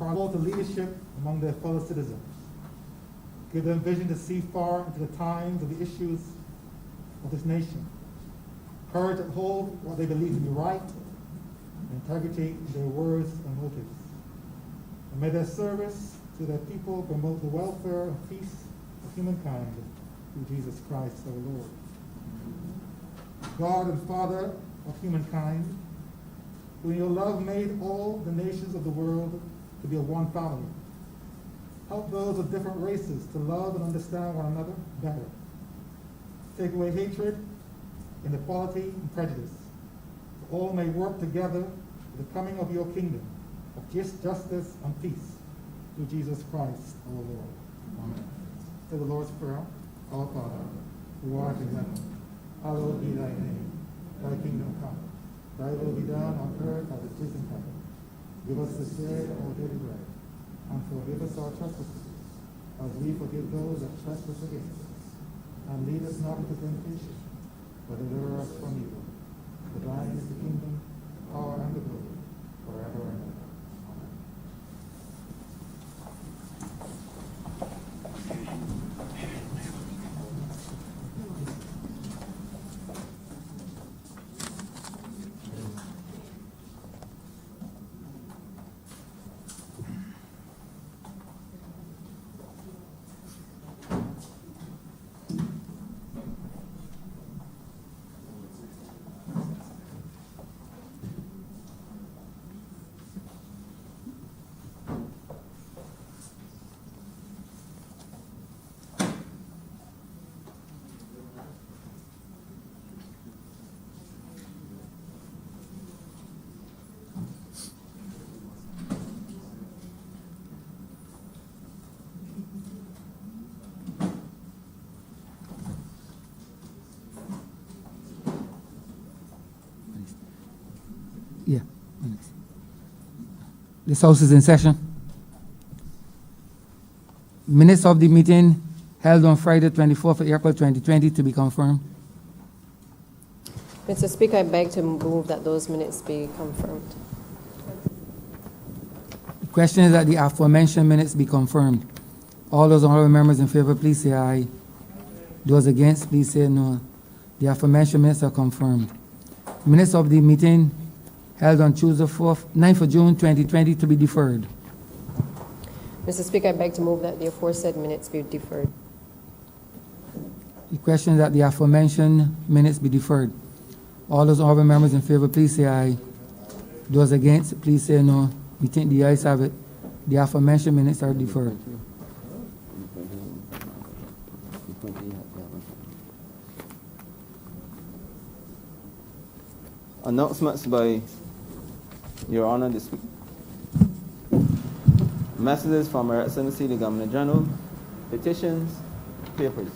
call to leadership among their fellow citizens. Give them vision to see far into the times of the issues of this nation. Courage to hold what they believe to be right, and integrity in their words and motives. And may their service to their people promote the welfare and peace of humankind through Jesus Christ our Lord. God and Father of humankind, who in your love made all the nations of the world to be of one family, help those of different races to love and understand one another better. Take away hatred, inequality, and prejudice, so all may work together for the coming of your kingdom of justice and peace through Jesus Christ our Lord. Amen. Say the Lord's Prayer. Our Father, who art in heaven, hallowed be thy name. Thy kingdom come. Thy will be done on earth as it is in heaven. Give us this day our daily bread, and forgive us our trespasses, as we forgive those that trespass against us. And lead us not into temptation, but deliver us from evil. For thine is the kingdom, the power, and the glory, forever and ever. Amen. Yeah. This house is in session. Minutes of the meeting held on Friday, 24th of April, 2020 to be confirmed. Mr. Speaker, I beg to move that those minutes be confirmed. The question is that the aforementioned minutes be confirmed. All those honorable members in favor, please say aye. Those against, please say no. The aforementioned minutes are confirmed. Minutes of the meeting held on Tuesday, 9th of June, 2020 to be deferred. Mr. Speaker, I beg to move that the aforesaid minutes be deferred. The question is that the aforementioned minutes be deferred. All those honorable members in favor, please say aye. Those against, please say no. We think the ayes have it. The aforementioned minutes are deferred. Announcements by Your Honor this week. Messages from Her Excellency the Governor General, petitions, papers.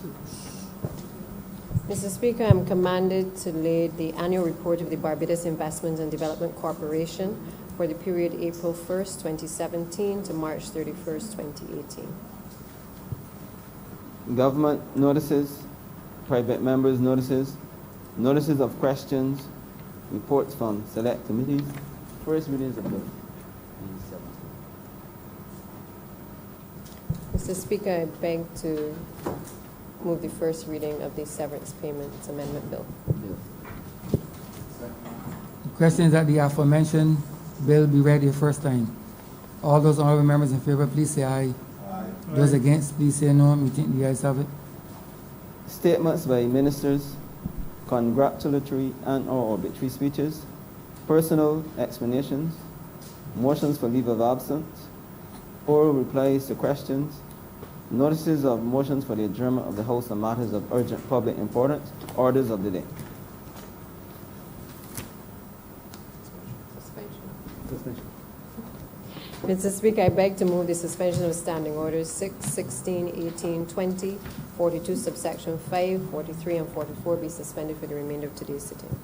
Mr. Speaker, I am commanded to lay the annual report of the Barbados Investment and Development Corporation for the period April 1st, 2017 to March 31st, 2018. Government notices, private members notices, notices of questions, reports from select committees. First readings of the Mr. Speaker, I beg to move the first reading of the Severance Payments Amendment Bill. The question is that the aforementioned bill be read the first time. All those honorable members in favor, please say aye. Those against, please say no. We think the ayes have it. Statements by ministers, congratulatory and/or obituary speeches, personal explanations, motions for leave of absence, oral replies to questions, notices of motions for the adjournment of the House on matters of urgent public importance, orders of the day. Suspension. Mr. Speaker, I beg to move the suspension of standing orders 6, 16, 18, 20, 42 subsection 5, 43, and 44 be suspended for the remainder of today's sitting.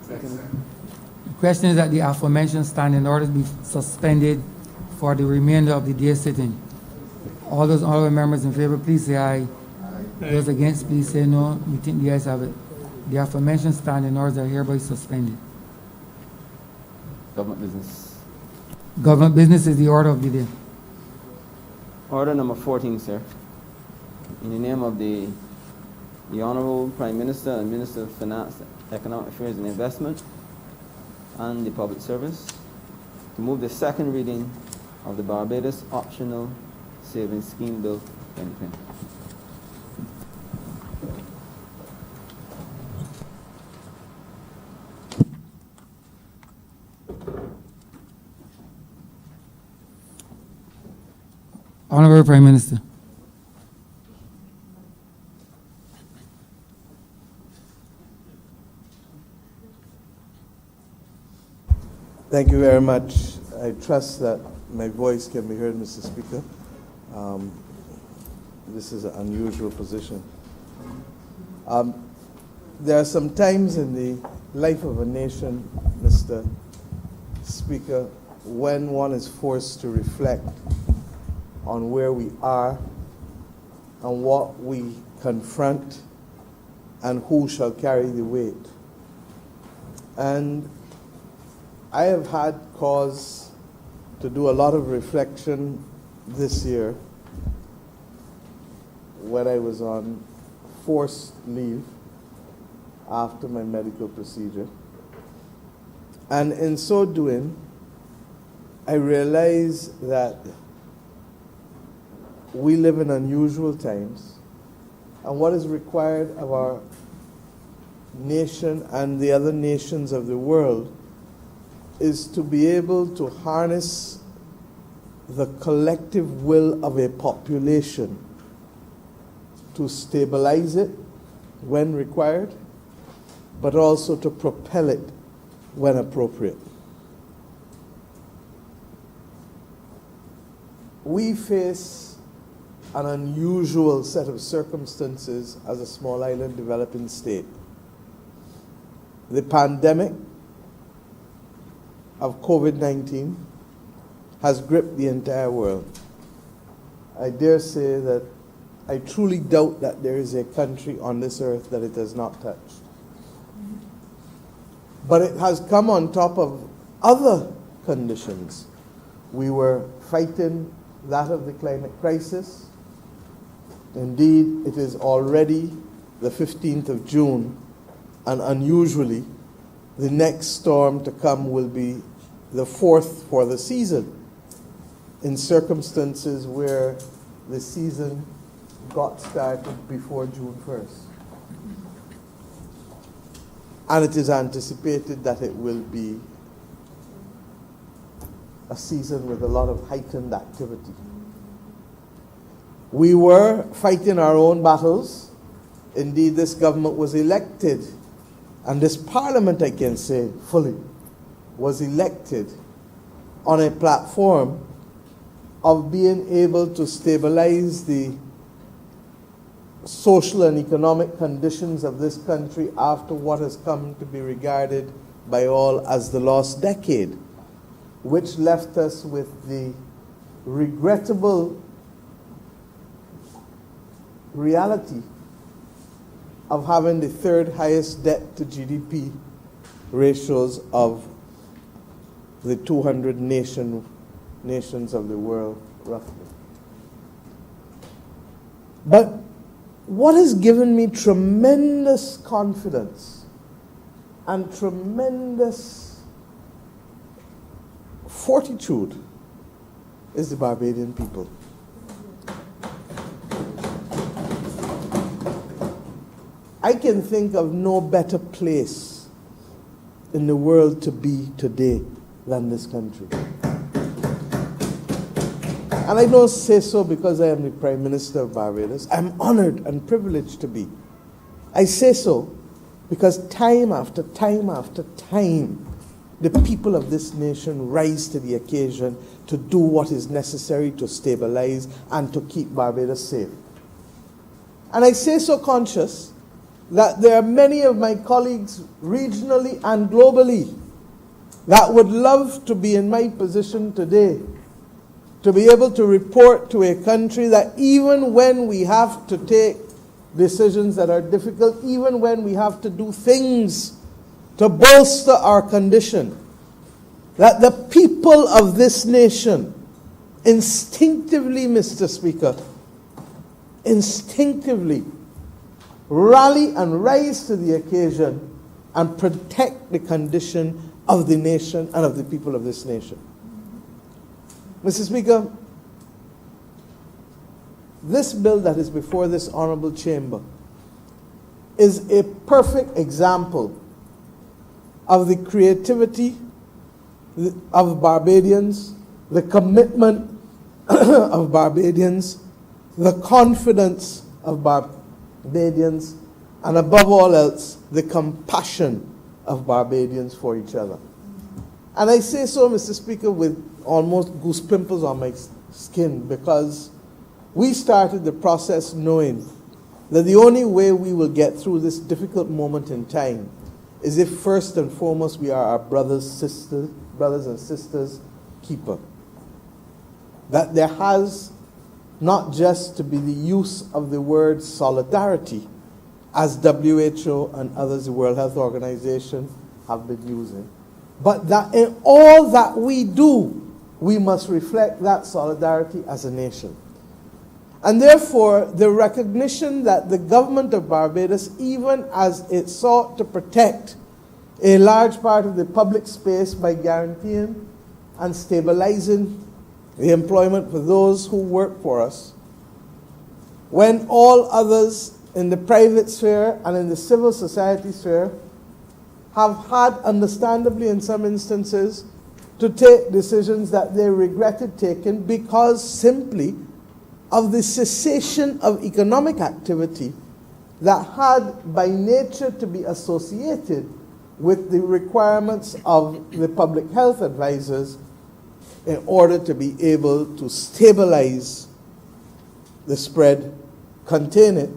Second. The question is that the aforementioned standing orders be suspended for the remainder of the day sitting. All those honorable members in favor, please say aye. Those against, please say no. We think the ayes have it. The aforementioned standing orders are hereby suspended. Government business. Government business is the order of the day. Order number 14, sir. In the name of the Honorable Prime Minister and Minister of Finance, Economic Affairs and Investment, and the Public Service, to move the second reading of the Barbados Optional Savings Scheme Bill 2020. Honorable Prime Minister. Thank you very much. I trust that my voice can be heard, Mr. Speaker. This is an unusual position. There are some times in the life of a nation, Mr. Speaker, when one is forced to reflect on where we are and what we confront and who shall carry the weight. And I have had cause to do a lot of reflection this year when I was on forced leave after my medical procedure. And in so doing, I realized that we live in unusual times, and what is required of our nation and the other nations of the world is to be able to harness the collective will of a population to stabilize it when required, but also to propel it when appropriate. We face an unusual set of circumstances as a small island developing state. The pandemic of COVID-19 has gripped the entire world. I dare say that I truly doubt that there is a country on this earth that it has not touched. But it has come on top of other conditions. We were fighting that of the climate crisis. Indeed, it is already the 15th of June, and unusually, the next storm to come will be the fourth for the season, in circumstances where the season got started before June 1st. And it is anticipated that it will be a season with a lot of heightened activity. We were fighting our own battles. Indeed, this government was elected, and this parliament, I can say fully, was elected on a platform of being able to stabilize the social and economic conditions of this country after what has come to be regarded by all as the lost decade, which left us with the regrettable reality of having the third highest debt to GDP ratios of the 200 nations of the world, roughly. But what has given me tremendous confidence and tremendous fortitude is the Barbadian people. I can think of no better place in the world to be today than this country. And I don't say so because I am the Prime Minister of Barbados. I'm honored and privileged to be. I say so because time after time after time, the people of this nation rise to the occasion to do what is necessary to stabilize and to keep Barbados safe. And I say so conscious that there are many of my colleagues regionally and globally that would love to be in my position today, to be able to report to a country that even when we have to take decisions that are difficult, even when we have to do things to bolster our condition, that the people of this nation instinctively, Mr. Speaker, instinctively rally and rise to the occasion and protect the condition of the nation and of the people of this nation. Mr. Speaker, this bill that is before this honorable chamber is a perfect example of the creativity of Barbadians, the commitment of Barbadians, the confidence of Barbadians, and above all else, the compassion of Barbadians for each other. And I say so, Mr. Speaker, with almost goose pimples on my skin, because we started the process knowing that the only way we will get through this difficult moment in time is if first and foremost we are our brothers and sisters keeper. That there has not just to be the use of the word solidarity, as WHO and others, the World Health Organization, have been using, but that in all that we do, we must reflect that solidarity as a nation. And therefore, the recognition that the government of Barbados, even as it sought to protect a large part of the public space by guaranteeing and stabilizing the employment for those who work for us, when all others in the private sphere and in the civil society sphere have had, understandably in some instances, to take decisions that they regretted taking because simply of the cessation of economic activity that had by nature to be associated with the requirements of the public health advisors in order to be able to stabilize the spread, contain it,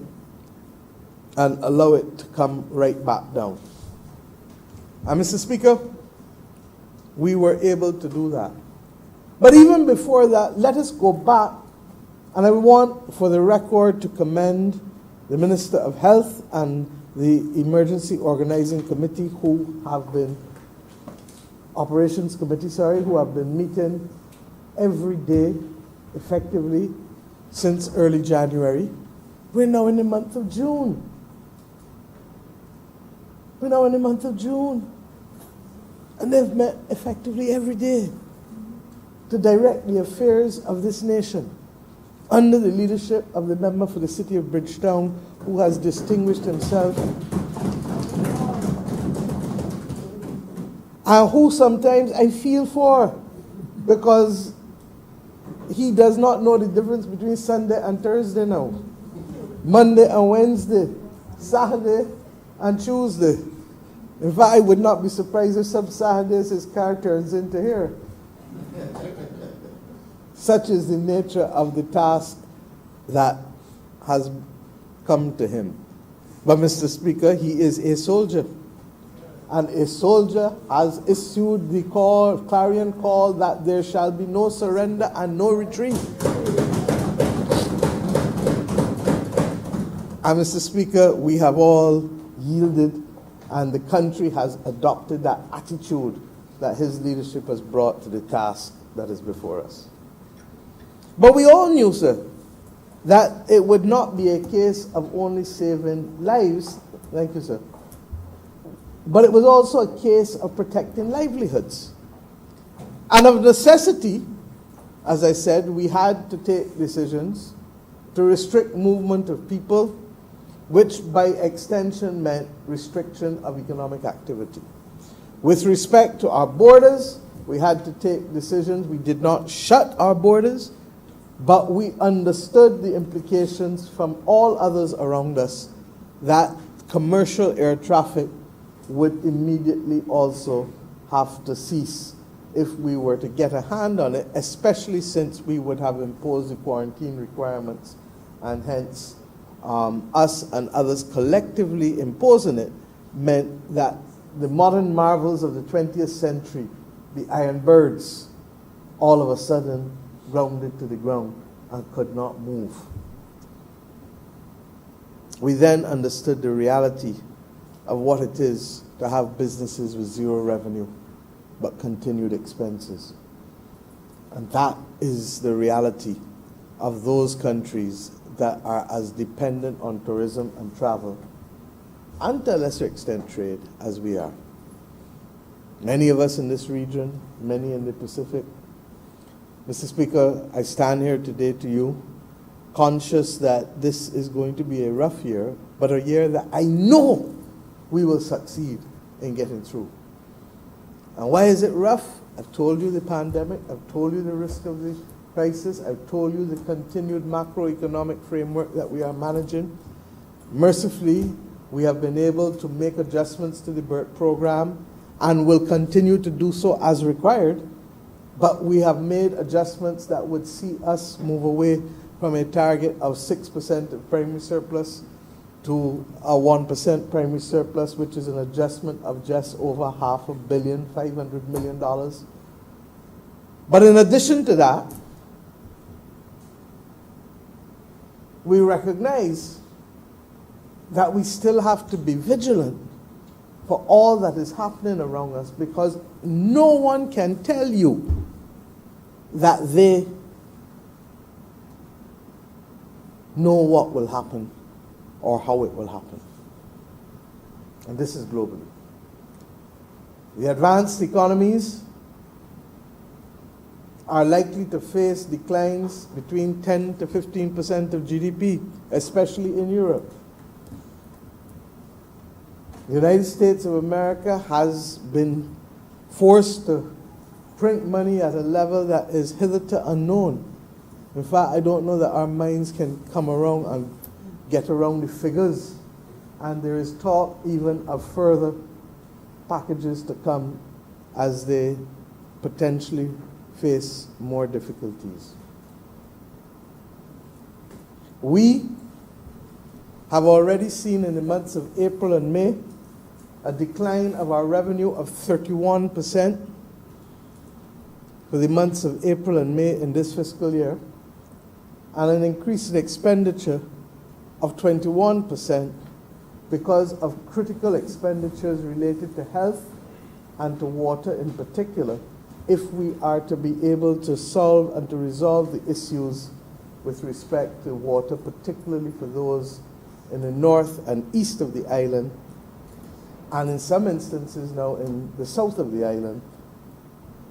and allow it to come right back down. And Mr. Speaker, we were able to do that. But even before that, let us go back, and I want for the record to commend the Minister of Health and the Emergency Organizing Committee who have been, Operations Committee, who have been meeting every day effectively since early January. We're now in the month of June. We're now in the month of June. And they've met effectively every day to direct the affairs of this nation under the leadership of the member for the city of Bridgetown, who has distinguished himself and who sometimes I feel for, because he does not know the difference between Sunday and Thursday now, Monday and Wednesday, Saturday and Tuesday. In fact, I would not be surprised if some Saturdays his car turns into here. Such is the nature of the task that has come to him. But Mr. Speaker, he is a soldier. And a soldier has issued the call, clarion call, that there shall be no surrender and no retreat. And Mr. Speaker, we have all yielded, and the country has adopted that attitude that his leadership has brought to the task that is before us. But we all knew, sir, that it would not be a case of only saving lives. Thank you, sir. But it was also a case of protecting livelihoods. And of necessity, as I said, we had to take decisions to restrict movement of people, which by extension meant restriction of economic activity. With respect to our borders, we had to take decisions. We did not shut our borders, but we understood the implications from all others around us that commercial air traffic would immediately also have to cease if we were to get a hand on it, especially since we would have imposed the quarantine requirements, and hence us and others collectively imposing it meant that the modern marvels of the 20th century, the iron birds, all of a sudden grounded to the ground and could not move. We then understood the reality of what it is to have businesses with zero revenue, but continued expenses. And that is the reality of those countries that are as dependent on tourism and travel, and to a lesser extent trade, as we are. Many of us in this region, many in the Pacific. Mr. Speaker, I stand here today to you, conscious that this is going to be a rough year, but a year that I know we will succeed in getting through. And why is it rough? I've told you the pandemic, I've told you the risk of the crisis, I've told you the continued macroeconomic framework that we are managing. Mercifully, we have been able to make adjustments to the BERT program and will continue to do so as required, but we have made adjustments that would see us move away from a target of 6% of primary surplus to a 1% primary surplus, which is an adjustment of just over $500 million. But in addition to that, we recognize that we still have to be vigilant for all that is happening around us, because no one can tell you that they know what will happen or how it will happen. And this is globally. The advanced economies are likely to face declines between 10 to 15% of GDP, especially in Europe. The United States of America has been forced to print money at a level that is hitherto unknown. In fact, I don't know that our minds can come around and get around the figures. And there is talk even of further packages to come as they potentially face more difficulties. We have already seen in the months of April and May a decline of our revenue of 31% for the months of April and May in this fiscal year, and an increase in expenditure of 21% because of critical expenditures related to health and to water in particular, if we are to be able to solve and to resolve the issues with respect to water, particularly for those in the north and east of the island, and in some instances now in the south of the island,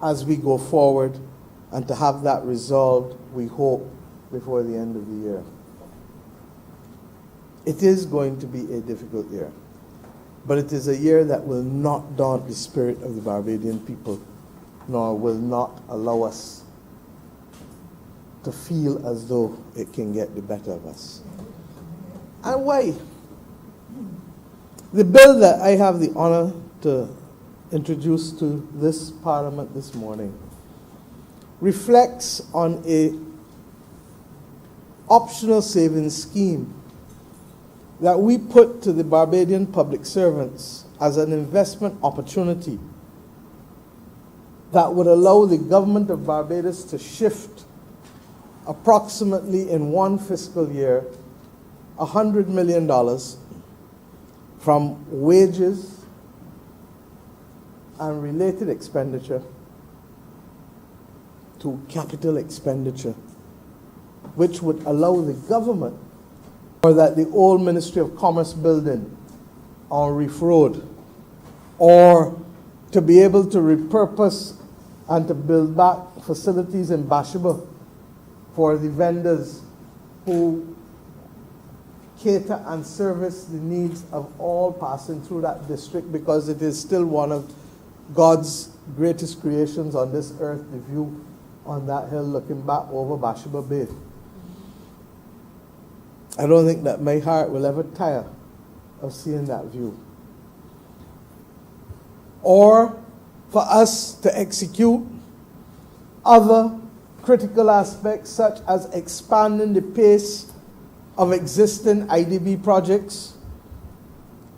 as we go forward, and to have that resolved, we hope, before the end of the year. It is going to be a difficult year, but it is a year that will not daunt the spirit of the Barbadian people, nor will not allow us to feel as though it can get the better of us. And why? The bill that I have the honor to introduce to this Parliament this morning reflects on a optional savings scheme that we put to the Barbadian public servants as an investment opportunity that would allow the government of Barbados to shift approximately in one fiscal year $100 million from wages and related expenditure to capital expenditure, which would allow the government, or that the old Ministry of Commerce building on Reef Road, or to be able to repurpose and to build back facilities in Bashaba for the vendors who cater and service the needs of all passing through that district, because it is still one of God's greatest creations on this earth, the view on that hill looking back over Bashaba Bay. I don't think that my heart will ever tire of seeing that view. Or for us to execute other critical aspects, such as expanding the pace of existing IDB projects,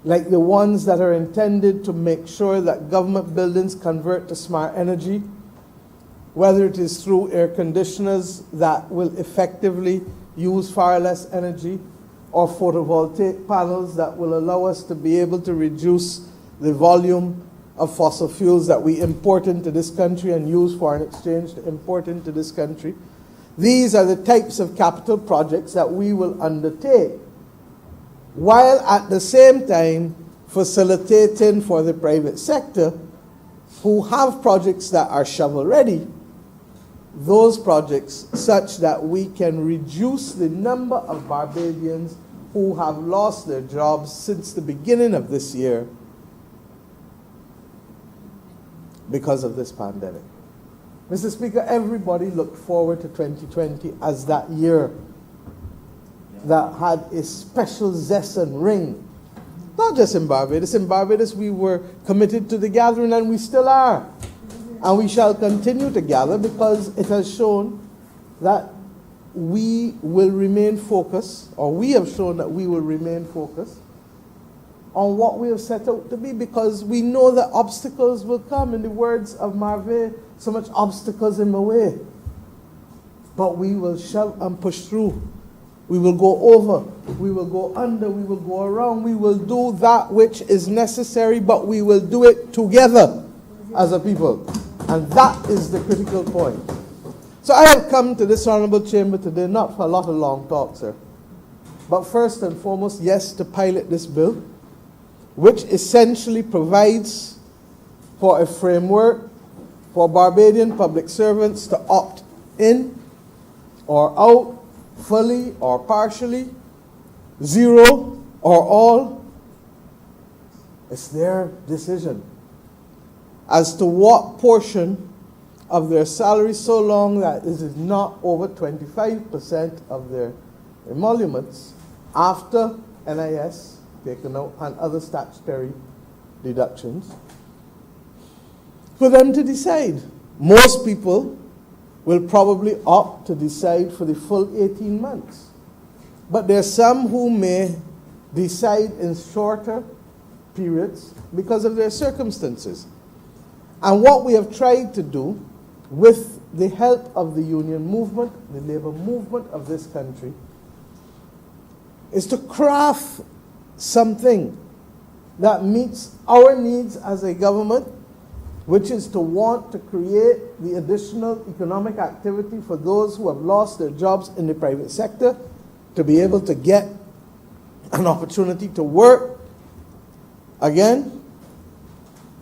like the ones that are intended to make sure that government buildings convert to smart energy, whether it is through air conditioners that will effectively use far less energy, or photovoltaic panels that will allow us to be able to reduce the volume of fossil fuels that we import into this country and use foreign exchange to import into this country. These are the types of capital projects that we will undertake, while at the same time facilitating for the private sector who have projects that are shovel-ready, those projects such that we can reduce the number of Barbadians who have lost their jobs since the beginning of this year because of this pandemic. Mr. Speaker, everybody looked forward to 2020 as that year that had a special zest and ring. Not just in Barbados. In Barbados, we were committed to the gathering, and we still are. And we shall continue to gather because it has shown that we will remain focused, or we have shown that we will remain focused on what we have set out to be, because we know that obstacles will come. In the words of Marvin, so much obstacles in my way. But we will shove and push through. We will go over, we will go under, we will go around, we will do that which is necessary, but we will do it together as a people. And that is the critical point. So I have come to this honorable chamber today not for a lot of long talk, sir, but first and foremost, yes, to pilot this bill, which essentially provides for a framework for Barbadian public servants to opt in or out, fully or partially, zero or all. It's their decision as to what portion of their salary, so long that it is not over 25% of their emoluments after NIS taken out and other statutory deductions, for them to decide. Most people will probably opt to decide for the full 18 months. But there are some who may decide in shorter periods because of their circumstances. And what we have tried to do with the help of the union movement, the labor movement of this country, is to craft something that meets our needs as a government, which is to want to create the additional economic activity for those who have lost their jobs in the private sector, to be able to get an opportunity to work again,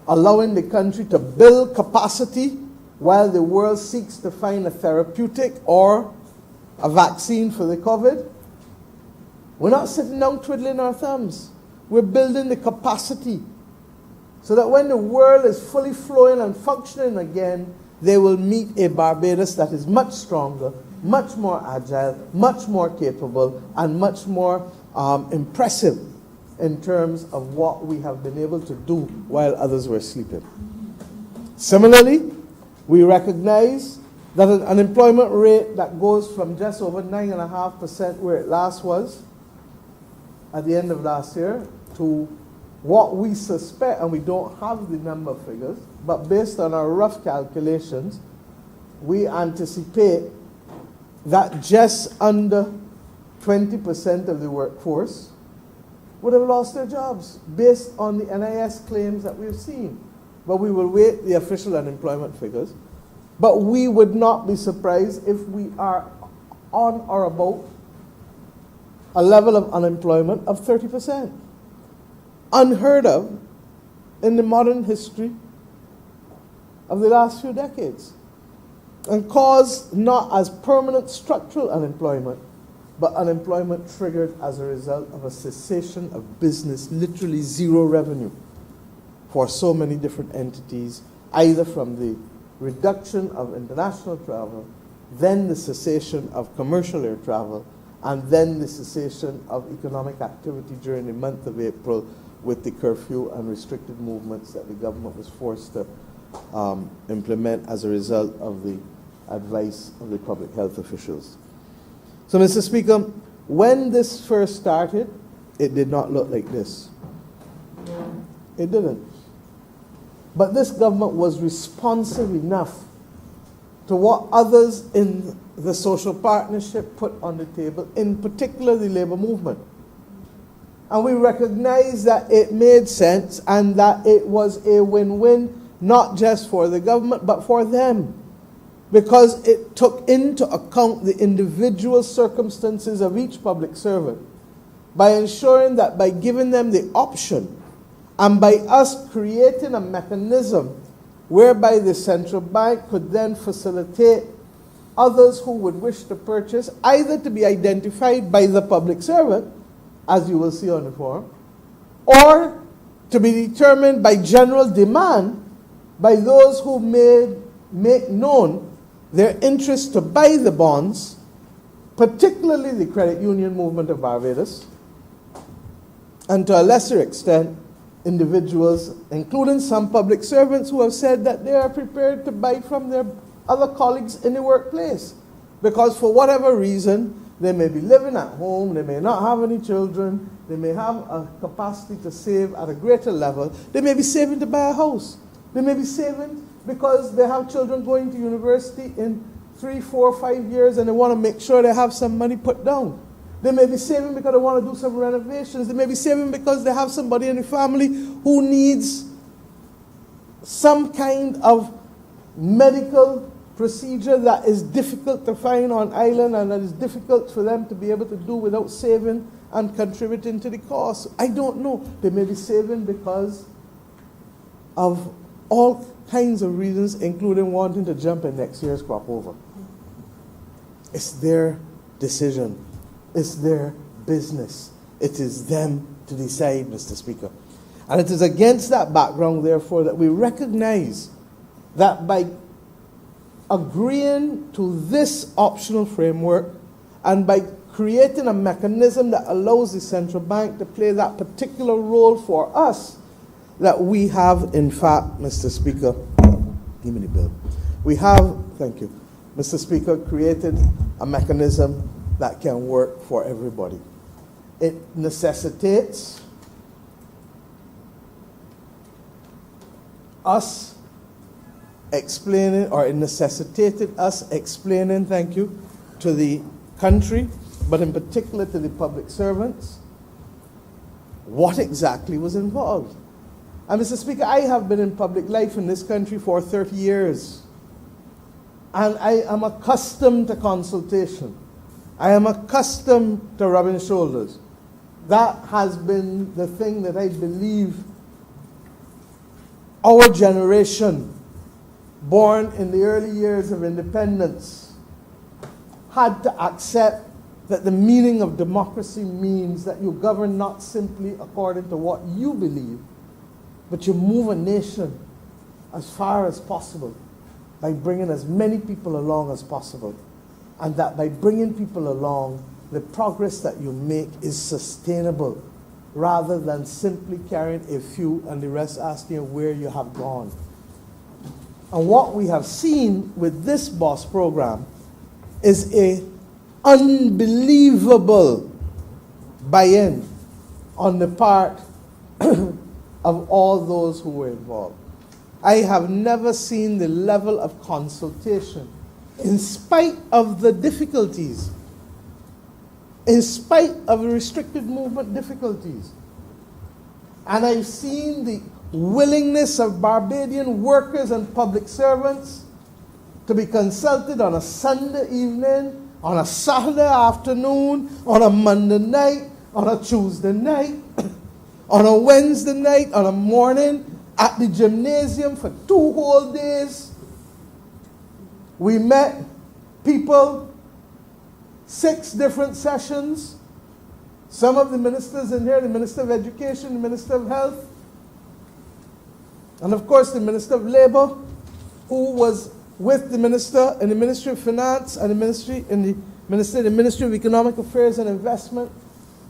allowing the country to build capacity while the world seeks to find a therapeutic or a vaccine for the COVID. We're not sitting down twiddling our thumbs. We're building the capacity so that when the world is fully flowing and functioning again, they will meet a Barbados that is much stronger, much more agile, much more capable, and much more impressive in terms of what we have been able to do while others were sleeping. Similarly, we recognize that an unemployment rate that goes from just over 9.5% where it last was at the end of last year to what we suspect, and we don't have the number figures, but based on our rough calculations, we anticipate that just under 20% of the workforce would have lost their jobs based on the NIS claims that we've seen. But we will wait the official unemployment figures. But we would not be surprised if we are on or about a level of unemployment of 30%. Unheard of in the modern history of the last few decades, and caused not as permanent structural unemployment, but unemployment triggered as a result of a cessation of business, literally zero revenue for so many different entities, either from the reduction of international travel, then the cessation of commercial air travel, and then the cessation of economic activity during the month of April with the curfew and restricted movements that the government was forced to implement as a result of the advice of the public health officials. So, Mr. Speaker, when this first started, it did not look like this. It didn't. But this government was responsive enough to what others in the social partnership put on the table, in particular the labor movement. And we recognized that it made sense and that it was a win-win, not just for the government, but for them. Because it took into account the individual circumstances of each public servant by ensuring that by giving them the option and by us creating a mechanism whereby the central bank could then facilitate others who would wish to purchase, either to be identified by the public servant, as you will see on the form, or to be determined by general demand by those who may make known their interest to buy the bonds, particularly the credit union movement of Barbados, and to a lesser extent, individuals, including some public servants who have said that they are prepared to buy from their other colleagues in the workplace. Because for whatever reason, they may be living at home, they may not have any children, they may have a capacity to save at a greater level, they may be saving to buy a house, they may be saving because they have children going to university in 3, 4, 5 years and they want to make sure they have some money put down. They may be saving because they want to do some renovations. They may be saving because they have somebody in the family who needs some kind of medical procedure that is difficult to find on island and that is difficult for them to be able to do without saving and contributing to the cost. I don't know. They may be saving because of all kinds of reasons, including wanting to jump in next year's crop over. It's their decision. It's their business. It is them to decide, Mr. Speaker. And it is against that background, therefore, that we recognize that by agreeing to this optional framework and by creating a mechanism that allows the central bank to play that particular role for us, that we have, in fact, Mr. Speaker, give me the bill. We have, thank you, Mr. Speaker, created a mechanism that can work for everybody. It necessitates us explaining, or it necessitated us explaining, thank you, to the country, but in particular to the public servants, what exactly was involved. And Mr. Speaker, I have been in public life in this country for 30 years. And I am accustomed to consultation. I am accustomed to rubbing shoulders. That has been the thing that I believe our generation, born in the early years of independence, had to accept that the meaning of democracy means that you govern not simply according to what you believe, but you move a nation as far as possible by bringing as many people along as possible. And that by bringing people along, the progress that you make is sustainable, rather than simply carrying a few and the rest asking where you have gone. And what we have seen with this BOSS program is a unbelievable buy-in on the part of all those who were involved. I have never seen the level of consultation, in spite of the difficulties, in spite of the restricted movement difficulties. And I've seen the willingness of Barbadian workers and public servants to be consulted on a Sunday evening, on a Saturday afternoon, on a Monday night, on a Tuesday night, on a Wednesday night, on a morning, at the gymnasium for 2 whole days. We met people, 6 different sessions. Some of the ministers in here, the Minister of Education, the Minister of Health, and of course the Minister of Labor, who was with the Minister in the Ministry of Finance and the Ministry of Economic Affairs and Investment,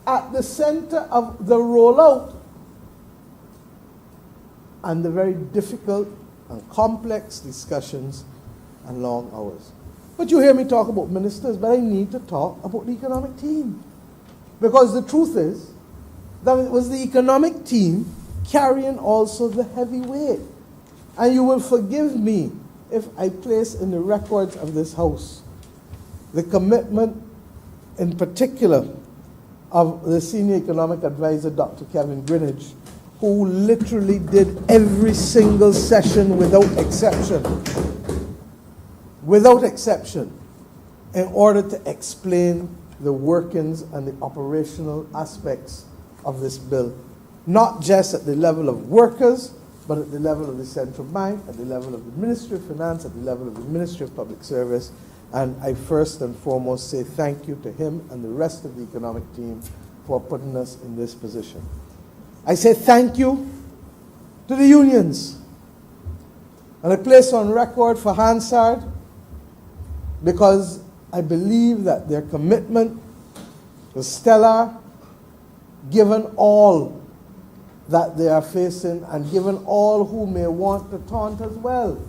at the center of the rollout and the very difficult and complex discussions and long hours. But you hear me talk about ministers, but I need to talk about the economic team. Because the truth is that it was the economic team carrying also the heavy weight. And you will forgive me if I place in the records of this House the commitment in particular of the senior economic advisor, Dr. Kevin Greenidge, who literally did every single session without exception, in order to explain the workings and the operational aspects of this bill, not just at the level of workers, but at the level of the central bank, at the level of the Ministry of Finance, at the level of the Ministry of Public Service. And I first and foremost say thank you to him and the rest of the economic team for putting us in this position. I say thank you to the unions. And I place on record for Hansard, because I believe that their commitment was stellar, given all that they are facing and given all who may want to taunt as well.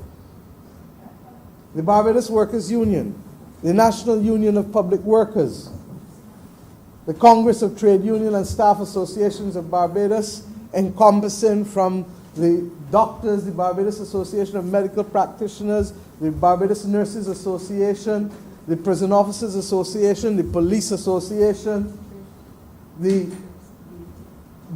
The Barbados Workers Union, the National Union of Public Workers, the Congress of Trade Union and Staff Associations of Barbados, encompassing from the doctors, the Barbados Association of Medical Practitioners, the Barbados Nurses Association, the Prison Officers Association, the Police Association, the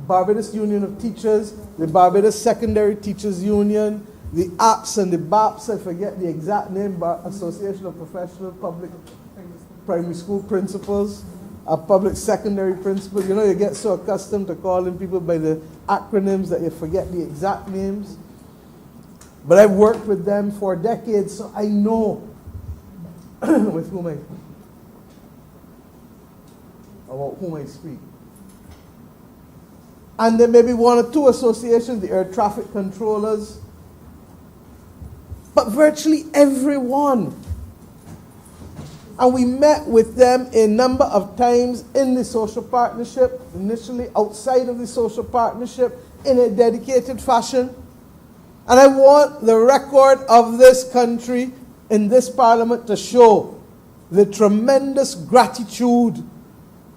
Barbados Union of Teachers, the Barbados Secondary Teachers Union, the APS and the BAPS, I forget the exact name, Association of Professional Public Primary School Principals, public secondary principals. You know, you get so accustomed to calling people by the acronyms that you forget the exact names. But I've worked with them for decades, so I know with whom about whom I speak. And there may be one or two associations, the air traffic controllers, but virtually everyone. And we met with them a number of times in the social partnership, initially outside of the social partnership, in a dedicated fashion. And I want the record of this country in this parliament to show the tremendous gratitude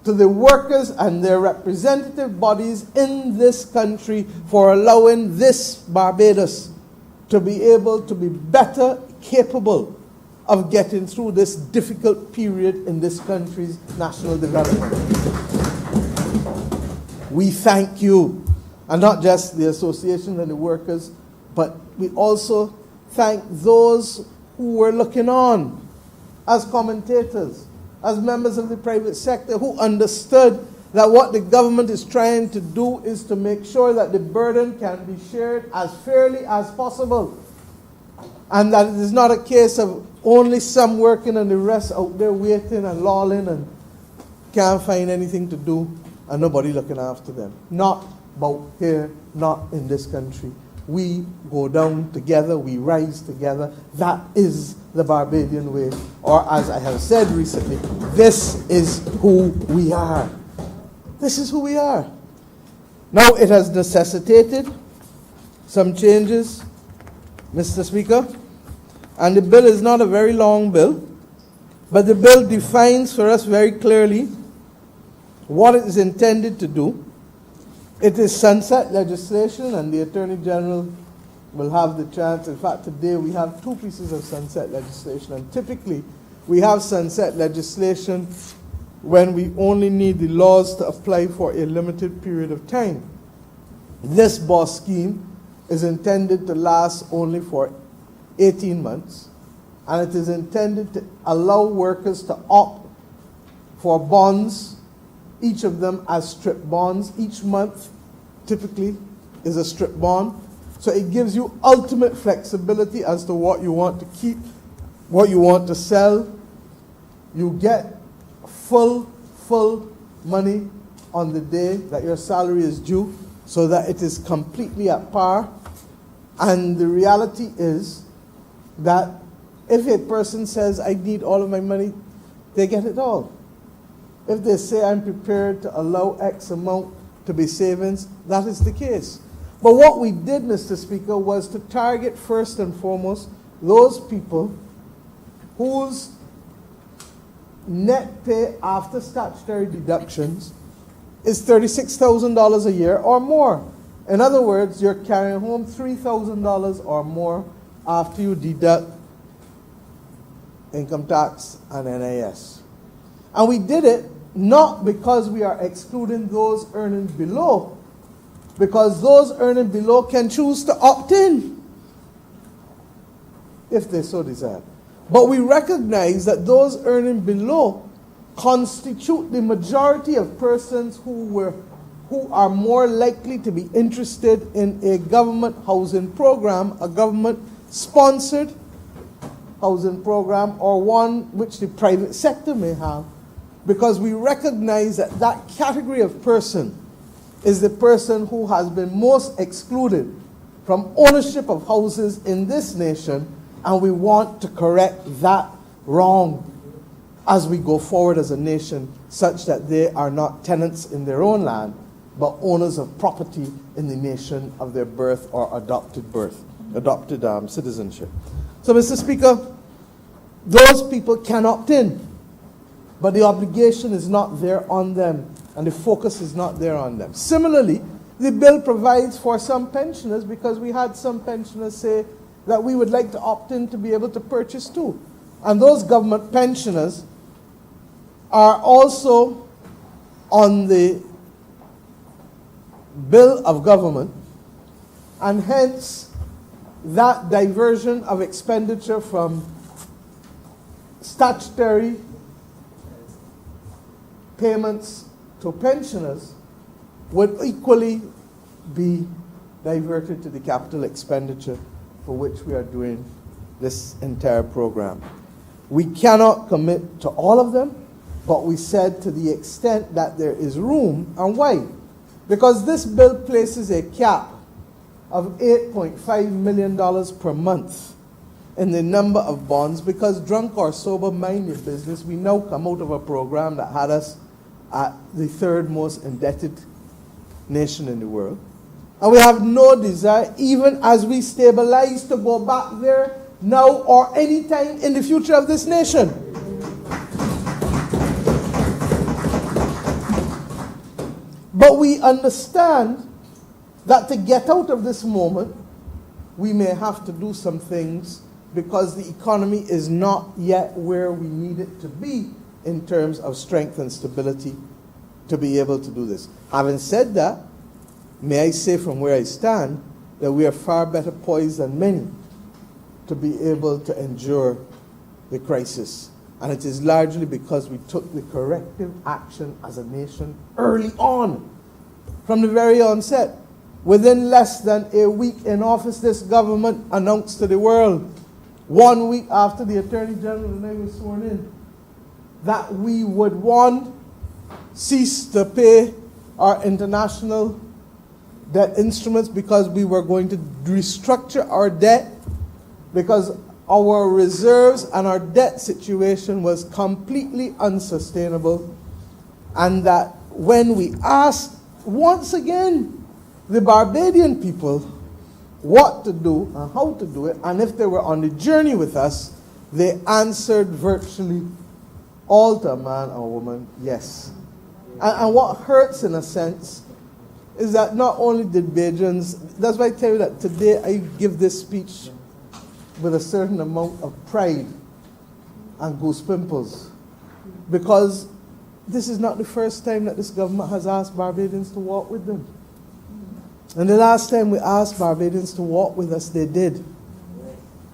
to the workers and their representative bodies in this country for allowing this Barbados to be able to be better capable of getting through this difficult period in this country's national development. We thank you, and not just the association and the workers, but we also thank those who were looking on as commentators, as members of the private sector, who understood that what the government is trying to do is to make sure that the burden can be shared as fairly as possible. And that it is not a case of only some working and the rest out there waiting and lolling and can't find anything to do and nobody looking after them. Not about here, not in this country. We go down together, we rise together. That is the Barbadian way. Or as I have said recently, this is who we are. This is who we are. Now it has necessitated some changes, Mr. Speaker, and the bill is not a very long bill, but the bill defines for us very clearly what it is intended to do. It is sunset legislation, and the Attorney General will have the chance. In fact, today we have two pieces of sunset legislation, and typically we have sunset legislation when we only need the laws to apply for a limited period of time. This BOSS scheme is intended to last only for 18 months, and it is intended to allow workers to opt for bonds, each of them as strip bonds. Each month typically is a strip bond. So it gives you ultimate flexibility as to what you want to keep, what you want to sell. You get full money on the day that your salary is due, so that it is completely at par. And the reality is that if a person says, I need all of my money, they get it all. If they say, I'm prepared to allow X amount to be savings, that is the case. But what we did, Mr. Speaker, was to target first and foremost those people whose net pay after statutory deductions is $36,000 a year or more. In other words, you're carrying home $3,000 or more after you deduct income tax and NIS. And we did it not because we are excluding those earning below, because those earning below can choose to opt in if they so desire. But we recognize that those earning below constitute the majority of persons who are more likely to be interested in a government housing program, a government-sponsored housing program, or one which the private sector may have, because we recognize that that category of person is the person who has been most excluded from ownership of houses in this nation, and we want to correct that wrong as we go forward as a nation, such that they are not tenants in their own land, but owners of property in the nation of their birth or adopted citizenship. So, Mr. Speaker, those people can opt in, but the obligation is not there on them, and the focus is not there on them. Similarly, the bill provides for some pensioners, because we had some pensioners say that we would like to opt in to be able to purchase too. And those government pensioners are also on the bill of government, and hence that diversion of expenditure from statutory payments to pensioners would equally be diverted to the capital expenditure for which we are doing this entire program. We cannot commit to all of them, but we said to the extent that there is room, and why? Because this bill places a cap of $8.5 million per month in the number of bonds, because drunk or sober, mind your business, we now come out of a program that had us at the third most indebted nation in the world. And we have no desire, even as we stabilize, to go back there now or any time in the future of this nation. But we understand that to get out of this moment, we may have to do some things, because the economy is not yet where we need it to be in terms of strength and stability to be able to do this. Having said that, may I say from where I stand that we are far better poised than many to be able to endure the crisis. And it is largely because we took the corrective action as a nation early on, from the very onset. Within less than a week in office, this government announced to the world, 1 week after the Attorney General and I was sworn in, that we would, one, cease to pay our international debt instruments, because we were going to restructure our debt, because our reserves and our debt situation was completely unsustainable, and that when we asked once again the Barbadian people what to do and how to do it, and if they were on the journey with us, they answered virtually all to a man or woman, yes. And what hurts in a sense is that not only did Bajans, that's why I tell you that today I give this speech with a certain amount of pride and goose pimples, because this is not the first time that this government has asked Barbadians to walk with them. And the last time we asked Barbadians to walk with us, they did.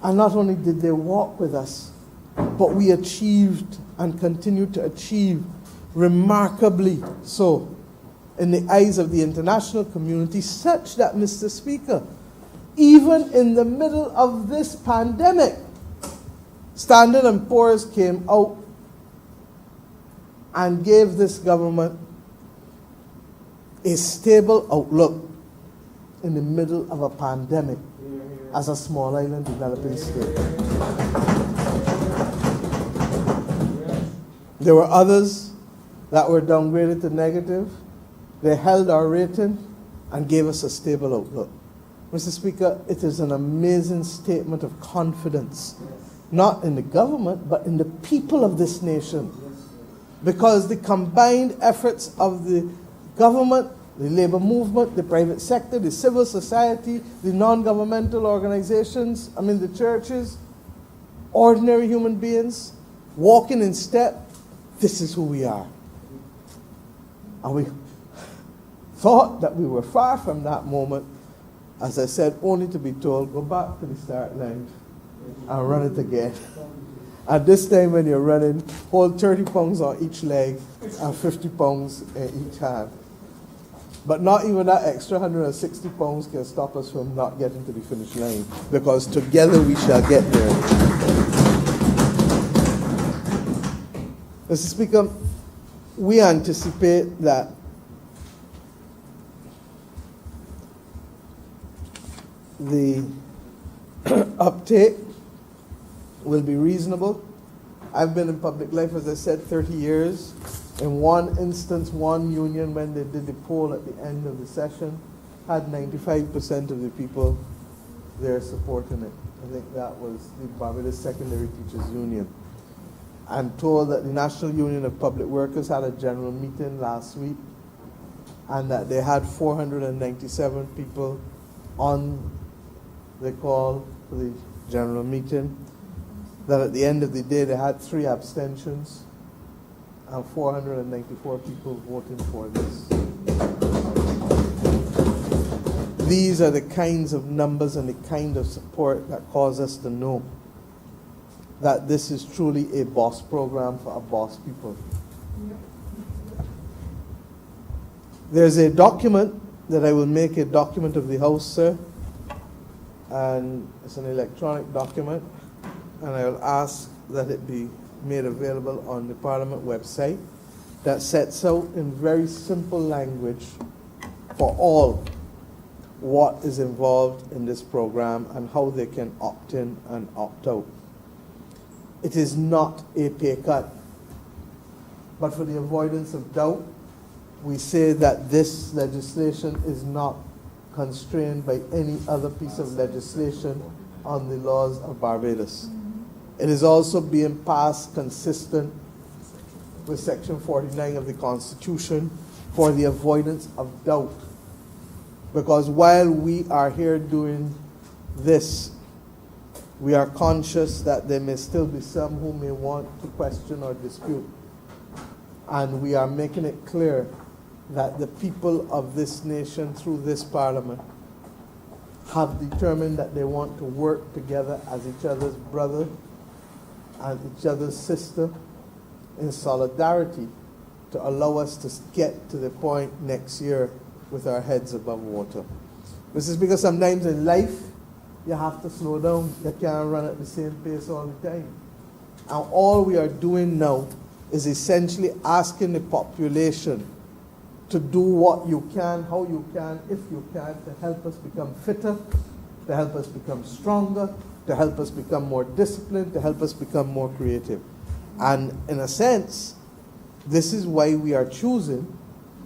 And not only did they walk with us, but we achieved and continue to achieve remarkably so in the eyes of the international community, such that, Mr. Speaker, even in the middle of this pandemic, Standard & Poor's came out and gave this government a stable outlook in the middle of a pandemic as a small island developing state. There were others that were downgraded to negative. They held our rating and gave us a stable outlook. Mr. Speaker, it is an amazing statement of confidence, not in the government, but in the people of this nation. Because the combined efforts of the government, the labor movement, the private sector, the civil society, the non-governmental organizations, the churches, ordinary human beings, walking in step, this is who we are. And we thought that we were far from that moment, as I said, only to be told, go back to the start line and run it again. At this time when you're running, hold 30 pounds on each leg and 50 pounds in each hand. But not even that extra 160 pounds can stop us from not getting to the finish line, because together we shall get there. Mr. Speaker, we anticipate that the uptake will be reasonable. I've been in public life, as I said, 30 years. In one instance, one union, when they did the poll at the end of the session, had 95% of the people there supporting it. I think that was the Barbados Secondary Teachers Union. I'm told that the National Union of Public Workers had a general meeting last week, and that they had 497 people on the call for the general meeting. That at the end of the day they had 3 abstentions and 494 people voting for this. These are the kinds of numbers and the kind of support that cause us to know that this is truly a boss program for our boss people. There's a document that I will make a document of the House, sir, and it's an electronic document, and I will ask that it be made available on the Parliament website, that sets out in very simple language for all what is involved in this program and how they can opt in and opt out. It is not a pay cut, but for the avoidance of doubt, we say that this legislation is not constrained by any other piece of legislation on the laws of Barbados. It is also being passed consistent with Section 49 of the Constitution for the avoidance of doubt. Because while we are here doing this, we are conscious that there may still be some who may want to question or dispute. And we are making it clear that the people of this nation through this Parliament have determined that they want to work together as each other's brother and each other's sister in solidarity to allow us to get to the point next year with our heads above water. This is because sometimes in life you have to slow down. You can't run at the same pace all the time. And all we are doing now is essentially asking the population to do what you can, how you can, if you can, to help us become fitter, to help us become stronger, to help us become more disciplined, to help us become more creative. And in a sense, this is why we are choosing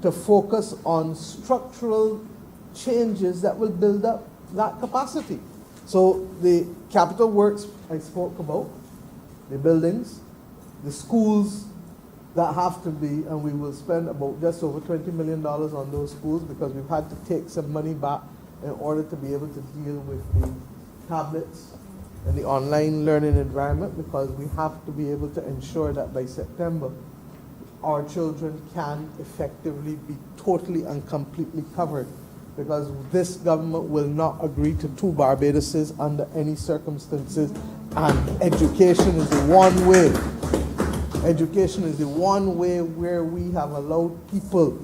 to focus on structural changes that will build up that capacity. So the capital works I spoke about, the buildings, the schools that have to be, and we will spend about just over $20 million on those schools because we've had to take some money back in order to be able to deal with the tablets and the online learning environment, because we have to be able to ensure that by September our children can effectively be totally and completely covered, because this government will not agree to 2 Barbadoses under any circumstances, and education is the one way. Education is the one way where we have allowed people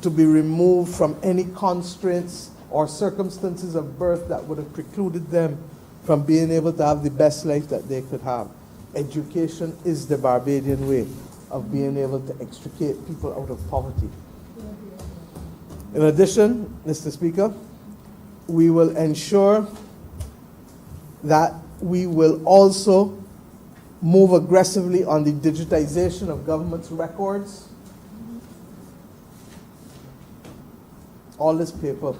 to be removed from any constraints or circumstances of birth that would have precluded them from being able to have the best life that they could have. Education is the Barbadian way of being able to extricate people out of poverty. In addition, Mr. Speaker, we will ensure that we will also move aggressively on the digitization of government's records. All this paper.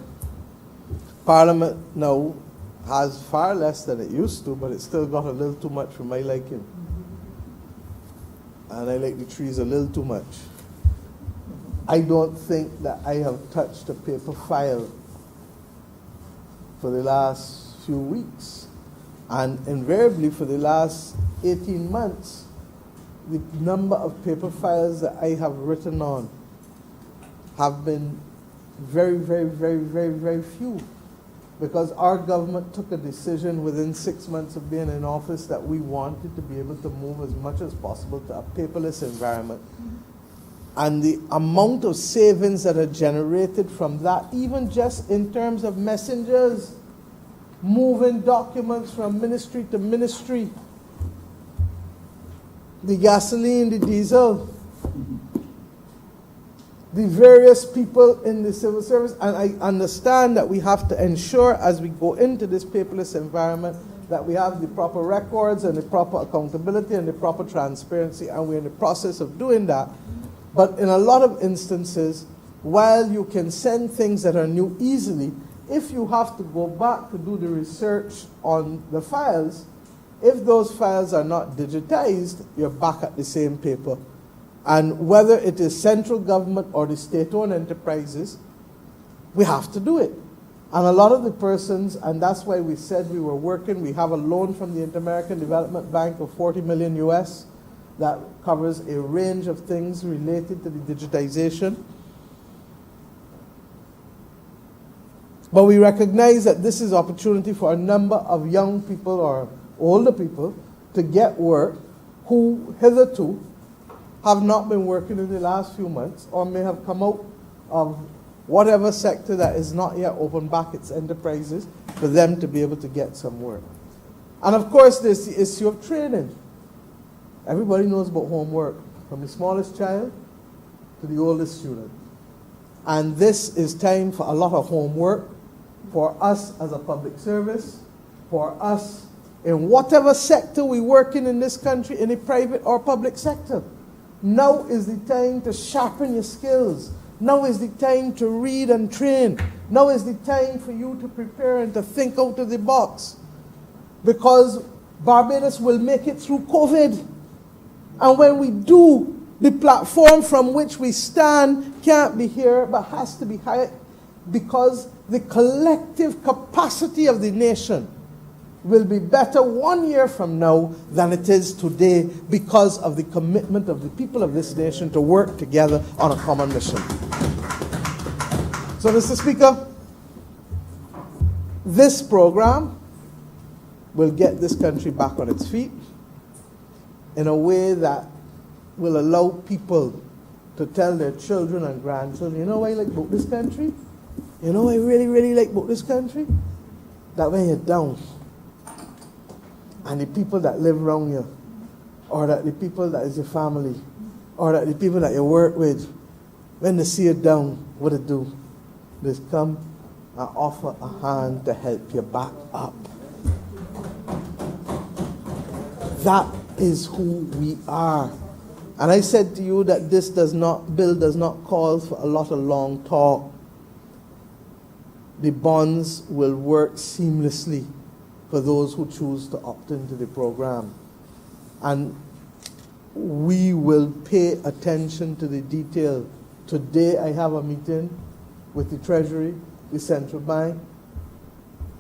Parliament now has far less than it used to, but it's still got a little too much for my liking. And I like the trees a little too much. I don't think that I have touched a paper file for the last few weeks. And invariably for the last 18 months, the number of paper files that I have written on have been very, very, very, very, very few. Because our government took a decision within 6 months of being in office that we wanted to be able to move as much as possible to a paperless environment. And the amount of savings that are generated from that, even just in terms of messengers, moving documents from ministry to ministry, the gasoline, the diesel, the various people in the civil service. And I understand that we have to ensure as we go into this paperless environment that we have the proper records and the proper accountability and the proper transparency, and we're in the process of doing that. But in a lot of instances, while you can send things that are new easily, if you have to go back to do the research on the files, if those files are not digitized, you're back at the same paper. And whether it is central government or the state-owned enterprises, we have to do it. And a lot of the persons, and that's why we said we were working, we have a loan from the Inter-American Development Bank of $40 million US that covers a range of things related to the digitization. But we recognize that this is opportunity for a number of young people or older people to get work who hitherto have not been working in the last few months or may have come out of whatever sector that is not yet opened back its enterprises for them to be able to get some work. And of course, there's the issue of training. Everybody knows about homework, from the smallest child to the oldest student. And this is time for a lot of homework for us as a public service, for us in whatever sector we work in this country, in the private or public sector. Now is the time to sharpen your skills. Now is the time to read and train. Now is the time for you to prepare and to think out of the box. Because Barbados will make it through COVID. And when we do, the platform from which we stand can't be here, but has to be higher, because the collective capacity of the nation will be better 1 year from now than it is today, because of the commitment of the people of this nation to work together on a common mission. So, Mr. Speaker, this program will get this country back on its feet in a way that will allow people to tell their children and grandchildren, you know what I like about this country? You know what I really, really like about this country? That when you're down, and the people that live around you, or that the people that is your family, or that the people that you work with, when they see you down, what they do? They come and offer a hand to help you back up. That is who we are. And I said to you that this bill does not call for a lot of long talk. The bonds will work seamlessly for those who choose to opt into the program. And we will pay attention to the detail. Today I have a meeting with the Treasury, the Central Bank,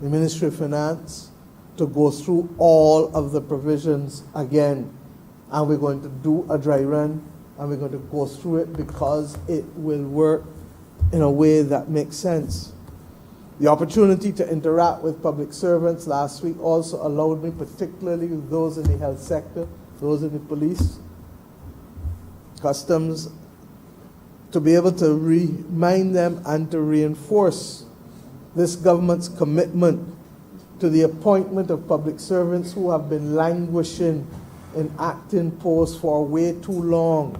the Ministry of Finance, to go through all of the provisions again. And we're going to do a dry run, and we're going to go through it because it will work in a way that makes sense. The opportunity to interact with public servants last week also allowed me, particularly with those in the health sector, those in the police, customs, to be able to remind them and to reinforce this government's commitment to the appointment of public servants who have been languishing in acting posts for way too long.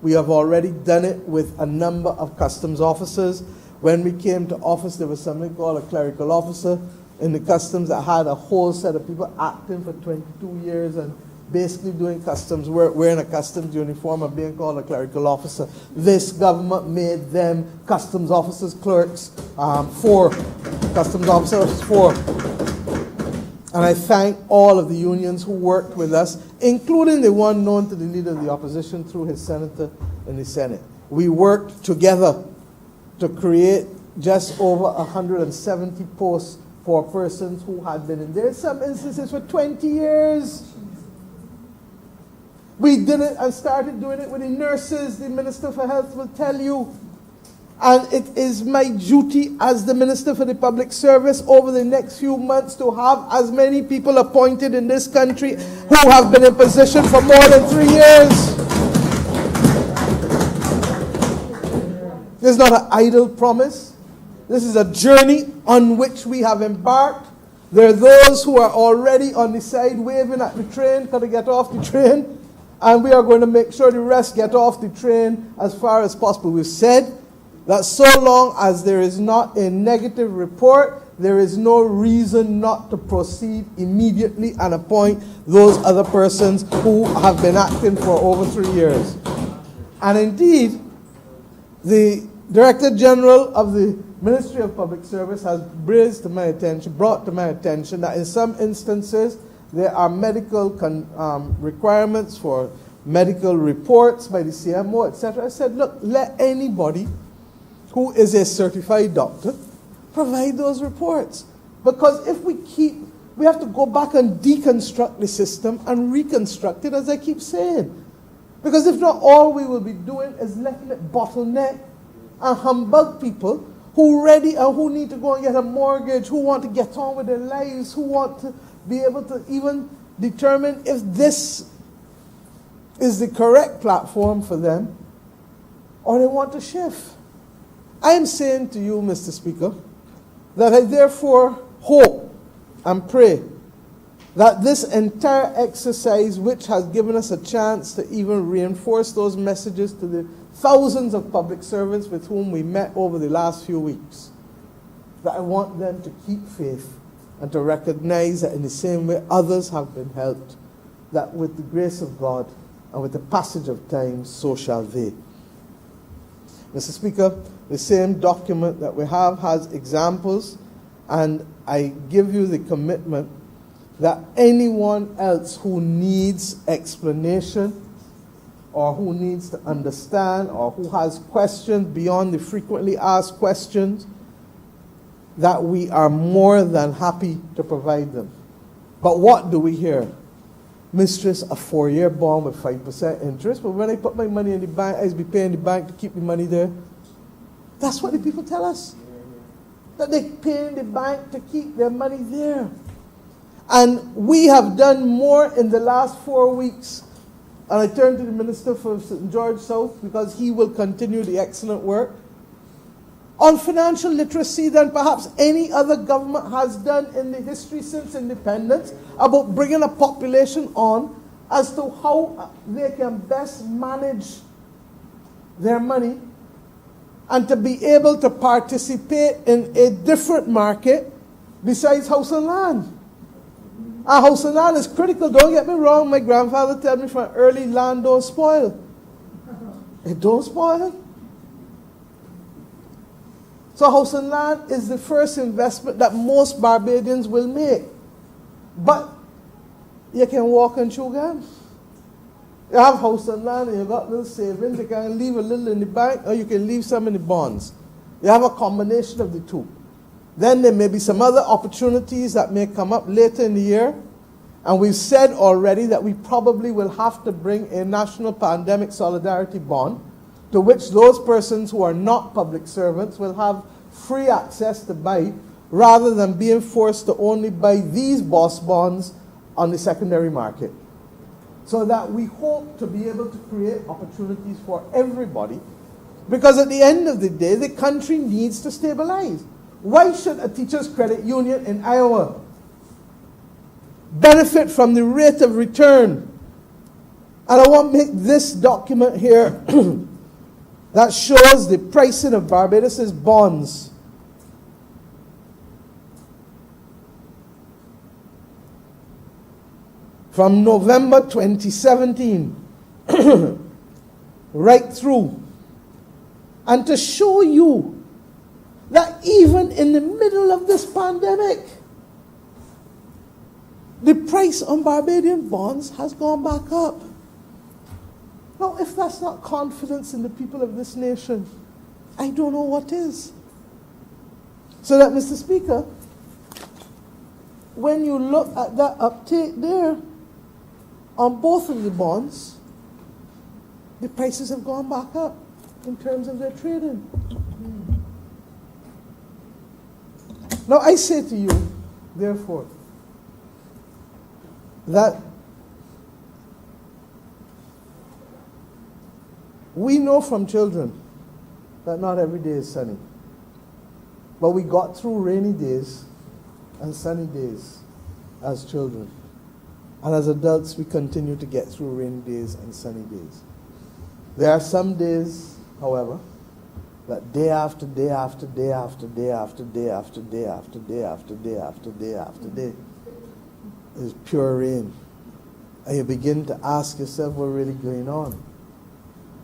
We have already done it with a number of customs officers. When we came to office, there was something called a clerical officer in the customs that had a whole set of people acting for 22 years and basically doing customs work, wearing a customs uniform and being called a clerical officer. This government made them customs officers, clerks, customs officers for. And I thank all of the unions who worked with us, including the one known to the leader of the opposition through his senator in the Senate. We worked together to create just over 170 posts for persons who had been in there, in some instances for 20 years. We did it and started doing it with the nurses, the Minister for Health will tell you. And it is my duty as the Minister for the Public Service over the next few months to have as many people appointed in this country who have been in position for more than 3 years. This is not an idle promise. This is a journey on which we have embarked. There are those who are already on the side waving at the train, trying to get off the train. And we are going to make sure the rest get off the train as far as possible. We've said that so long as there is not a negative report, there is no reason not to proceed immediately and appoint those other persons who have been acting for over 3 years. And indeed, the Director General of the Ministry of Public Service has brought to my attention that in some instances there are medical requirements for medical reports by the CMO, etc. I said, look, let anybody who is a certified doctor provide those reports. Because if we have to go back and deconstruct the system and reconstruct it, as I keep saying. Because if not, all we will be doing is letting it bottleneck and humbug people who ready and who need to go and get a mortgage, who want to get on with their lives, who want to be able to even determine if this is the correct platform for them, or they want to shift. I am saying to you, Mr. Speaker, that I therefore hope and pray that this entire exercise, which has given us a chance to even reinforce those messages to the thousands of public servants with whom we met over the last few weeks, that I want them to keep faith and to recognize that in the same way others have been helped, that with the grace of God and with the passage of time, so shall they. Mr. Speaker, the same document that we have has examples, and I give you the commitment that anyone else who needs explanation or who needs to understand or who has questions beyond the frequently asked questions, that we are more than happy to provide them. But what do we hear? Mistress, a 4-year bond with 5% interest, but when I put my money in the bank, I be paying the bank to keep the money there. That's what the people tell us. That they pay in the bank to keep their money there. And we have done more in the last 4 weeks. And I turn to the Minister for St. George South because he will continue the excellent work on financial literacy than perhaps any other government has done in the history since independence, about bringing a population on as to how they can best manage their money and to be able to participate in a different market besides house and land. And house and land is critical, don't get me wrong. My grandfather told me from early, land don't spoil. It don't spoil. So house and land is the first investment that most Barbadians will make. But you can walk and chew gum. You have house and land and you got little savings. You can leave a little in the bank or you can leave some in the bonds. You have a combination of the two. Then there may be some other opportunities that may come up later in the year. And we've said already that we probably will have to bring a national pandemic solidarity bond, to which those persons who are not public servants will have free access to buy, rather than being forced to only buy these boss bonds on the secondary market. So that we hope to be able to create opportunities for everybody, because at the end of the day, the country needs to stabilize. Why should a teachers' credit union in Iowa benefit from the rate of return? And I want to make this document here that shows the pricing of Barbados' bonds. From November 2017 right through. And to show you that even in the middle of this pandemic, the price on Barbadian bonds has gone back up. Now, if that's not confidence in the people of this nation, I don't know what is. So that, Mr. Speaker, when you look at that uptake there on both of the bonds, the prices have gone back up. in terms of their trading. Now I say to you, therefore, that we know from children that not every day is sunny. But we got through rainy days and sunny days as children. And as adults, we continue to get through rainy days and sunny days. There are some days, however, that day after day after day after day after day after day after day after day after day after day is pure rain. And you begin to ask yourself what's really going on.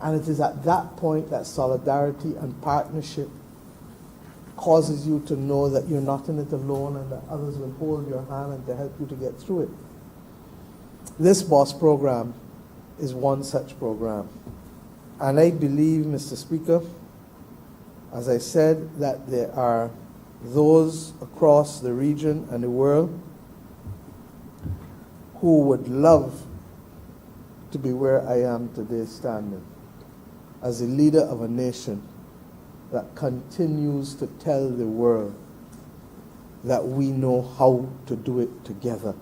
And it is at that point that solidarity and partnership causes you to know that you're not in it alone and that others will hold your hand and to help you to get through it. This BOSS program is one such program. And I believe, Mr. Speaker, as I said, that there are those across the region and the world who would love to be where I am today standing, as a leader of a nation that continues to tell the world that we know how to do it together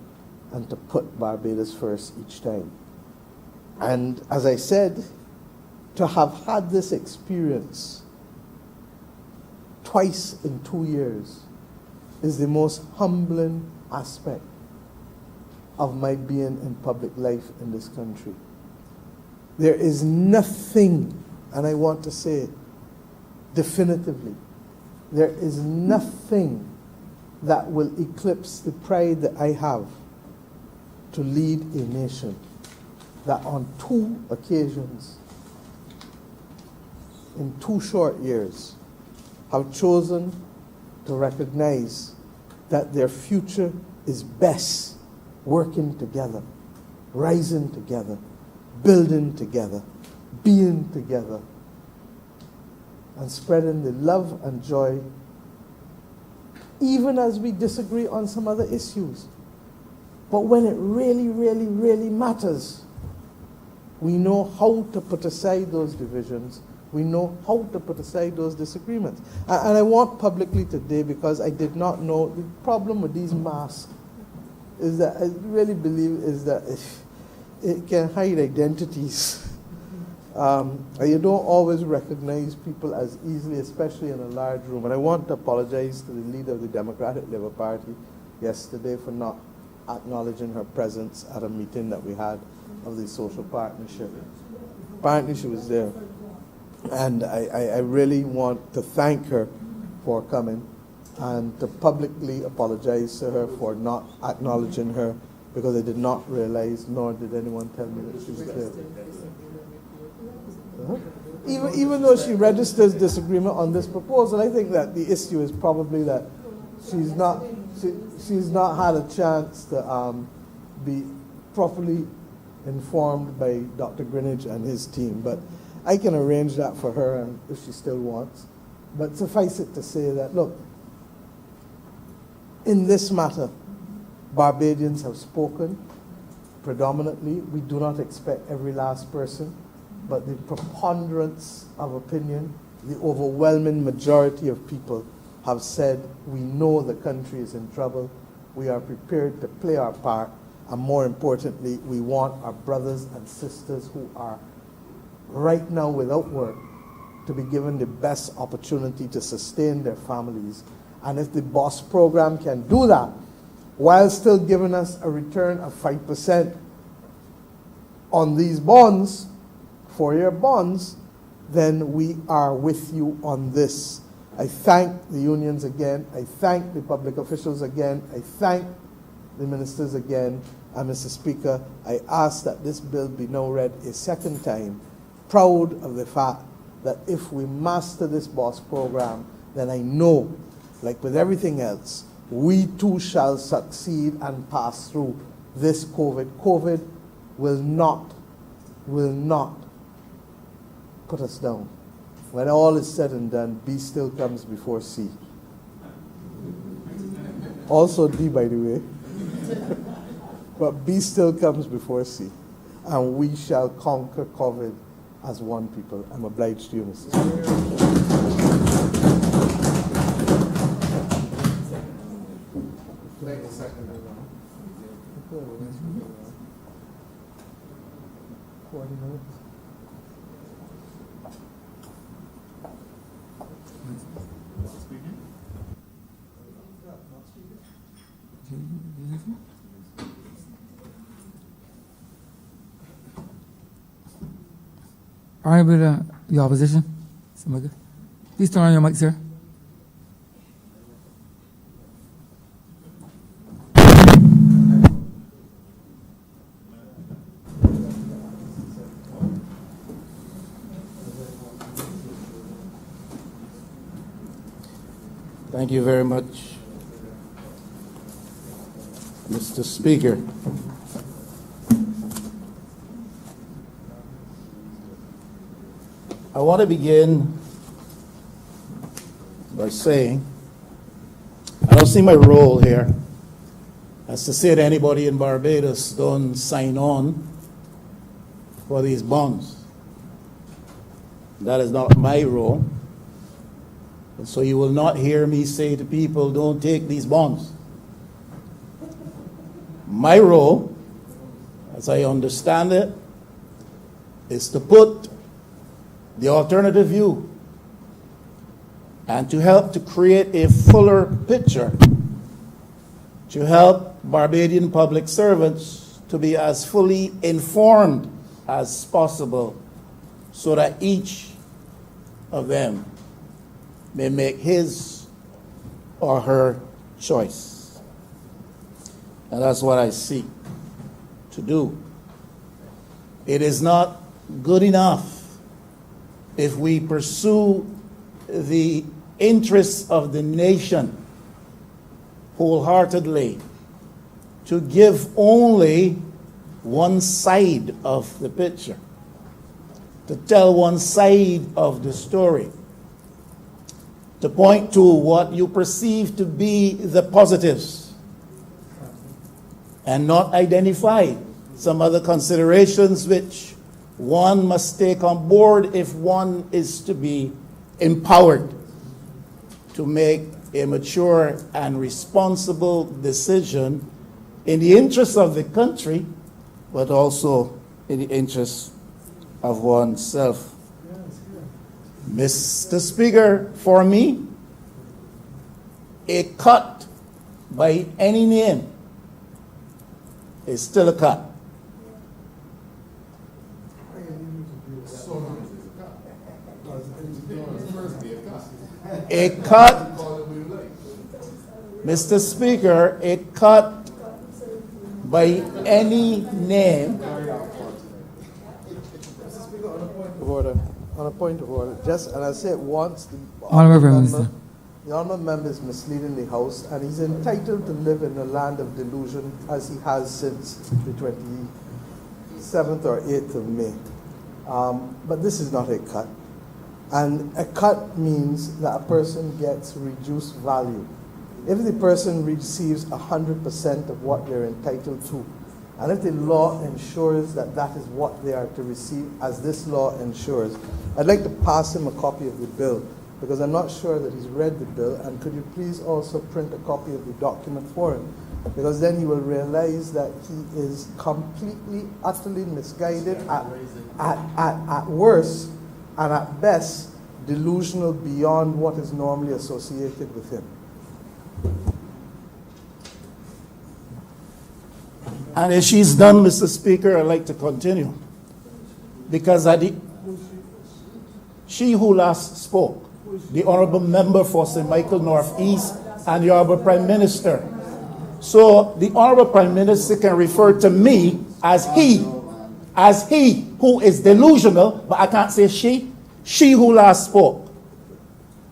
and to put Barbados first each time. And as I said, to have had this experience twice in 2 years is the most humbling aspect of my being in public life in this country. There is nothing, and I want to say definitively, there is nothing that will eclipse the pride that I have to lead a nation that on 2 occasions, in 2 short years, have chosen to recognize that their future is best working together, rising together, building together, being together, and spreading the love and joy, even as we disagree on some other issues. But when it really, really, really matters, we know how to put aside those divisions. We know how to put aside those disagreements. And I want publicly today, because I did not know, the problem with these masks is that I really believe is that it can hide identities. And you don't always recognize people as easily, especially in a large room. And I want to apologize to the leader of the Democratic Labour Party yesterday for not acknowledging her presence at a meeting that we had of the social partnership. Apparently she was there. And I really want to thank her for coming and to publicly apologize to her for not acknowledging her, because I did not realize, nor did anyone tell me that she was there. Even though she registers disagreement on this proposal, I think that the issue is probably that she's not had a chance to be properly informed by Dr. Greenidge and his team. But I can arrange that for her, and if she still wants. But suffice it to say that, look, in this matter, Barbadians have spoken predominantly. We do not expect every last person, but the preponderance of opinion, the overwhelming majority of people have said, we know the country is in trouble, we are prepared to play our part, and more importantly, we want our brothers and sisters who are right now without work to be given the best opportunity to sustain their families. And if the BOSS program can do that, while still giving us a return of 5% on these bonds, 4-year bonds, then we are with you on this. I thank the unions again. I thank the public officials again. I thank the ministers again. And Mr. Speaker, I ask that this bill be now read a second time, proud of the fact that if we master this BOSS program, then I know, like with everything else, we too shall succeed and pass through this COVID. COVID will not put us down. When all is said and done, B still comes before C. Also D, by the way. But B still comes before C. And we shall conquer COVID, as one people. I'm obliged to you, Mr. Speaker. Honorable, your opposition. Somebody. Please turn on your mic, sir. Thank you very much, Mr. Speaker. I want to begin by saying I don't see my role here as to say to anybody in Barbados, don't sign on for these bonds. That is not my role. And so you will not hear me say to people, don't take these bonds. My role, as I understand it, is to put the alternative view and to help to create a fuller picture, to help Barbadian public servants to be as fully informed as possible so that each of them may make his or her choice. And that's what I seek to do. It is not good enough if we pursue the interests of the nation wholeheartedly to give only one side of the picture, to tell one side of the story, to point to what you perceive to be the positives and not identify some other considerations which one must take on board if one is to be empowered to make a mature and responsible decision in the interests of the country, but also in the interests of oneself. Mr. Speaker, for me, a cut by any name is still a cut. A cut, Mr. Speaker, a cut by any name. On a point of order, just, and I say it once, the Honorable Prime Minister. the honourable member is misleading the House, and he's entitled to live in a land of delusion as he has since the 27th or 8th of May. But this is not a cut. And a cut means that a person gets reduced value. If the person receives 100% of what they're entitled to, and if the law ensures that that is what they are to receive, as this law ensures, I'd like to pass him a copy of the bill, because I'm not sure that he's read the bill, and could you please also print a copy of the document for him? Because then he will realize that he is completely, utterly misguided, at worst, and at best, delusional beyond what is normally associated with him. And if she's done, Mr. Speaker, I'd like to continue. Because she who last spoke, the Honourable Member for St. Michael North East and the Honourable Prime Minister. So the Honourable Prime Minister can refer to me as he who is delusional, but I can't say she who last spoke.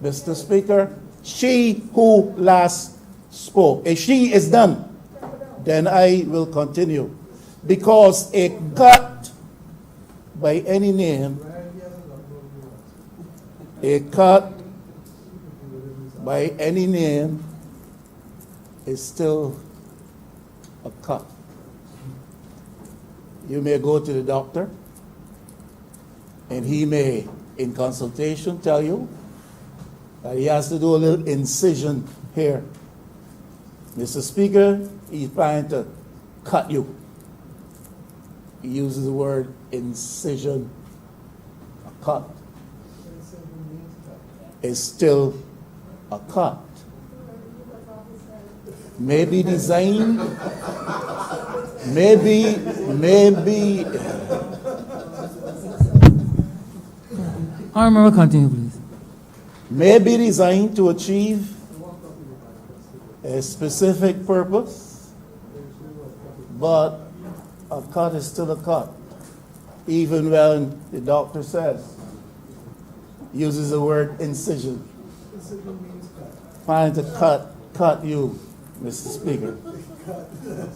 Mr. Speaker, she who last spoke. If she is done, then I will continue. Because a cut by any name, a cut by any name is still a cut. You may go to the doctor, And he may, in consultation, tell you that he has to do a little incision here. Mr. Speaker, he's planning to cut you. He uses the word incision. A cut is still a cut. Maybe designed, maybe. Honorable member, continue, please. May be designed to achieve a specific purpose, but a cut is still a cut. Even when the doctor says, uses the word incision. Trying to cut you, Mr. Speaker.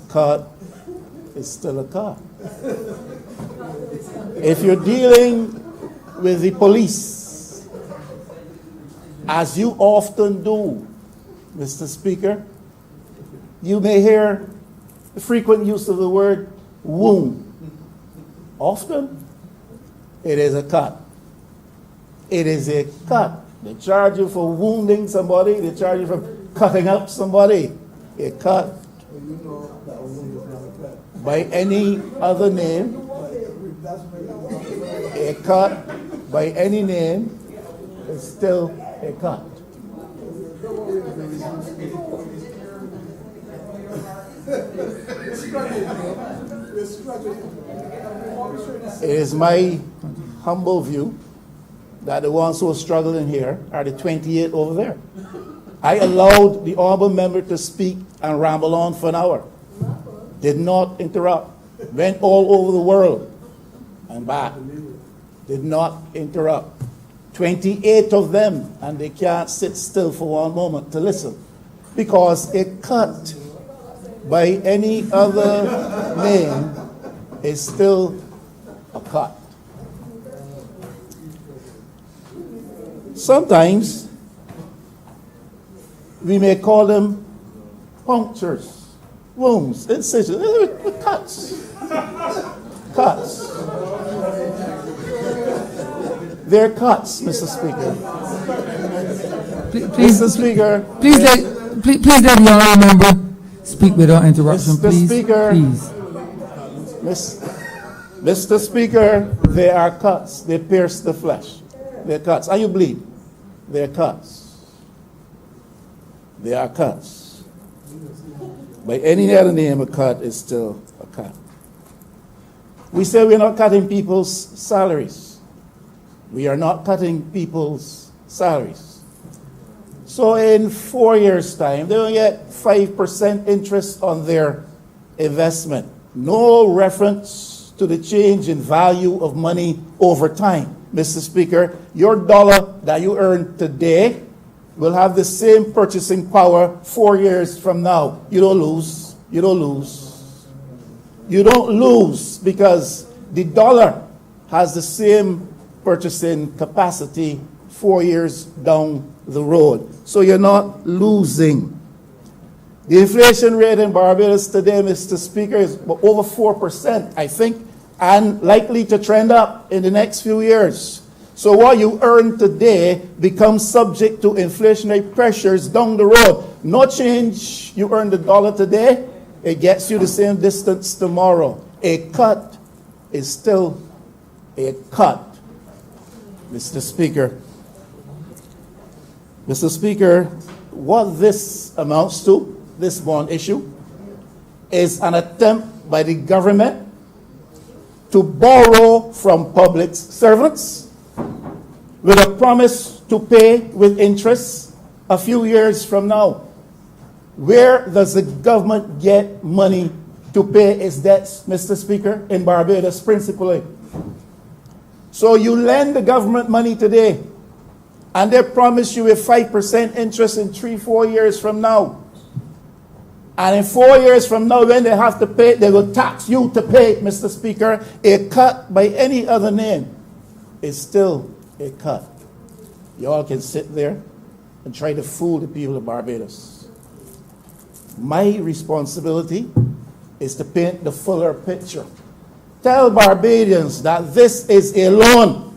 Cut is still a cut. If you're dealing with the police, as you often do, Mr. Speaker, you may hear the frequent use of the word wound. Often, it is a cut. It is a cut. They charge you for wounding somebody. They charge you for cutting up somebody. A cut. By any other name, a cut by any name is still a cut. It is my humble view that the ones who are struggling here are the 28 over there. I allowed the honorable member to speak and ramble on for an hour. Did not interrupt. Went all over the world and back. Did not interrupt. 28 of them, and they can't sit still for one moment to listen. Because a cut by any other name is still a cut. Sometimes we may call them punctures, wounds, incisions, cuts. Cuts. They're cuts, Mr. Speaker. Mr. Speaker. Please let the honorable member speak without interruption, Mr. please. Speaker. Please. Mr. Speaker, they are cuts. They pierce the flesh. They're cuts. And you bleed. They're cuts. They are cuts. By any other name, a cut is still a cut. We say we're not cutting people's salaries. We are not cutting people's salaries. So in 4 years' time, they will get 5% interest on their investment. No reference to the change in value of money over time. Mr. Speaker, your dollar that you earn today will have the same purchasing power 4 years from now. You don't lose. You don't lose. You don't lose because the dollar has the same purchasing capacity 4 years down the road. So you're not losing. The inflation rate in Barbados today, Mr. Speaker, is over 4%, I think, and likely to trend up in the next few years. So what you earn today becomes subject to inflationary pressures down the road. No change, you earn the dollar today, it gets you the same distance tomorrow. A cut is still a cut, Mr. Speaker. Mr. Speaker, what this amounts to, this bond issue, is an attempt by the government to borrow from public servants with a promise to pay with interest a few years from now. Where does the government get money to pay its debts, Mr. Speaker, in Barbados principally? So you lend the government money today, and they promise you a 5% interest in 3-4 years from now. And in 4 years from now, when they have to pay, they will tax you to pay, Mr. Speaker. A cut by any other name is still a cut. You all can sit there and try to fool the people of Barbados. My responsibility is to paint the fuller picture. Tell Barbadians that this is a loan.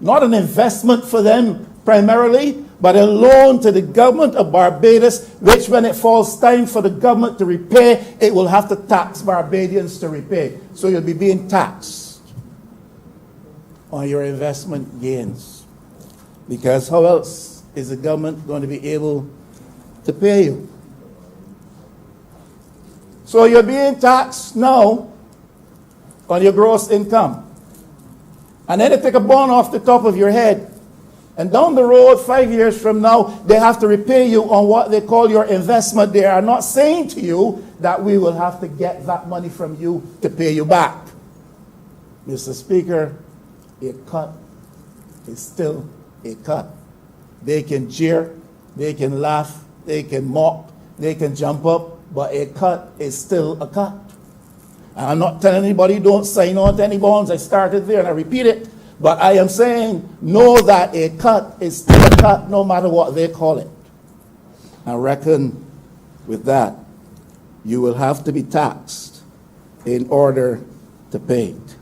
not an investment for them primarily, but a loan to the government of Barbados, which when it falls time for the government to repay, it will have to tax Barbadians to repay. So you'll be being taxed on your investment gains. Because how else is the government going to be able to pay you? So you're being taxed now on your gross income. And then they take a bond off the top of your head. And down the road, 5 years from now, they have to repay you on what they call your investment. They are not saying to you that we will have to get that money from you to pay you back. Mr. Speaker, a cut is still a cut. They can jeer, they can laugh, they can mock, they can jump up, but a cut is still a cut. And I'm not telling anybody don't sign on to any bonds. I started there and I repeat it. But I am saying, know that a cut is still a cut no matter what they call it. I reckon with that, you will have to be taxed in order to pay it.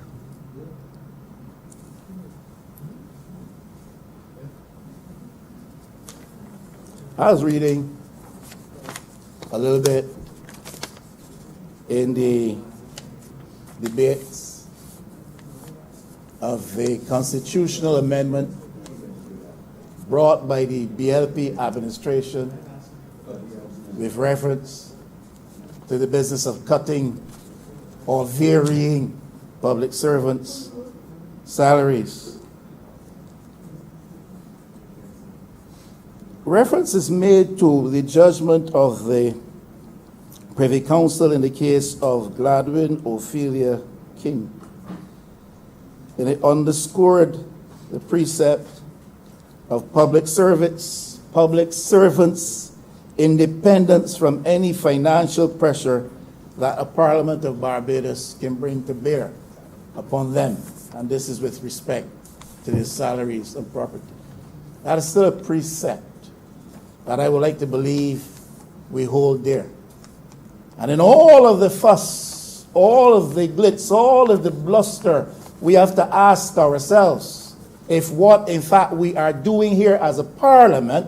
I was reading a little bit in the debates of the constitutional amendment brought by the BLP administration with reference to the business of cutting or varying public servants' salaries. Reference is made to the judgment of the Privy Council in the case of Gladwin Ophelia King. And it underscored the precept of public servants' independence from any financial pressure that a Parliament of Barbados can bring to bear upon them. And this is with respect to their salaries and property. That is still a precept that I would like to believe we hold dear. And in all of the fuss, all of the glitz, all of the bluster, we have to ask ourselves if what, in fact, we are doing here as a parliament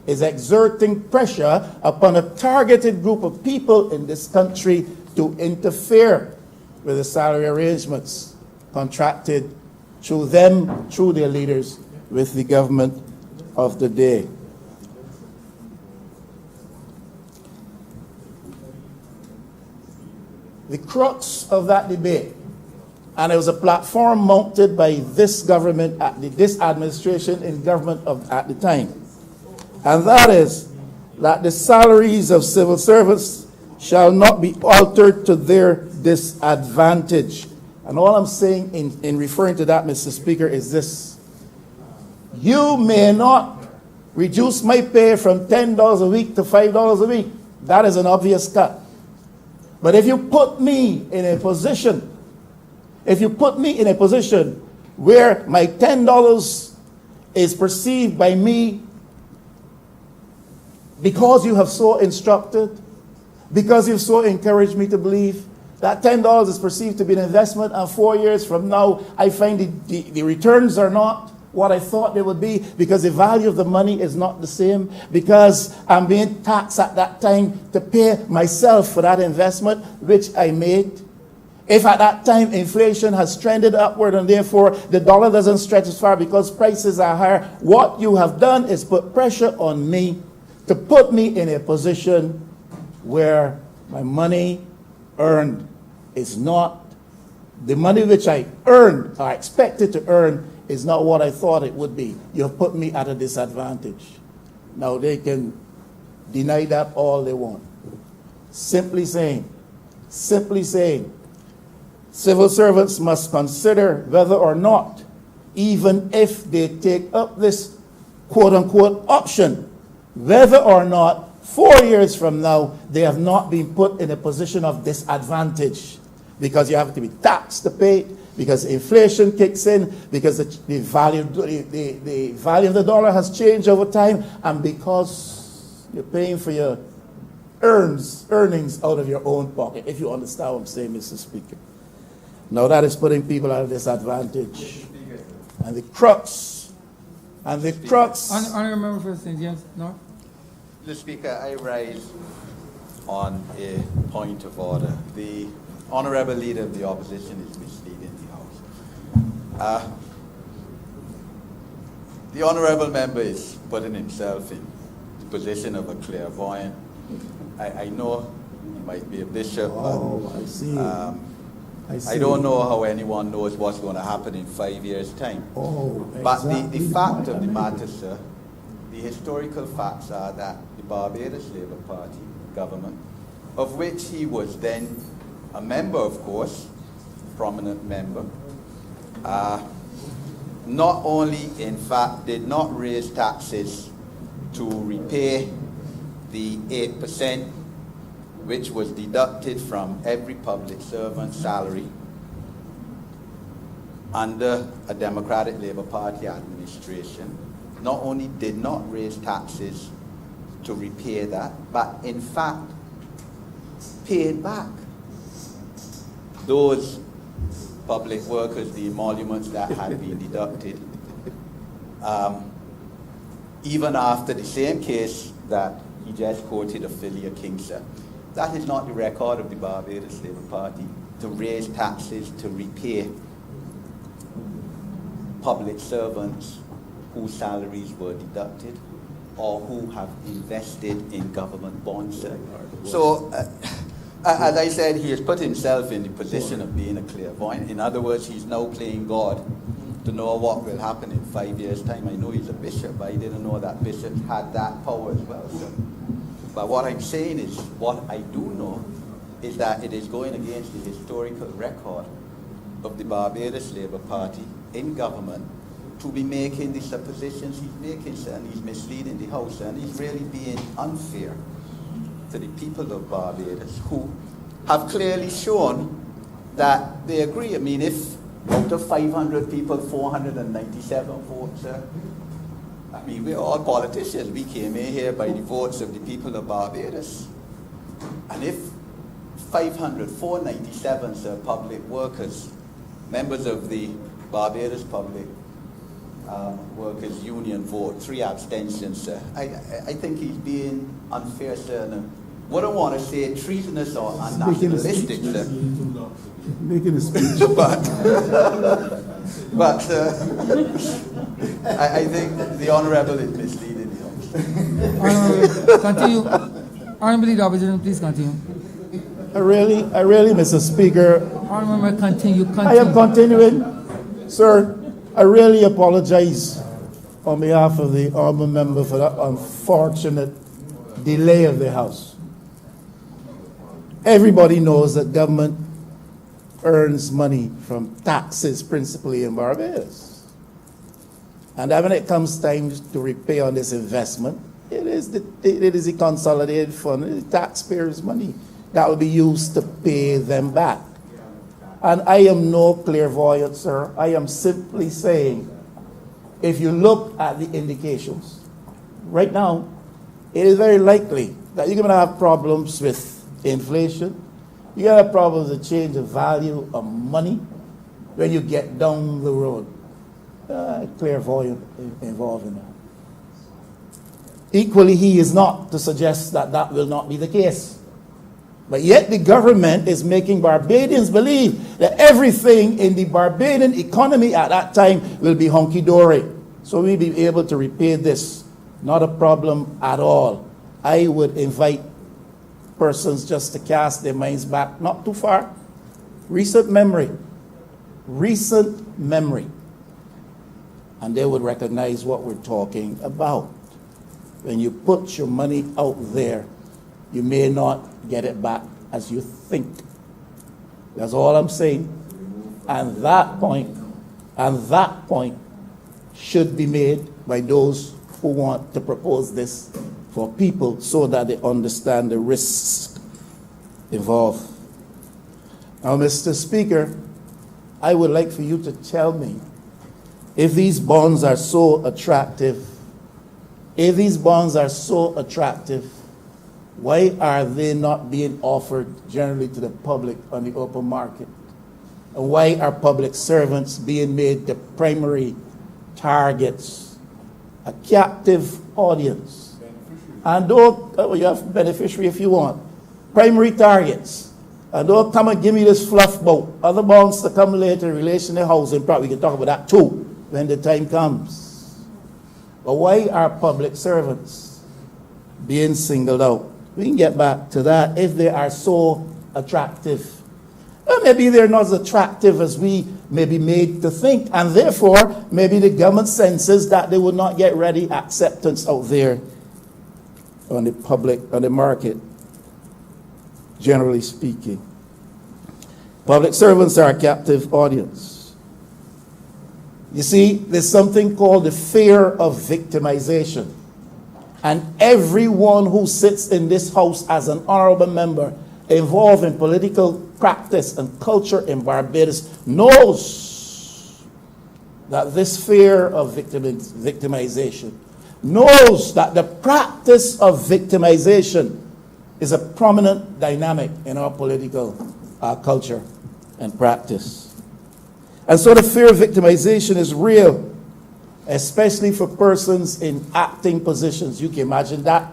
is exerting pressure upon a targeted group of people in this country to interfere with the salary arrangements contracted through them, through their leaders, with the government of the day. The crux of that debate, and it was a platform mounted by this government, this administration in government at the time, and that is that the salaries of civil servants shall not be altered to their disadvantage. And all I'm saying in referring to that, Mr. Speaker, is this. You may not reduce my pay from $10 a week to $5 a week. That is an obvious cut. But if you put me in a position, where my $10 is perceived by me because you have so instructed, because you've so encouraged me to believe, that $10 is perceived to be an investment, and 4 years from now, I find the returns are not what I thought they would be, because the value of the money is not the same, because I'm being taxed at that time to pay myself for that investment which I made. If at that time inflation has trended upward and therefore the dollar doesn't stretch as far because prices are higher, what you have done is put pressure on me to put me in a position where my money earned is not, the money which I earned or expected to earn is not what I thought it would be. You have put me at a disadvantage. Now they can deny that all they want. Simply saying, civil servants must consider whether or not, even if they take up this quote-unquote option, whether or not 4 years from now they have not been put in a position of disadvantage, because you have to be taxed to pay it, because inflation kicks in, because the value of the dollar has changed over time, and because you're paying for your earnings out of your own pocket, if you understand what I'm saying, Mr. Speaker. Now that is putting people at a disadvantage. And the crux, Honorable Member for St. James North. Mr. Speaker, I rise on a point of order. The Honourable Leader of the Opposition is misleading the House. The Honourable Member is putting himself in the position of a clairvoyant. I know he might be a bishop, oh, I see. but I see. I don't know how anyone knows what's going to happen in 5 years' time. Oh, But exactly the fact point of I the made. matter, sir, the historical facts are that the Barbados Labour Party government, of which he was then a member, of course, prominent member, not only, in fact, did not raise taxes to repay the 8%, which was deducted from every public servant's salary under a Democratic Labour Party administration, not only did not raise taxes to repay that, but in fact paid back those public workers the emoluments that had been deducted, even after the same case that he just quoted of Philia Kingser. That is not the record of the Barbados Labour Party, to raise taxes to repay public servants whose salaries were deducted or who have invested in government bonds. So, as I said, he has put himself in the position of being a clairvoyant. In other words, he's now playing God to know what will happen in 5 years' time. I know he's a bishop, but I didn't know that bishops had that power as well. So. But what I'm saying is, what I do know is that it is going against the historical record of the Barbados Labour Party in government to be making the suppositions he's making, sir, and he's misleading the House, sir, and he's really being unfair to the people of Barbados, who have clearly shown that they agree. I mean, if out of 500 people, 497 votes, I mean, we're all politicians. We came in here by the votes of the people of Barbados. And if 497 public workers, members of the Barbados Public Workers Union vote, 3 abstentions, I think he's being unfair, sir. And wouldn't want to say treasonous or unnationalistic, sir. Making a speech. but I think the Honourable is misleading the House. Continue. Honorable Leader of the Opposition, please continue. I really, Mr. Speaker, Honorable Member, continue. I am continuing. Sir, I really apologize on behalf of the honourable member for that unfortunate delay of the House. Everybody knows that government earns money from taxes principally in Barbados. And then when it comes time to repay on this investment, it is the consolidated fund, the taxpayers' money that will be used to pay them back. And I am no clairvoyant, sir. I am simply saying, if you look at the indications, right now, it is very likely that you're going to have problems with inflation. You're going to have problems with change of value of money when you get down the road. Clairvoyant involved in that. Equally, he is not to suggest that that will not be the case. But yet the government is making Barbadians believe that everything in the Barbadian economy at that time will be hunky-dory. So we'll be able to repay this. Not a problem at all. I would invite persons just to cast their minds back not too far. Recent memory. And they would recognize what we're talking about. When you put your money out there, you may not get it back as you think. That's all I'm saying. And that point should be made by those who want to propose this for people so that they understand the risks involved. Now, Mr. Speaker, I would like for you to tell me if these bonds are so attractive, why are they not being offered generally to the public on the open market? And why are public servants being made the primary targets a captive audience. And don't, you have beneficiary if you want. Primary targets. And don't come and give me this fluff about other bonds to come later in relation to housing. Probably we can talk about that too when the time comes. But why are public servants being singled out? We can get back to that if they are so attractive. Well, maybe they're not as attractive as we may be made to think, and therefore maybe the government senses that they will not get ready acceptance out there on the market, generally speaking. Public servants are a captive audience. You see, there's something called the fear of victimization. And everyone who sits in this house as an honorable member involved in political practice and culture in Barbados knows that this fear of victimization, knows that the practice of victimization is a prominent dynamic in our political culture and practice. And so the fear of victimization is real, especially for persons in acting positions. You can imagine that.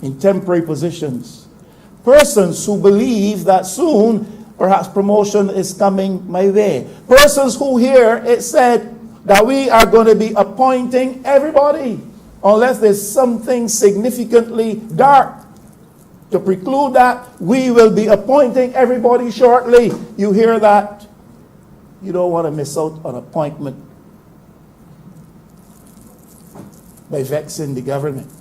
In temporary positions. Persons who believe that soon, perhaps promotion is coming my way. Persons who hear it said that we are going to be appointing everybody unless there's something significantly dark to preclude that. We will be appointing everybody shortly. You hear that? You don't want to miss out on appointment by vexing the government.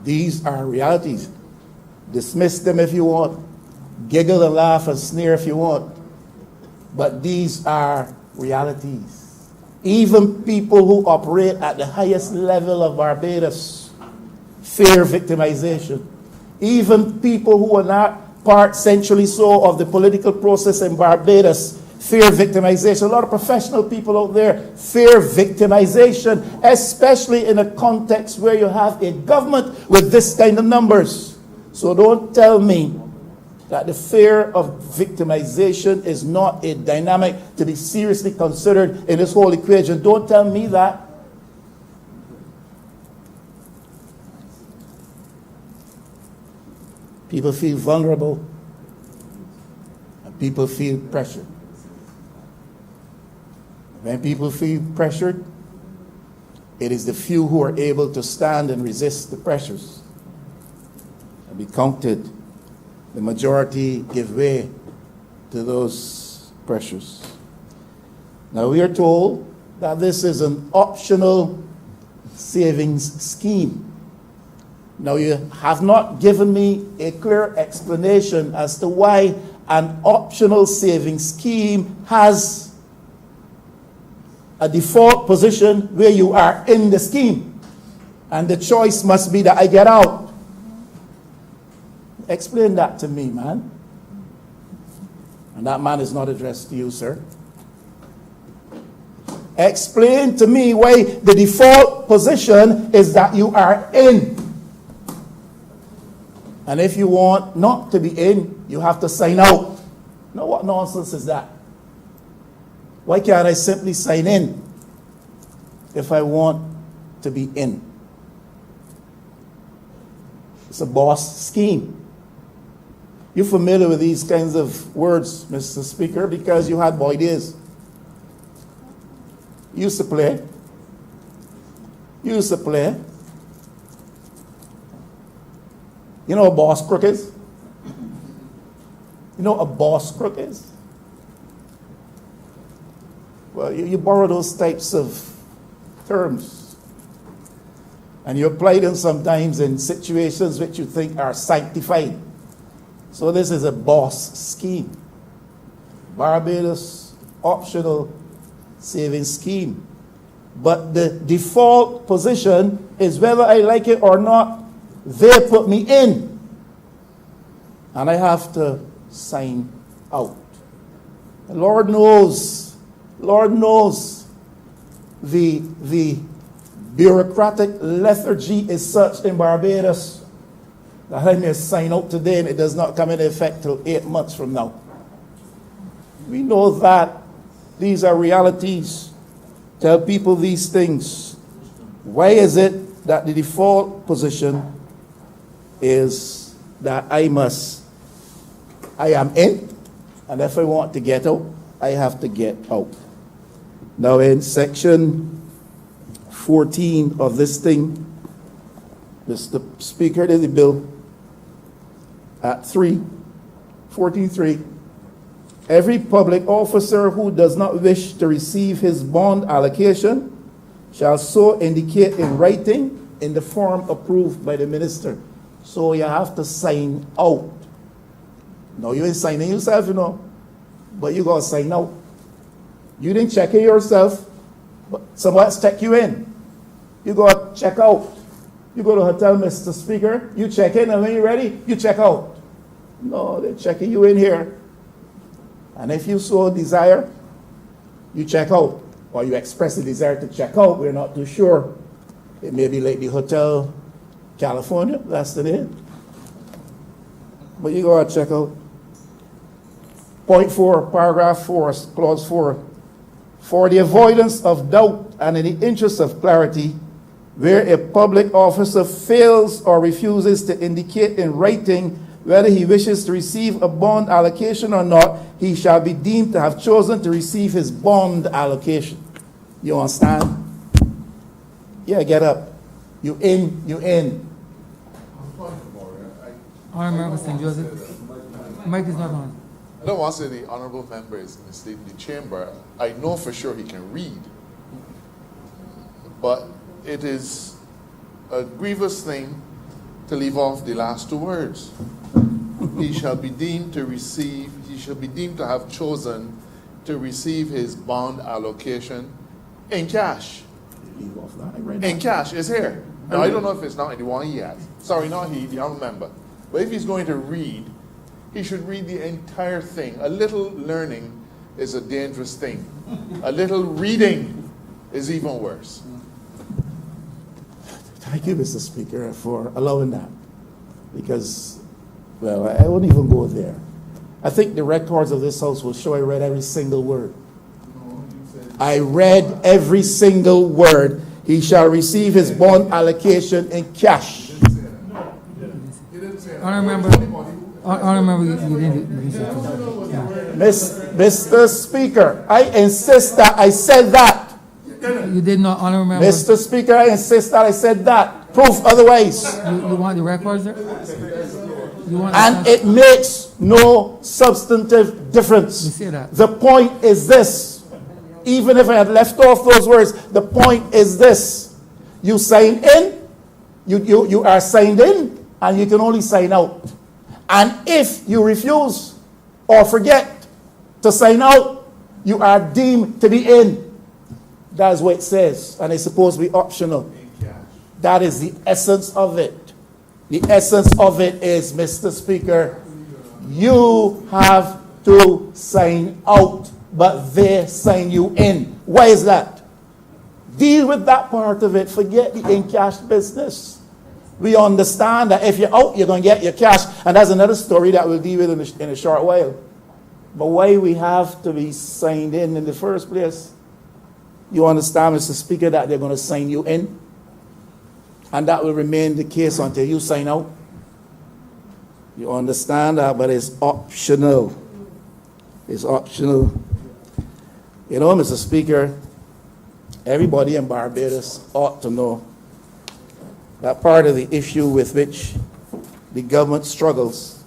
These are realities. Dismiss them if you want. Giggle and laugh and sneer if you want. But these are realities. Even people who operate at the highest level of Barbados fear victimization. Even people who are not part, centrally so, of the political process in Barbados fear victimization. A lot of professional people out there fear victimization, especially in a context where you have a government with this kind of numbers. So don't tell me that the fear of victimization is not a dynamic to be seriously considered in this whole equation. Don't tell me that. People feel vulnerable and people feel pressured. When people feel pressured, it is the few who are able to stand and resist the pressures and be counted. The majority give way to those pressures. Now we are told that this is an optional savings scheme. Now you have not given me a clear explanation as to why an optional savings scheme has a default position where you are in the scheme and the choice must be that I get out. Explain that to me, man. And that man is not addressed to you, sir. Explain to me why the default position is that you are in. And if you want not to be in, you have to sign out. Now what nonsense is that? Why can't I simply sign in if I want to be in? It's a boss scheme. You're familiar with these kinds of words, Mr. Speaker, because you had boy days. You used to play. You used to play. You know what a boss crook is? You know what a boss crook is? Well, you borrow those types of terms. And you apply them sometimes in situations which you think are sanctified. So this is a boss scheme. Barbados optional savings scheme. But the default position is whether I like it or not, they put me in. And I have to sign out. The Lord knows the bureaucratic lethargy is such in Barbados that I may sign out today and it does not come into effect till 8 months from now. We know that these are realities. tell people these things. Why is it that the default position is that I am in, and if I want to get out, I have to get out? Now in section 14 of this thing, Mr. Speaker, there's the bill at 14.3. Every public officer who does not wish to receive his bond allocation shall so indicate in writing in the form approved by the minister. So you have to sign out. No, you ain't signing yourself, you know, but you gotta sign out. You didn't check it yourself, but someone else check you in. You gotta check out. You go to the hotel, Mr. Speaker, you check in, and when you're ready, you check out. No, they're checking you in here. And if you so desire, you check out, or you express a desire to check out. We're not too sure. It may be like the Hotel California, that's the name. But you go and check out. Point 4, paragraph 4, clause 4. For the avoidance of doubt and in the interest of clarity, where a public officer fails or refuses to indicate in writing whether he wishes to receive a bond allocation or not, he shall be deemed to have chosen to receive his bond allocation. You understand? Yeah, get up. You in, you in. Honorable Member St. Joseph. Mic is not on. I don't want to say the honorable member is misleading the chamber. I know for sure he can read. But it is a grievous thing to leave off the last two words. He shall be deemed to receive, he shall be deemed to have chosen to receive his bond allocation in cash. Leave off that. I read In that. cash, it's here. Now, I don't know if it's not in the one he has. Sorry, not he, the honorable member. But if he's going to read, he should read the entire thing. A little learning is a dangerous thing. A little reading is even worse. Thank you, Mr. Speaker, for allowing that. Because, well, I won't even go there. I think the records of this house will show I read every single word. I read every single word. He shall receive his bond allocation in cash. Honorable Member, you didn't say that. Mr. Speaker, I insist that I said that. You did not, Honorable Member. Mr. Speaker, I insist that I said that. Proof otherwise. You want the records there? You want And the- it makes no substantive difference. You say that. The point is this. Even if I had left off those words, the point is this. You sign in, you are signed in, and you can only sign out. And if you refuse or forget to sign out, you are deemed to be in. That's what it says, and it's supposed to be optional. That is the essence of it. The essence of it is, Mr. Speaker, you have to sign out, but they sign you in. Why is that? Deal with that part of it. Forget the in-cash business. We understand that if you're out, you're going to get your cash, and that's another story that we'll deal with in a short while. But why we have to be signed in the first place? You understand, Mr. Speaker, that they're going to sign you in? And that will remain the case until you sign out. You understand that, but it's optional. It's optional. You know, Mr. Speaker, everybody in Barbados ought to know that part of the issue with which the government struggles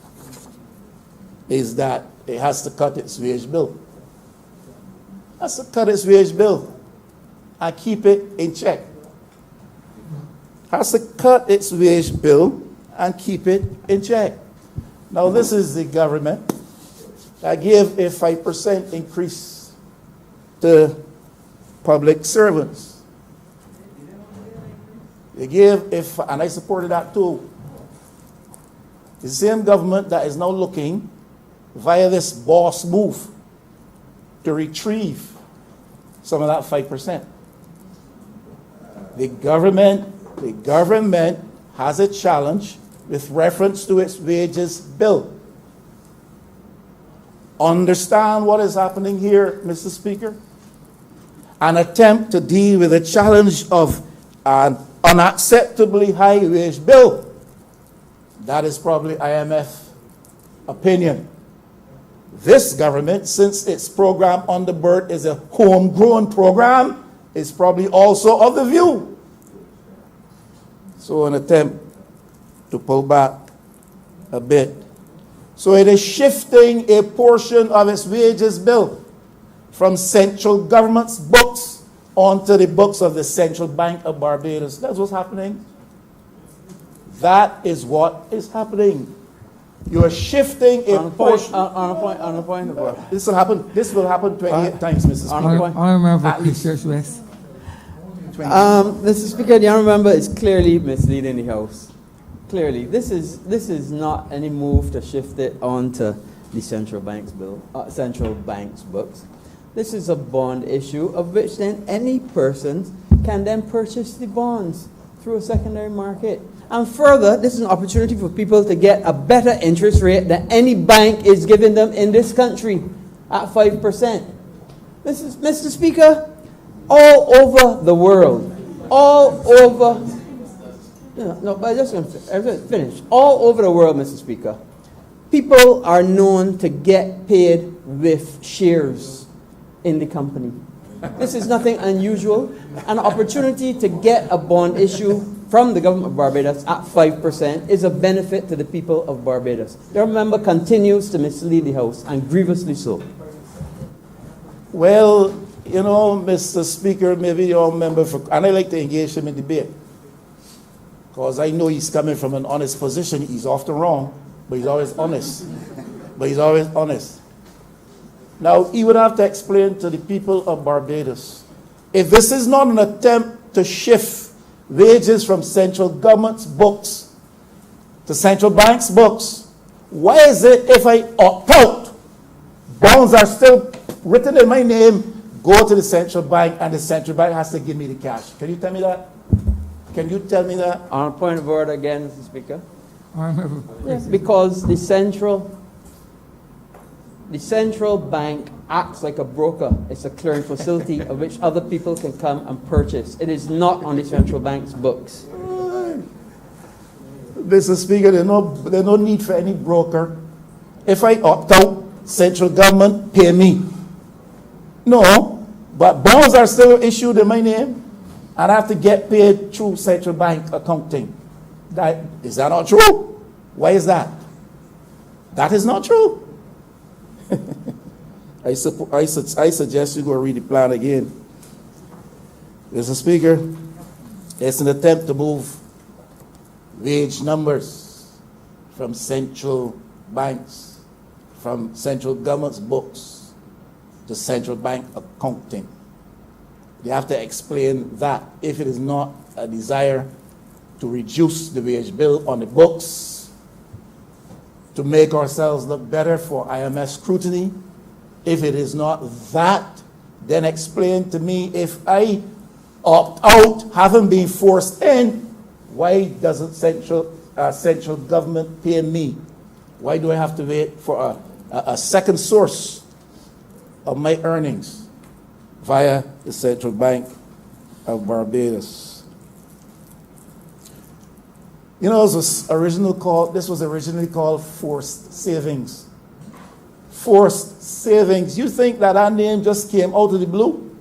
is that it has to cut its wage bill. It has to cut its wage bill and keep it in check. Has to cut its wage bill and keep it in check. Now, this is the government that gave a 5% increase to public servants. They gave, and I supported that too. The same government that is now looking via this boss move to retrieve some of that 5%. The government has a challenge with reference to its wages bill. Understand what is happening here, Mr. Speaker? an attempt to deal with the challenge of an unacceptably high wage bill. That is probably IMF opinion. This government, since its program on the bird is a homegrown program, is probably also of the view. So an attempt to pull back a bit. So it is shifting a portion of its wages bill from central government's books onto the books of the Central Bank of Barbados. That's what's happening. That is what is happening. You are shifting a portion. On a point of order. This will happen. This will happen 28 times, Mrs. Speaker. Honourable member At for least. Church West. Mr. Speaker, the honourable member is clearly misleading the House. Clearly, this is not any move to shift it onto the central bank's books. This is a bond issue of which then any person can then purchase the bonds through a secondary market. And further, this is an opportunity for people to get a better interest rate than any bank is giving them in this country at 5%. Mr. Speaker, all over the world, all over, but I just want to finish. All over the world, Mr. Speaker, people are known to get paid with shares in the company. This is nothing unusual. An opportunity to get a bond issue from the government of Barbados at 5% is a benefit to the people of Barbados. The member continues to mislead the House, and grievously so. Well, you know, Mr. Speaker, maybe your member for, and I like to engage him in debate, because I know he's coming from an honest position. He's often wrong, but he's always honest. Now, he would have to explain to the people of Barbados, if this is not an attempt to shift wages from central government's books to central bank's books, why is it if I opt out, bonds are still written in my name, go to the central bank, and the central bank has to give me the cash? Can you tell me that? Can you tell me that? On a point of order again, Mr. Speaker. Honourable Yes, because the central bank acts like a broker. It's a clearing facility of which other people can come and purchase. It is not on the central bank's books. Mr. Speaker, there's no need for any broker. If I opt out, central government pay me. No, but bonds are still issued in my name, and I have to get paid through central bank accounting. Is that not true? Why is that? That is not true. I suggest you go read the plan again. Mr. Speaker, it's an attempt to move wage numbers from central banks, from central government's books to central bank accounting. They have to explain that if it is not a desire to reduce the wage bill on the books, to make ourselves look better for IMF scrutiny, if it is not that, then explain to me, if I opt out, haven't been forced in, why doesn't central government pay me? Why do I have to wait for a second source of my earnings via the Central Bank of Barbados? You know, this was originally called forced savings. Forced savings. You think that name just came out of the blue?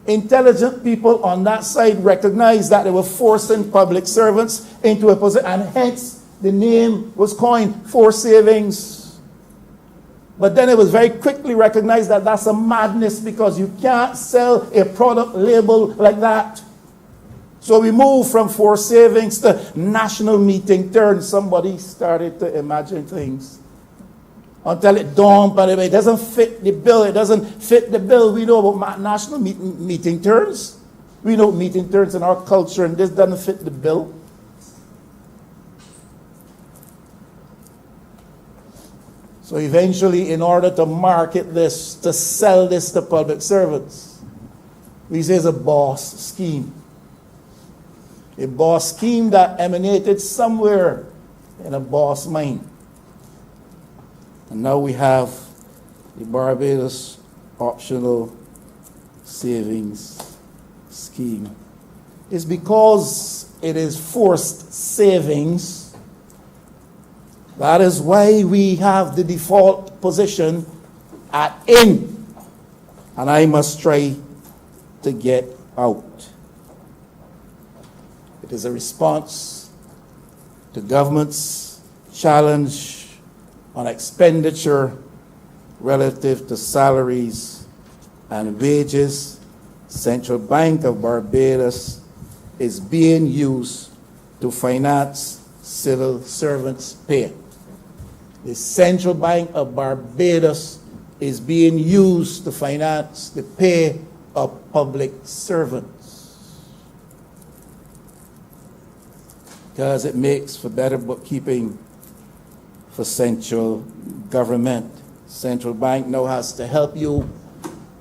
Intelligent people on that side recognized that they were forcing public servants into a position, and hence the name was coined, forced savings. But then it was very quickly recognized that that's a madness, because you can't sell a product labeled like that. So we moved from forced savings to national meeting terms. Somebody started to imagine things until it dawned, but it doesn't fit the bill. It doesn't fit the bill. We know about national meeting terms. We know meeting terms in our culture, and this doesn't fit the bill. So eventually, in order to market this, to sell this to public servants, we say it's a boss scheme. A boss scheme that emanated somewhere in a boss mind. And now we have the Barbados Optional savings scheme. It's because it is forced savings. That is why we have the default position at in, and I must try to get out. It is a response to government's challenge on expenditure relative to salaries and wages. Central Bank of Barbados is being used to finance civil servants' pay. The Central Bank of Barbados is being used to finance the pay of public servants, because it makes for better bookkeeping for central government. Central Bank now has to help you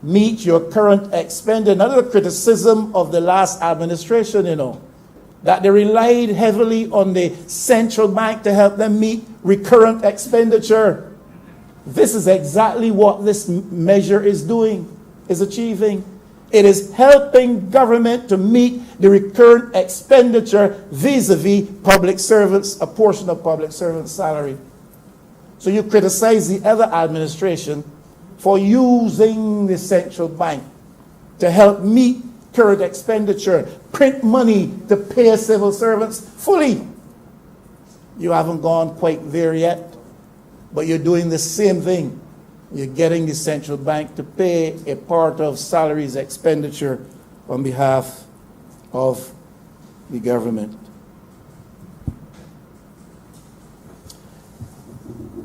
meet your current expenditure. Another criticism of the last administration, that they relied heavily on the central bank to help them meet recurrent expenditure. This is exactly what this measure is doing, is achieving. It is helping government to meet the recurrent expenditure vis-a-vis public servants, a portion of public servants' salary. So you criticize the other administration for using the central bank to help meet current expenditure, print money to pay civil servants fully. You haven't gone quite there yet, but you're doing the same thing. You're getting the central bank to pay a part of salaries expenditure on behalf of the government.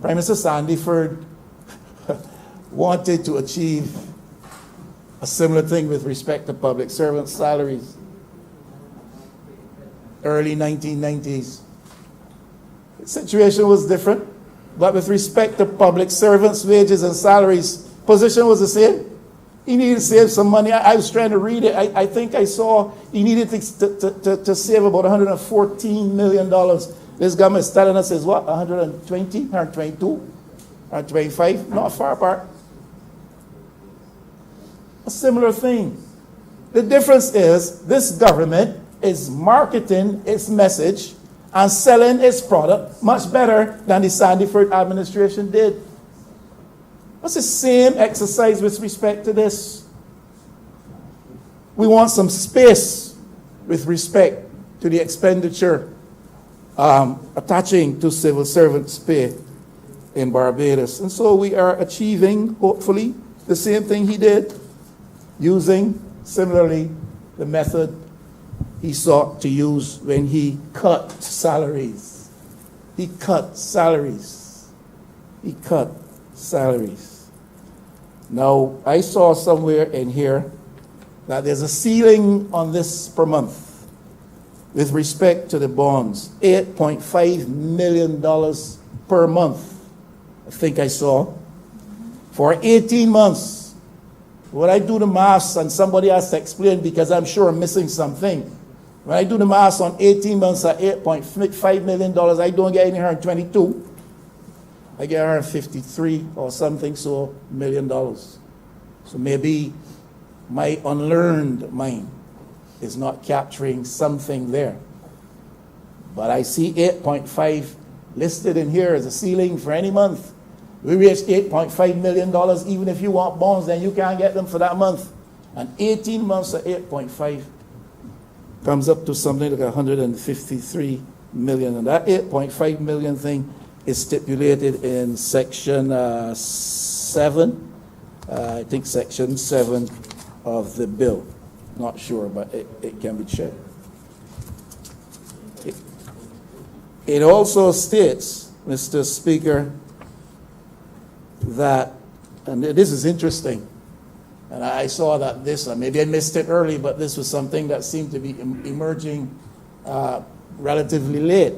Prime Minister Sandiford wanted to achieve a similar thing with respect to public servant salaries. Early 1990s. The situation was different, but with respect to public servants' wages and salaries, position was the same. He needed to save some money. I was trying to read it. I think I saw he needed to save about $114 million. This government is telling us is what, 120, 122, 125, not far apart. A similar thing. The difference is this government is marketing its message and selling its product much better than the Sandiford administration did. It's the same exercise with respect to this. We want some space with respect to the expenditure attaching to civil servants' pay in Barbados. And so we are achieving, hopefully, the same thing he did, using, similarly, the method he sought to use when he cut salaries. He cut salaries. He cut salaries. Now, I saw somewhere in here that there's a ceiling on this per month with respect to the bonds, $8.5 million per month. I think I saw. For 18 months. When I do the maths, and somebody has to explain because I'm sure I'm missing something. When I do the maths on 18 months at $8.5 million, I don't get any $122. I get $153 or something so million dollars. So maybe my unlearned mind is not capturing something there. But I see 8.5 listed in here as a ceiling for any month. We reached $8.5 million. Even if you want bonds, then you can't get them for that month. And 18 months at 8.5 comes up to something like 153 million. And that 8.5 million thing is stipulated in section 7. I think section 7 of the bill. Not sure, but it can be checked. It also states, Mr. Speaker, that, and this is interesting, and I saw that this, maybe I missed it early, but this was something that seemed to be emerging relatively late.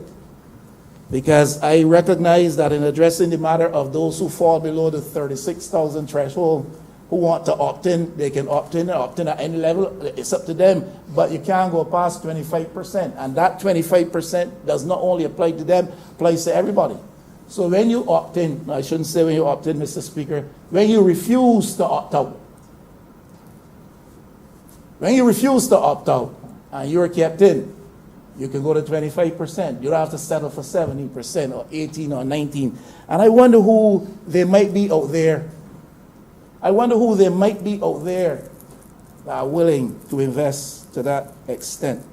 Because I recognize that in addressing the matter of those who fall below the 36,000 threshold, who want to opt in, they can opt in at any level. It's up to them, but you can't go past 25%. And that 25% does not only apply to them, applies to everybody. So when you opt in, I shouldn't say when you opt in, Mr. Speaker, when you refuse to opt out, When you refuse to opt out and you're kept in, you can go to 25%. You don't have to settle for 70% or 18 or 19. And I wonder who there might be out there. I wonder who there might be out there that are willing to invest to that extent.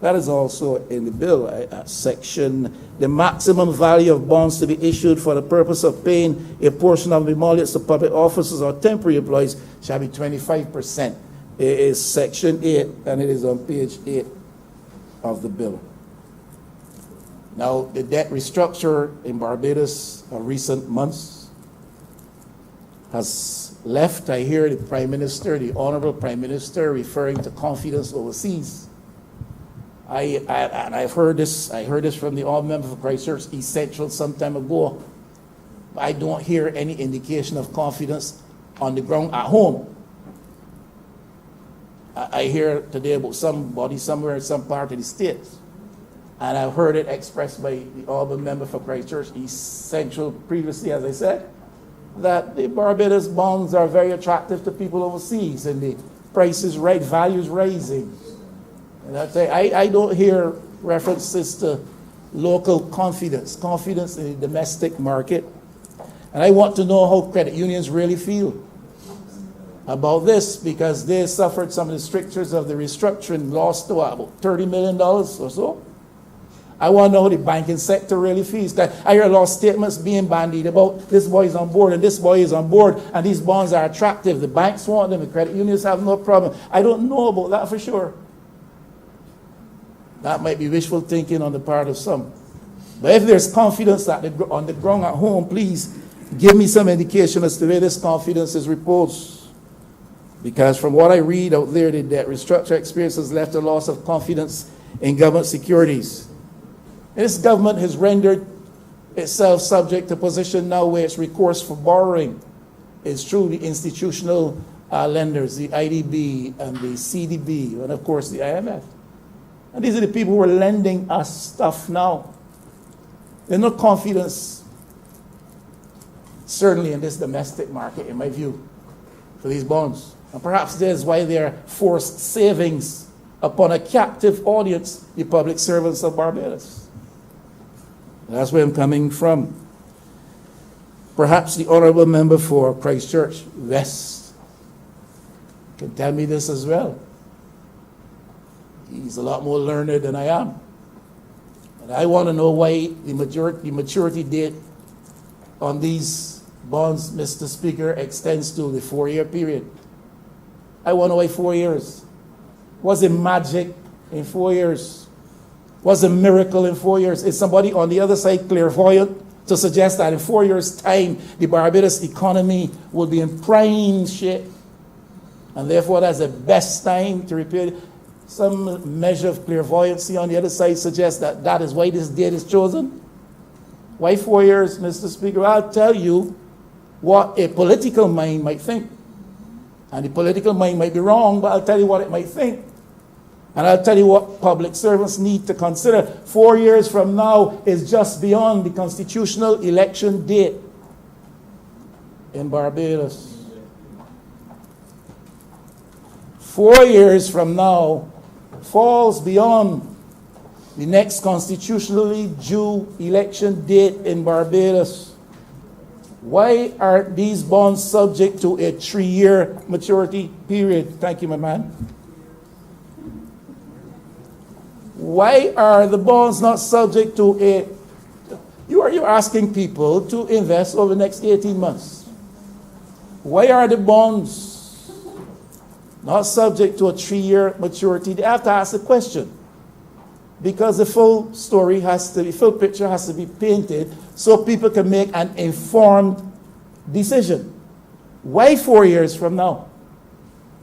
That is also in the bill, section, the maximum value of bonds to be issued for the purpose of paying a portion of the emoluments to public officers or temporary employees shall be 25%. It is section 8, and it is on page 8 of the bill. Now, the debt restructure in Barbados of recent months has left, I hear the Prime Minister, the Honorable Prime Minister, referring to confidence overseas. And I heard this from the Honorable Member for Christchurch East Central some time ago. I don't hear any indication of confidence on the ground at home. I hear today about somebody somewhere in some part of the States, and I've heard it expressed by the Honorable Member for Christchurch East Central previously, as I said, that the Barbados bonds are very attractive to people overseas, and the prices right, values rising. And I don't hear references to local confidence in the domestic market. And I want to know how credit unions really feel about this, because they suffered some of the strictures of the restructuring, lost to about $30 million or so. I want to know how the banking sector really feels. I hear a lot of statements being bandied about this boy is on board and this boy is on board, and these bonds are attractive. The banks want them, the credit unions have no problem. I don't know about that for sure. That might be wishful thinking on the part of some. But if there's confidence on the ground at home, please give me some indication as to where this confidence is reposed. Because from what I read out there, the debt restructure experience has left a loss of confidence in government securities. This government has rendered itself subject to a position now where its recourse for borrowing is through the institutional lenders, the IDB and the CDB, and of course the IMF. And these are the people who are lending us stuff now. There's no confidence, certainly in this domestic market, in my view, for these bonds. And perhaps that's why they're forced savings upon a captive audience, the public servants of Barbados. That's where I'm coming from. Perhaps the Honourable Member for Christchurch West can tell me this as well. He's a lot more learned than I am. And I want to know why the maturity date on these bonds, Mr. Speaker, extends to the 4-year period. I want to know why 4 years. Was it magic in 4 years? Was it a miracle in 4 years? Is somebody on the other side clairvoyant to suggest that in 4 years' time, the Barbados economy will be in prime shape? And therefore, that's the best time to repair it. Some measure of clairvoyancy on the other side suggests that that is why this date is chosen. Why 4 years, Mr. Speaker? I'll tell you what a political mind might think. And the political mind might be wrong, but I'll tell you what it might think. And I'll tell you what public servants need to consider. 4 years from now is just beyond the constitutional election date in Barbados. 4 years from now falls beyond the next constitutionally due election date in Barbados. Why are these bonds subject to a 3-year maturity period? Thank you, my man. Why are the bonds not subject to a... You're asking people to invest over the next 18 months. Why are the bonds not subject to a 3-year maturity? They have to ask the question. Because the full story full picture has to be painted so people can make an informed decision. Why 4 years from now?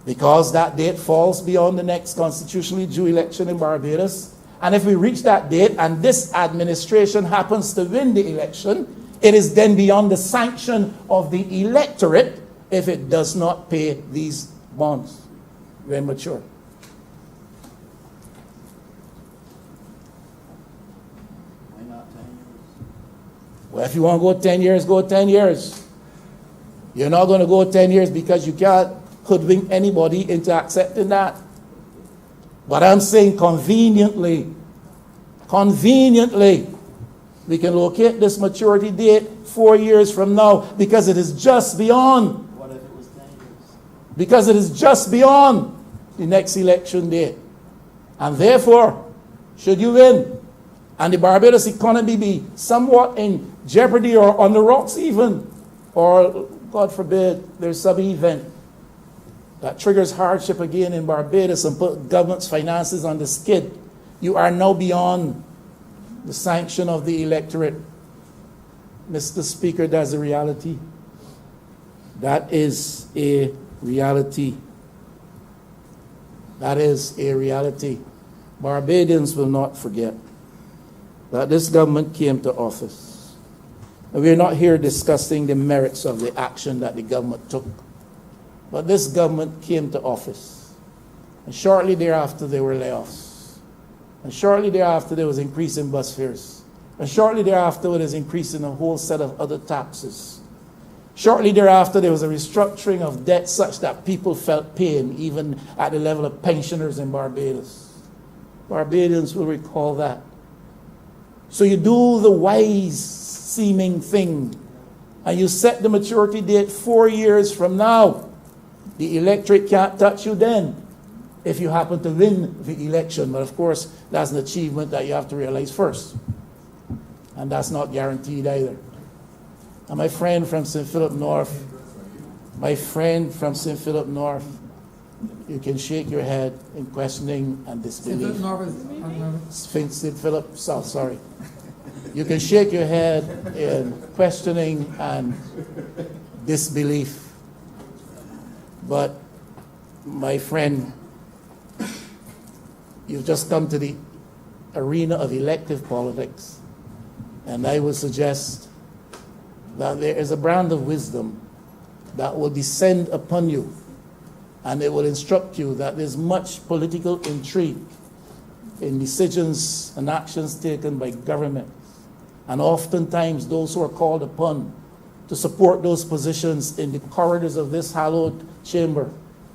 Because that date falls beyond the next constitutionally due election in Barbados. And if we reach that date and this administration happens to win the election, it is then beyond the sanction of the electorate if it does not pay these bonds when mature. Well, if you want to go 10 years, go 10 years. You're not going to go 10 years because you can't hoodwink anybody into accepting that. But I'm saying conveniently, we can locate this maturity date 4 years from now because it is just beyond. What if it was 10 years? Because it is just beyond the next election date. And therefore, should you win, and the Barbados economy be somewhat in jeopardy or on the rocks even, or God forbid, there's some event that triggers hardship again in Barbados and put government's finances on the skid, you are now beyond the sanction of the electorate. Mr. Speaker, that's a reality. That is a reality. That is a reality. Barbadians will not forget that this government came to office. And we're not here discussing the merits of the action that the government took. But this government came to office. And shortly thereafter, there were layoffs. And shortly thereafter, there was increase in bus fares. And shortly thereafter, there was increase in a whole set of other taxes. Shortly thereafter, there was a restructuring of debt such that people felt pain, even at the level of pensioners in Barbados. Barbadians will recall that. So you do the wise-seeming thing, and you set the maturity date 4 years from now. The electorate can't touch you then if you happen to win the election. But of course, that's an achievement that you have to realize first. And that's not guaranteed either. And my friend from St. Philip North, you can shake your head in questioning and disbelief. St. Philip South, sorry. You can shake your head in questioning and disbelief. But, my friend, you've just come to the arena of elective politics, and I would suggest that there is a brand of wisdom that will descend upon you, and it will instruct you that there's much political intrigue in decisions and actions taken by government, and oftentimes those who are called upon to support those positions in the corridors of this hallowed chamber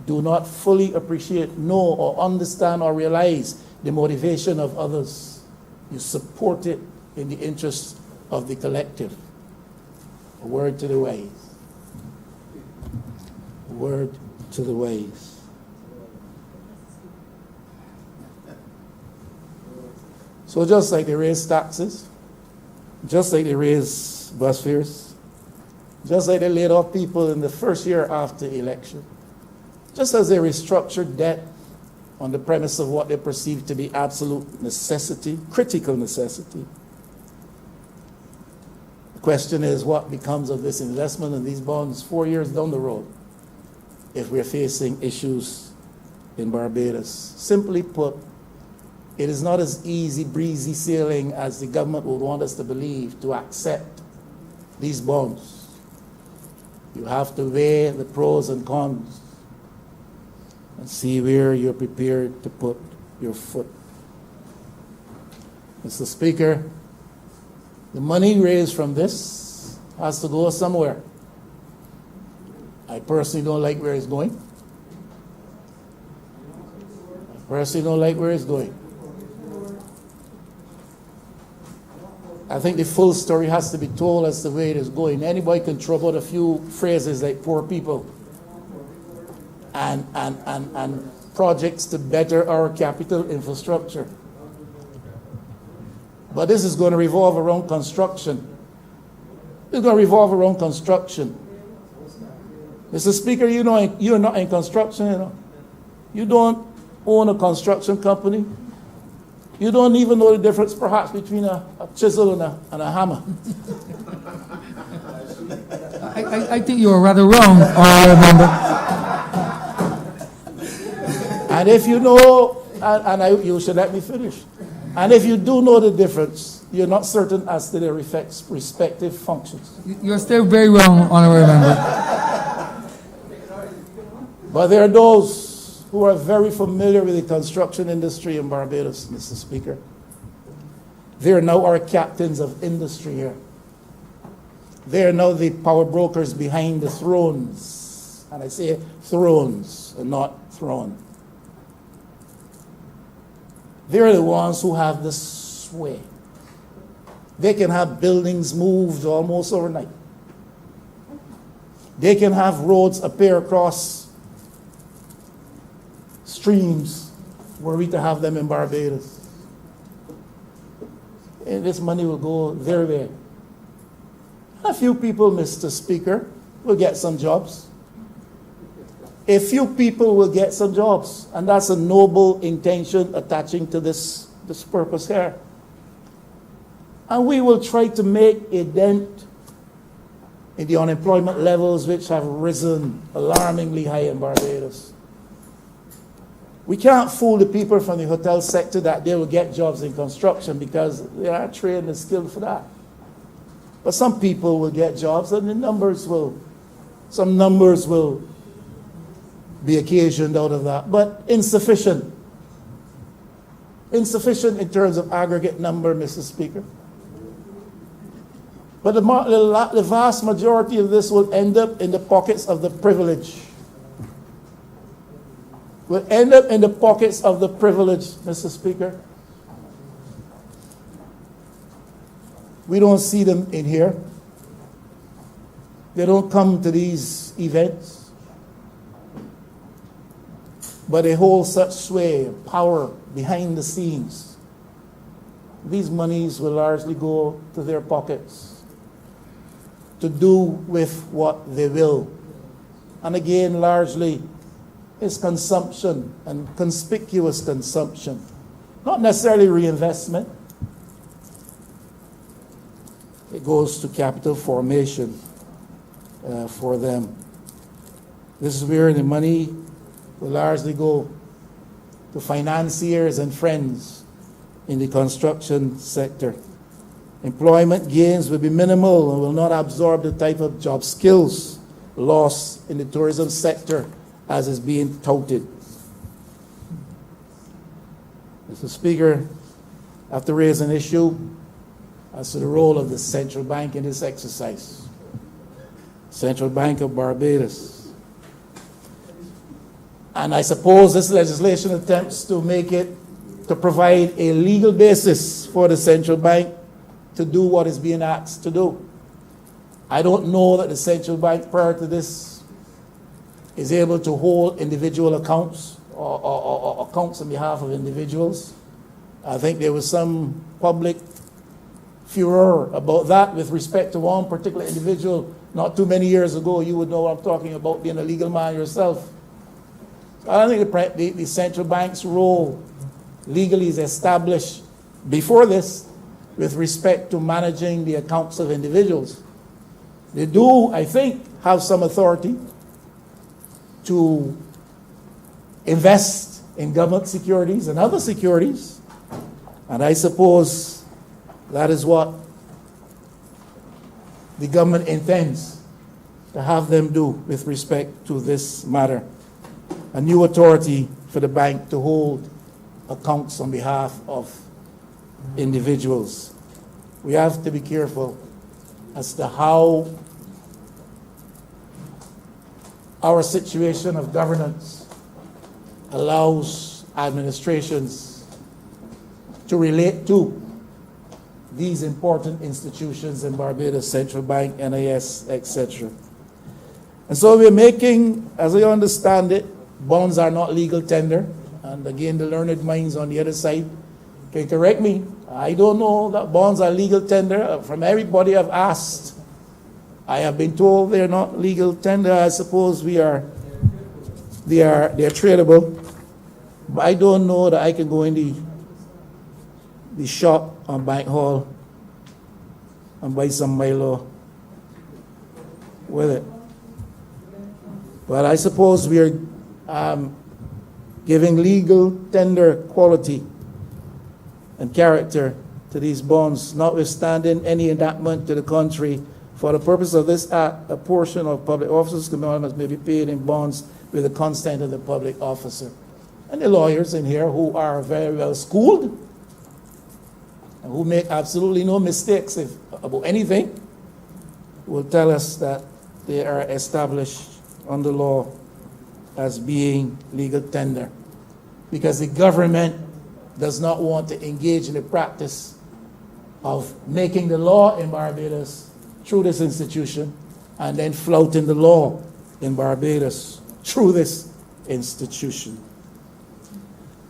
do not fully appreciate, know, or understand or realize the motivation of others. You support it in the interest of the collective. A word to the wise. A word to the wise. So just like they raise taxes, just like they raise bus fares, just like they laid off people in the first year after election, just as they restructured debt on the premise of what they perceived to be absolute necessity, critical necessity. The question is, what becomes of this investment in these bonds 4 years down the road if we're facing issues in Barbados? Simply put, it is not as easy, breezy sailing as the government would want us to believe to accept these bonds. You have to weigh the pros and cons and see where you're prepared to put your foot. Mr. Speaker, the money raised from this has to go somewhere. I personally don't like where it's going. I think the full story has to be told as the way it is going. Anybody can throw out a few phrases like poor people and projects to better our capital infrastructure. But this is going to revolve around construction. It's going to revolve around construction. Mr. Speaker, you know you're not in construction, you know. You don't own a construction company. You don't even know the difference, perhaps, between a chisel and a hammer. I think you were rather wrong, Honourable Member. And if you know, you should let me finish. And if you do know the difference, you're not certain as to their respective functions. You're still very wrong, Honourable Member. But there are those who are very familiar with the construction industry in Barbados, Mr. Speaker. They are now our captains of industry here. They are now the power brokers behind the thrones And I say thrones and not throne. They're the ones who have the sway. They can have buildings moved almost overnight. They can have roads appear across streams were we to have them in Barbados. And this money will go their way. A few people, Mr. Speaker, will get some jobs. A few people will get some jobs. And that's a noble intention attaching to this purpose here. And we will try to make a dent in the unemployment levels which have risen alarmingly high in Barbados. We can't fool the people from the hotel sector that they will get jobs in construction because they are trained and skilled for that. But some people will get jobs and some numbers will be occasioned out of that, but insufficient. Insufficient in terms of aggregate number, Mr. Speaker. But the vast majority of this will end up in the pockets of the privileged. Will end up in the pockets of the privileged, Mr. Speaker. We don't see them in here. They don't come to these events. But they hold such sway and power behind the scenes. These monies will largely go to their pockets to do with what they will. And again, largely, it's consumption and conspicuous consumption, not necessarily reinvestment. It goes to capital formation for them. This is where the money will largely go to financiers and friends in the construction sector. Employment gains will be minimal and will not absorb the type of job skills lost in the tourism sector as is being touted. Mr. Speaker, I have to raise an issue as to the role of the central bank in this exercise. Central Bank of Barbados. And I suppose this legislation attempts to provide a legal basis for the central bank to do what is being asked to do. I don't know that the central bank prior to this is able to hold individual accounts or accounts on behalf of individuals. I think there was some public furor about that with respect to one particular individual not too many years ago. You would know what I'm talking about, being a legal man yourself. So I don't think the central bank's role legally is established before this with respect to managing the accounts of individuals. They do, I think, have some authority to invest in government securities and other securities, and I suppose that is what the government intends to have them do with respect to this matter. A new authority for the bank to hold accounts on behalf of individuals. We have to be careful as to how our situation of governance allows administrations to relate to these important institutions in Barbados, Central Bank, NIS, etc. And so we're making, as I understand it, bonds are not legal tender. And again, the learned minds on the other side can correct me. I don't know that bonds are legal tender. From everybody I've asked, I have been told they're not legal tender. I suppose they're tradable. But I don't know that I can go in the shop on Bank Hall and buy some Milo with it. But I suppose we are giving legal tender quality and character to these bonds, notwithstanding any enactment to the contrary. For the purpose of this act, a portion of public officers' commandments may be paid in bonds with the consent of the public officer. And the lawyers in here who are very well schooled and who make absolutely no mistakes about anything will tell us that they are established under law as being legal tender, because the government does not want to engage in the practice of making the law in Barbados through this institution and then flouting the law in Barbados through this institution.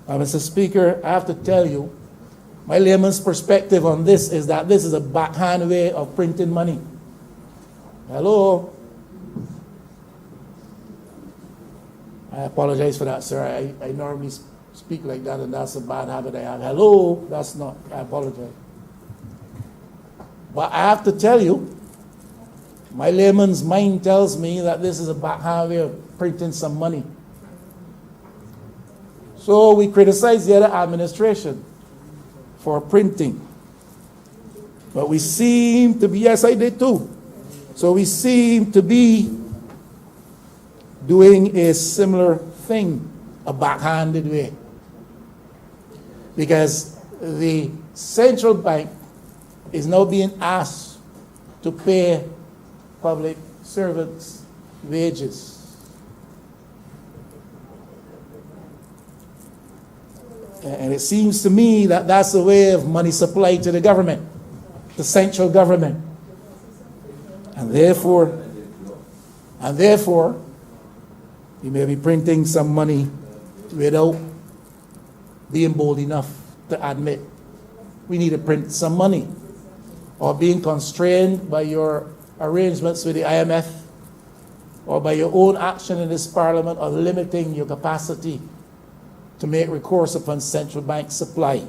Mr. Speaker, I have to tell you, my layman's perspective on this is that this is a backhand way of printing money. Hello? I apologize for that, sir. I normally speak like that, and that's a bad habit I have. Hello? That's not, I apologize. But I have to tell you, my layman's mind tells me that this is a backhand way of printing some money. So we criticize the other administration for printing. But we seem to be, yes, I did too. So we seem to be doing a similar thing, a backhanded way. Because the central bank is now being asked to pay public servants wages. And it seems to me that that's a way of money supply to the government, the central government. And therefore, you may be printing some money without being bold enough to admit we need to print some money, or being constrained by your arrangements with the IMF or by your own action in this parliament of limiting your capacity to make recourse upon central bank supply.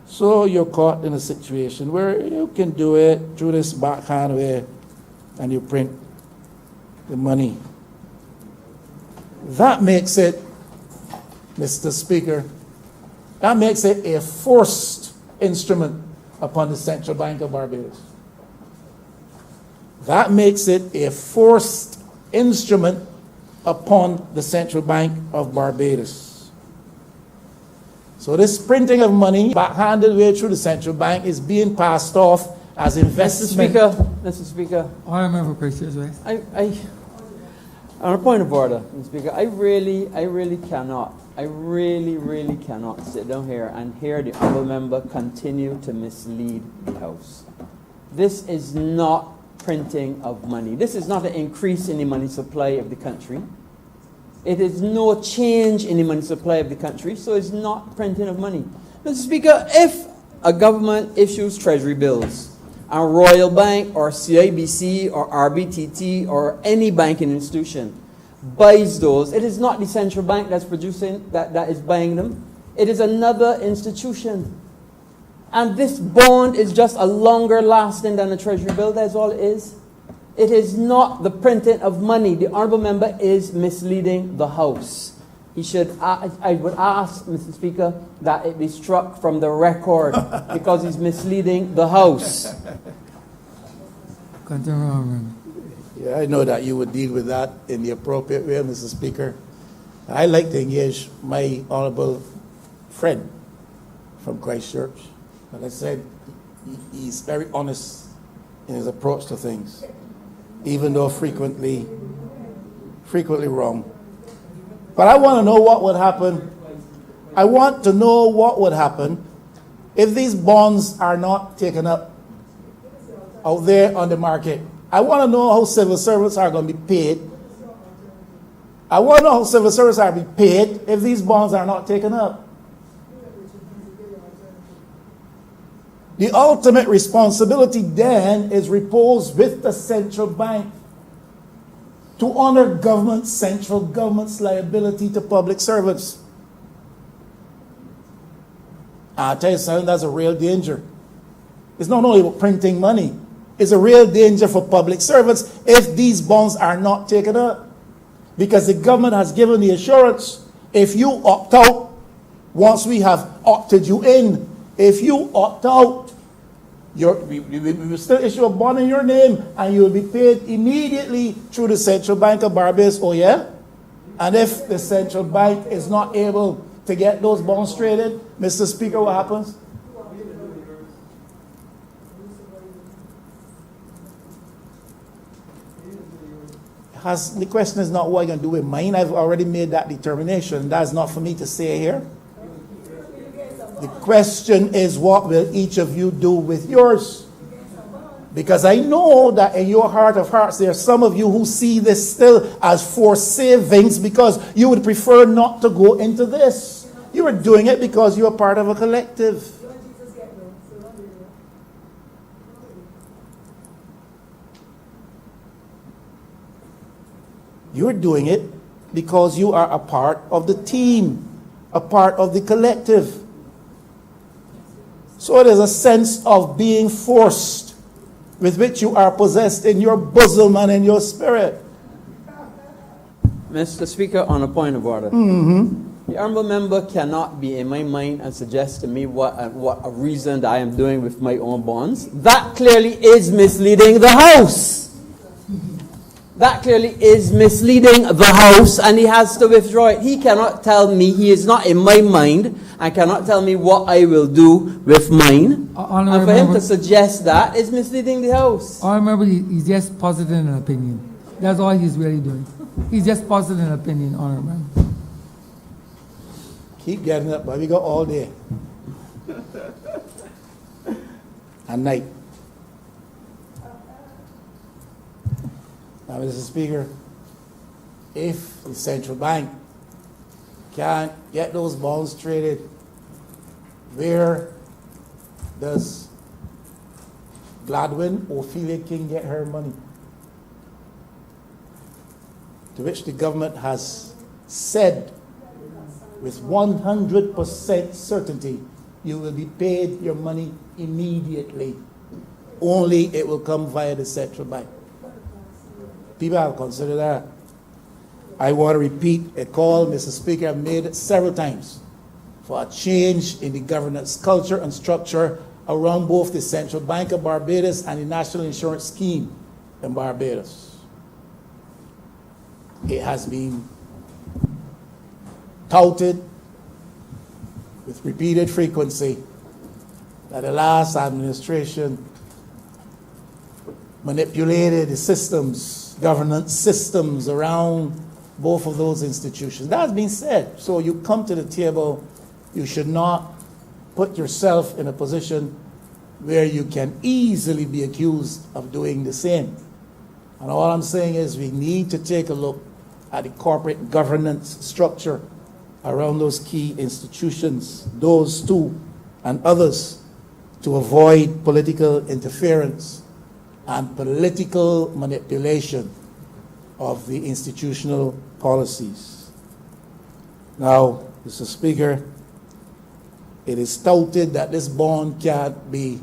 So you're caught in a situation where you can do it through this backhand way and you print the money. That makes it, Mr. Speaker, that makes it a forced instrument upon the Central Bank of Barbados. That makes it a forced instrument upon the Central Bank of Barbados. So this printing of money, backhanded way through the Central Bank, is being passed off as investment. Mr. Speaker, All member precious, right? on a point of order, Mr. Speaker, I really cannot sit down here and hear the honourable member continue to mislead the House. This is not printing of money. This is not an increase in the money supply of the country. It is no change in the money supply of the country, so it's not printing of money. Mr. Speaker, if a government issues treasury bills, and Royal Bank or CIBC or RBTT or any banking institution buys those, it is not the central bank that's producing, that is buying them. It is another institution. And this bond is just a longer lasting than a treasury bill, that's all it is. It is not the printing of money. The honourable member is misleading the House. He should, I would ask, Mr. Speaker, that it be struck from the record because he's misleading the House. Continue on, Yeah, I know that you would deal with that in the appropriate way, Mr. Speaker. I like to engage my honourable friend from Christchurch. Like I said, he's very honest in his approach to things, even though frequently wrong. But I want to know what would happen. I want to know what would happen if these bonds are not taken up out there on the market. I want to know how civil servants are going to be paid. I want to know how civil servants are going to be paid if these bonds are not taken up. The ultimate responsibility then is reposed with the central bank to honor central government's liability to public servants. I'll tell you something, that's a real danger. It's not only about printing money, it's a real danger for public servants if these bonds are not taken up. Because the government has given the assurance, if you opt out, once we have opted you in, if you opt out, we will still issue a bond in your name and you will be paid immediately through the Central Bank of Barbados. Oh yeah? And if the Central Bank is not able to get those bonds traded, Mr. Speaker, what happens? the question is not what I'm going to do with mine. I've already made that determination. That's not for me to say here. The question is, what will each of you do with yours? Because I know that in your heart of hearts, there are some of you who see this still as for savings because you would prefer not to go into this. You are doing it because you are part of a collective. You're doing it because you are a part of the team, a part of the collective. So there's a sense of being forced with which you are possessed in your bosom and in your spirit. Mr. Speaker, on a point of order. The honourable member cannot be in my mind and suggest to me what a reason that I am doing with my own bonds. That clearly is misleading the House. That clearly is misleading the House, and he has to withdraw it. He cannot tell me, he is not in my mind, and cannot tell me what I will do with mine. And for him to suggest that is misleading the House. I remember he's just positing an opinion. That's all he's really doing. He's just positing an opinion, Honorable Member. Keep getting up, but we got all day and night. Now, Mr. Speaker, if the central bank can't get those bonds traded, where does Gladwin Ophelia King get her money? To which the government has said with 100% certainty, you will be paid your money immediately. Only it will come via the central bank. People have considered that. I want to repeat a call, Mr. Speaker, I've made it several times for a change in the governance culture and structure around both the Central Bank of Barbados and the National Insurance Scheme in Barbados. It has been touted with repeated frequency that the last administration manipulated the systems, governance systems around both of those institutions. That has been said. So you come to the table, you should not put yourself in a position where you can easily be accused of doing the same. And all I'm saying is we need to take a look at the corporate governance structure around those key institutions, those two and others, to avoid political interference and political manipulation of the institutional policies. Now, Mr. Speaker, it is touted that this bond can't be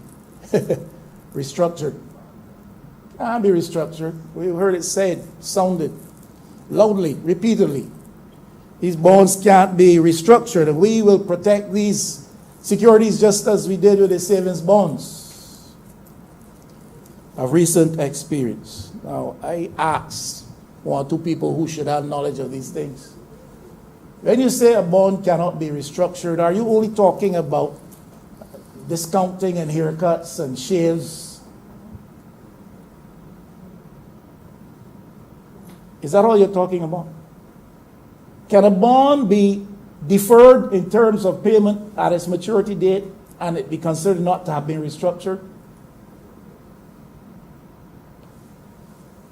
restructured. Can't be restructured. We've heard it said, sounded loudly, repeatedly. These bonds can't be restructured, and we will protect these securities just as we did with the savings bonds of recent experience. Now, I asked one or two people who should have knowledge of these things. When you say a bond cannot be restructured, are you only talking about discounting and haircuts and shaves? Is that all you're talking about? Can a bond be deferred in terms of payment at its maturity date and it be considered not to have been restructured?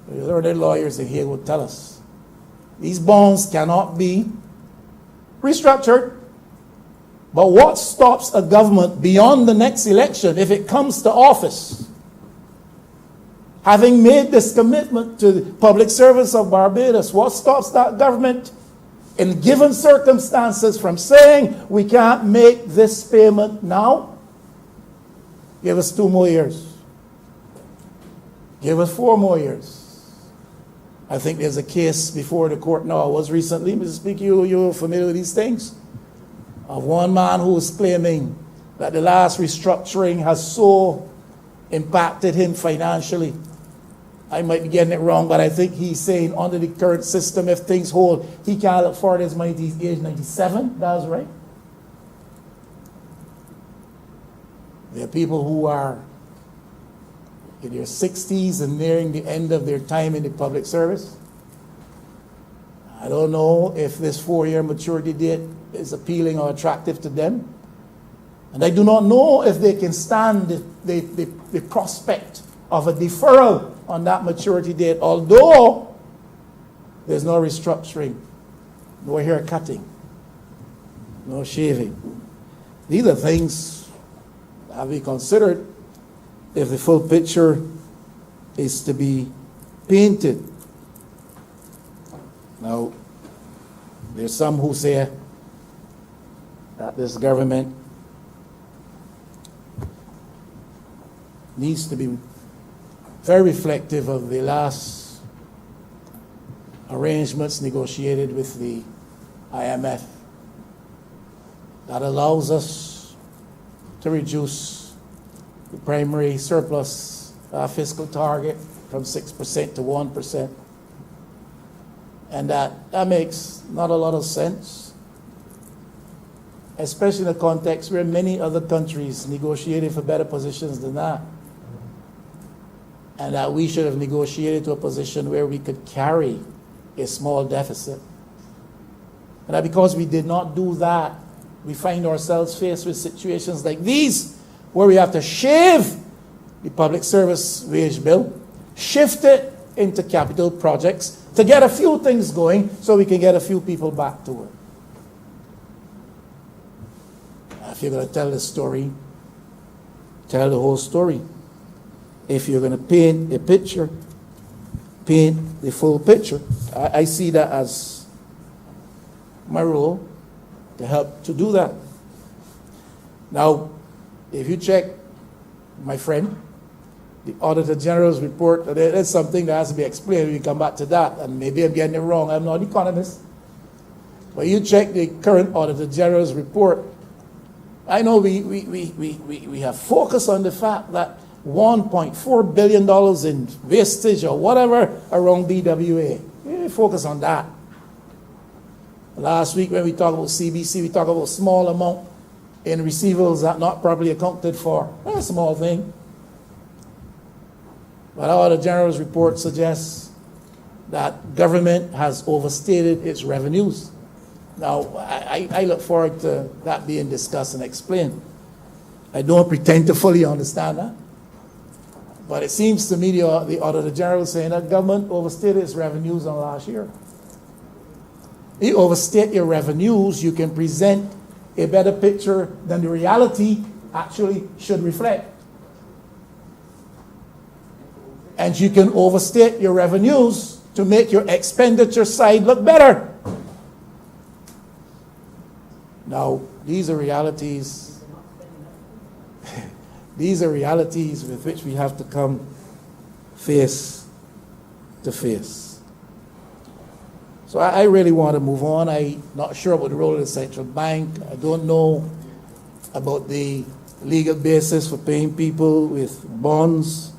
The learned lawyers in here will tell us these bonds cannot be restructured. But what stops a government beyond the next election, if it comes to office, having made this commitment to the public service of Barbados, what stops that government in given circumstances from saying we can't make this payment now? Give us 2 more years. Give us 4 more years. I think there's a case before the court now. It was recently, Mr. Speaker, you're familiar with these things, of one man who was claiming that the last restructuring has so impacted him financially. I might be getting it wrong, but I think he's saying under the current system, if things hold, he can't afford his money till he's age 97. That's right. There are people who are in their 60s and nearing the end of their time in the public service, I don't know if this 4-year maturity date is appealing or attractive to them. And I do not know if they can stand the prospect of a deferral on that maturity date, although there's no restructuring, no haircutting, no shaving. These are things that have to be considered if the full picture is to be painted. Now, there's some who say that this government needs to be very reflective of the last arrangements negotiated with the IMF that allows us to reduce the primary surplus fiscal target from 6% to 1%. And that makes not a lot of sense, especially in a context where many other countries negotiated for better positions than that. And that we should have negotiated to a position where we could carry a small deficit. And that because we did not do that, we find ourselves faced with situations like these, where we have to shave the public service wage bill, shift it into capital projects to get a few things going so we can get a few people back to work. If you're going to tell the story, tell the whole story. If you're going to paint a picture, paint the full picture. I see that as my role to help to do that. Now, if you check, my friend, the Auditor General's report, there's something that has to be explained. We come back to that, and maybe I'm getting it wrong. I'm not an economist. But you check the current Auditor General's report. I know we have focused on the fact that $1.4 billion in wastage or whatever around BWA. We focus on that. Last week when we talked about CBC, we talked about a small amount in receivables that not properly accounted for. That's a small thing. But our General's report suggests that government has overstated its revenues. Now, I look forward to that being discussed and explained. I don't pretend to fully understand that. But it seems to me the Auditor General is saying that government overstated its revenues on last year. If you overstate your revenues, you can present a better picture than the reality actually should reflect. And you can overstate your revenues to make your expenditure side look better. Now, these are realities. These are realities with which we have to come face to face. So I really want to move on. I'm not sure about the role of the central bank. I don't know about the legal basis for paying people with bonds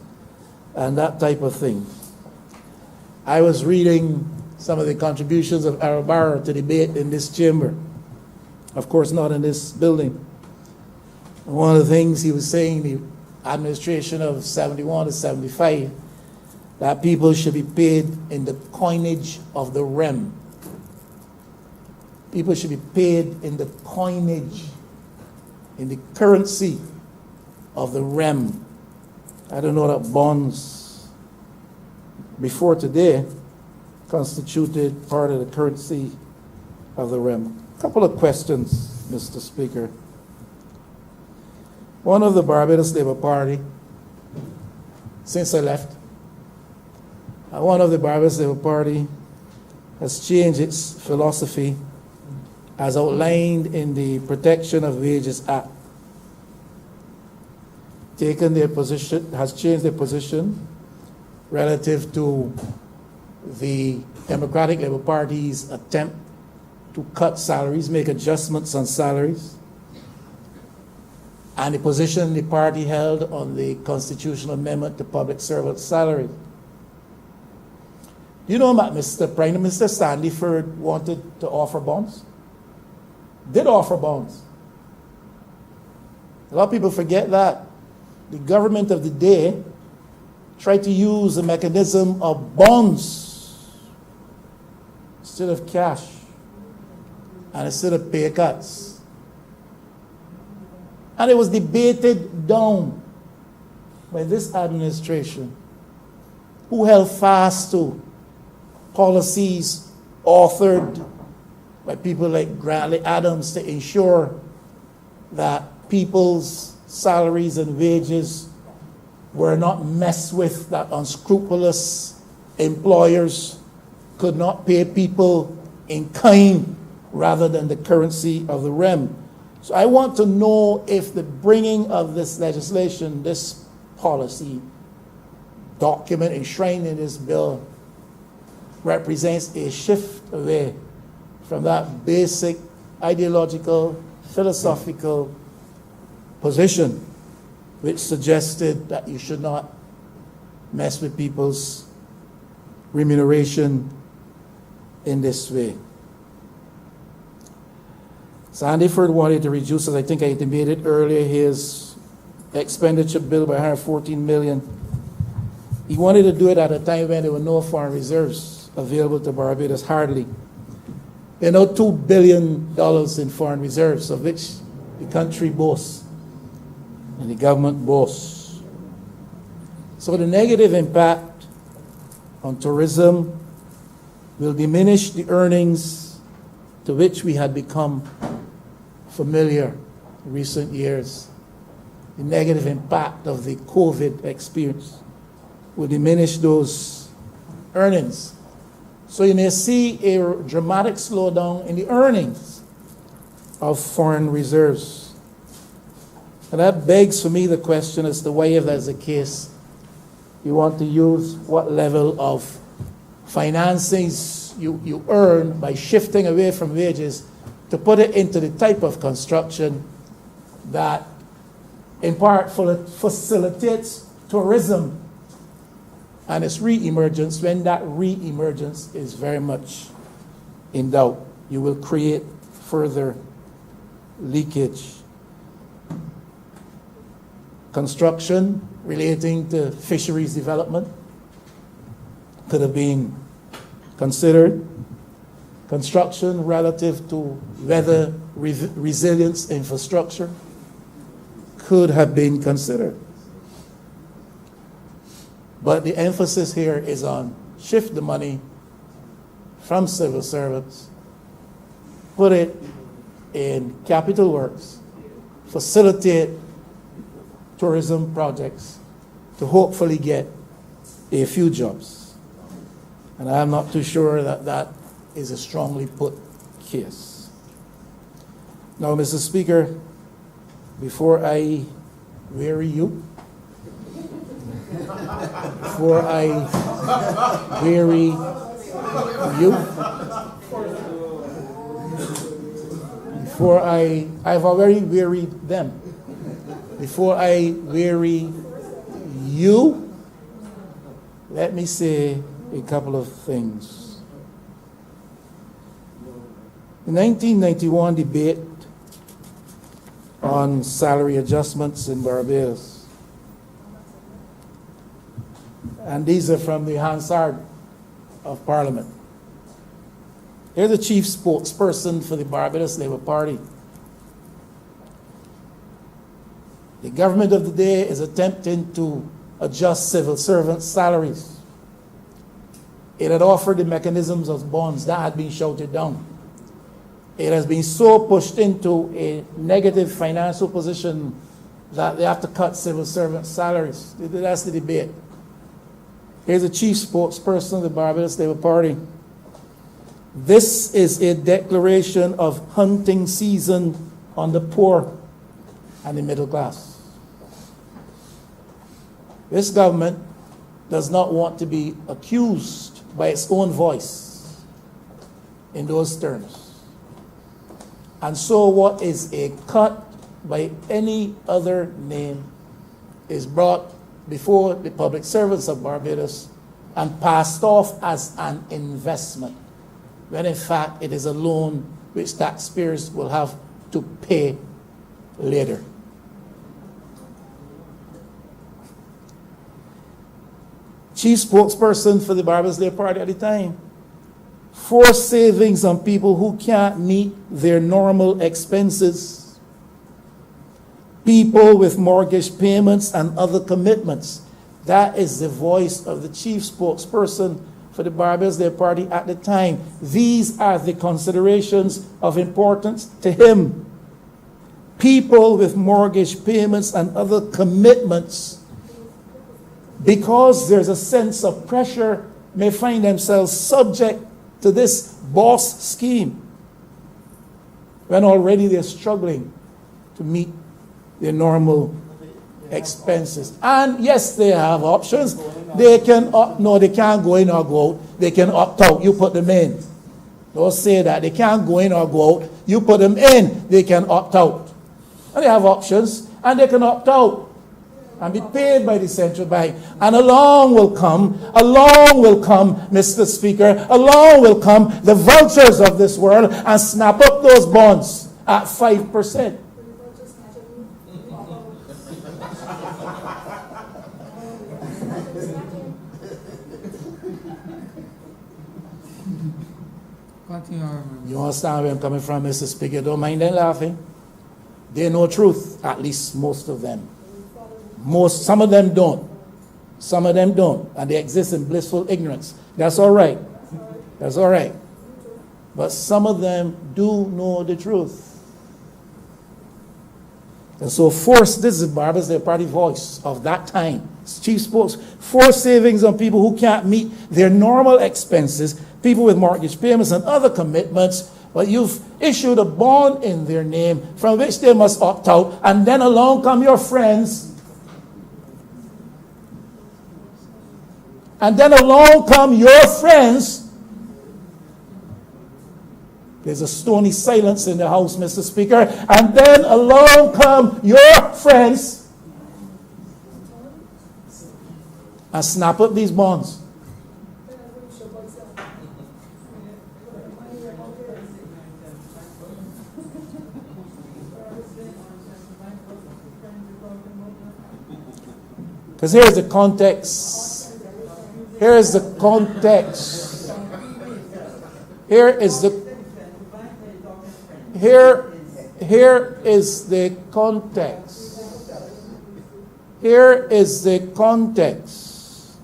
and that type of thing. I was reading some of the contributions of Arabara to debate in this chamber. Of course, not in this building. And one of the things he was saying, the administration of 71 to 75, that people should be paid in the coinage of the rem. People should be paid in the coinage, in the currency of the rem. I don't know that bonds before today constituted part of the currency of the rem. A couple of questions, Mr. Speaker. One of the Barbados Labour Party, since I left, one of the Barbados Labour Party has changed its philosophy as outlined in the Protection of Wages Act. Taken their position, has changed their position relative to the Democratic Labour Party's attempt to cut salaries, make adjustments on salaries, and the position the party held on the constitutional amendment to public servant salary. You know that Mr. Prime Minister Sandyford wanted to offer bonds? Did offer bonds. A lot of people forget that. The government of the day tried to use the mechanism of bonds instead of cash, and instead of pay cuts. And it was debated down by this administration, who held fast to policies authored by people like Bradley Adams to ensure that people's salaries and wages were not messed with, that unscrupulous employers could not pay people in kind rather than the currency of the rem. So I want to know if the bringing of this legislation, this policy document enshrined in this bill, represents a shift away from that basic ideological, philosophical position which suggested that you should not mess with people's remuneration in this way. Sandyford wanted to reduce, as I think I intimated earlier, his expenditure bill by $114 million. He wanted to do it at a time when there were no foreign reserves available to Barbados, hardly. There are now $2 billion in foreign reserves, of which the country boasts and the government boasts. So the negative impact on tourism will diminish the earnings to which we had become familiar in recent years. The negative impact of the COVID experience will diminish those earnings. So you may see a dramatic slowdown in the earnings of foreign reserves. And that begs for me the question as to why, if that's the case, you want to use what level of financings you earn by shifting away from wages to put it into the type of construction that in part facilitates tourism and its re-emergence. When that re-emergence is very much in doubt, you will create further leakage. Construction relating to fisheries development could have been considered. Construction relative to weather resilience infrastructure could have been considered. But the emphasis here is on shift the money from civil servants, put it in capital works, facilitate tourism projects to hopefully get a few jobs. And I'm not too sure that that is a strongly put case. Now, Mr. Speaker, before I weary you, before I weary you, I've already wearied them. Before I weary you, let me say a couple of things. The 1991 debate on salary adjustments in Barbados, and these are from the Hansard of Parliament. Here's the chief spokesperson for the Barbados Labour Party. The government of the day is attempting to adjust civil servants' salaries. It had offered the mechanisms of bonds that had been shouted down. It has been so pushed into a negative financial position that they have to cut civil servants' salaries. That's the debate. Here's the chief spokesperson of the Barbados Labour Party. This is a declaration of hunting season on the poor and the middle class. This government does not want to be accused by its own voice in those terms. And so what is a cut by any other name is brought before the public servants of Barbados and passed off as an investment, when in fact it is a loan which taxpayers will have to pay later. Chief spokesperson for the Barbados Labour Party at the time forced savings on people who can't meet their normal expenses, people with mortgage payments and other commitments. That is the voice of the chief spokesperson for the Barbados Day Party at the time. These are the considerations of importance to him. People with mortgage payments and other commitments, because there's a sense of pressure, may find themselves subject to this boss scheme when already they're struggling to meet their normal expenses. And yes, they have options. They can no, they can't go in or go out. They can opt out. You put them in. Don't say that. They can't go in or go out. You put them in. They can opt out. And they have options, and they can opt out and be paid by the central bank. And along will come, Mr. Speaker, along will come the vultures of this world and snap up those bonds at 5%. Continue, Honorable. You understand where I'm coming from, Mr. Speaker? Don't mind them laughing. They know truth, at least most of them. Some of them don't. Some of them don't. And they exist in blissful ignorance. That's all right. That's all right. But some of them do know the truth. And so this is Barbados Day Party voice of that time. Chief spokes, forced savings on people who can't meet their normal expenses, people with mortgage payments and other commitments, but you've issued a bond in their name from which they must opt out, and then along come your friends, and then along come your friends. There's a stony silence in the house, Mr. Speaker, and then along come your friends and snap up these bonds. Because here's the context. Here is the context. Here is the context. Here is the context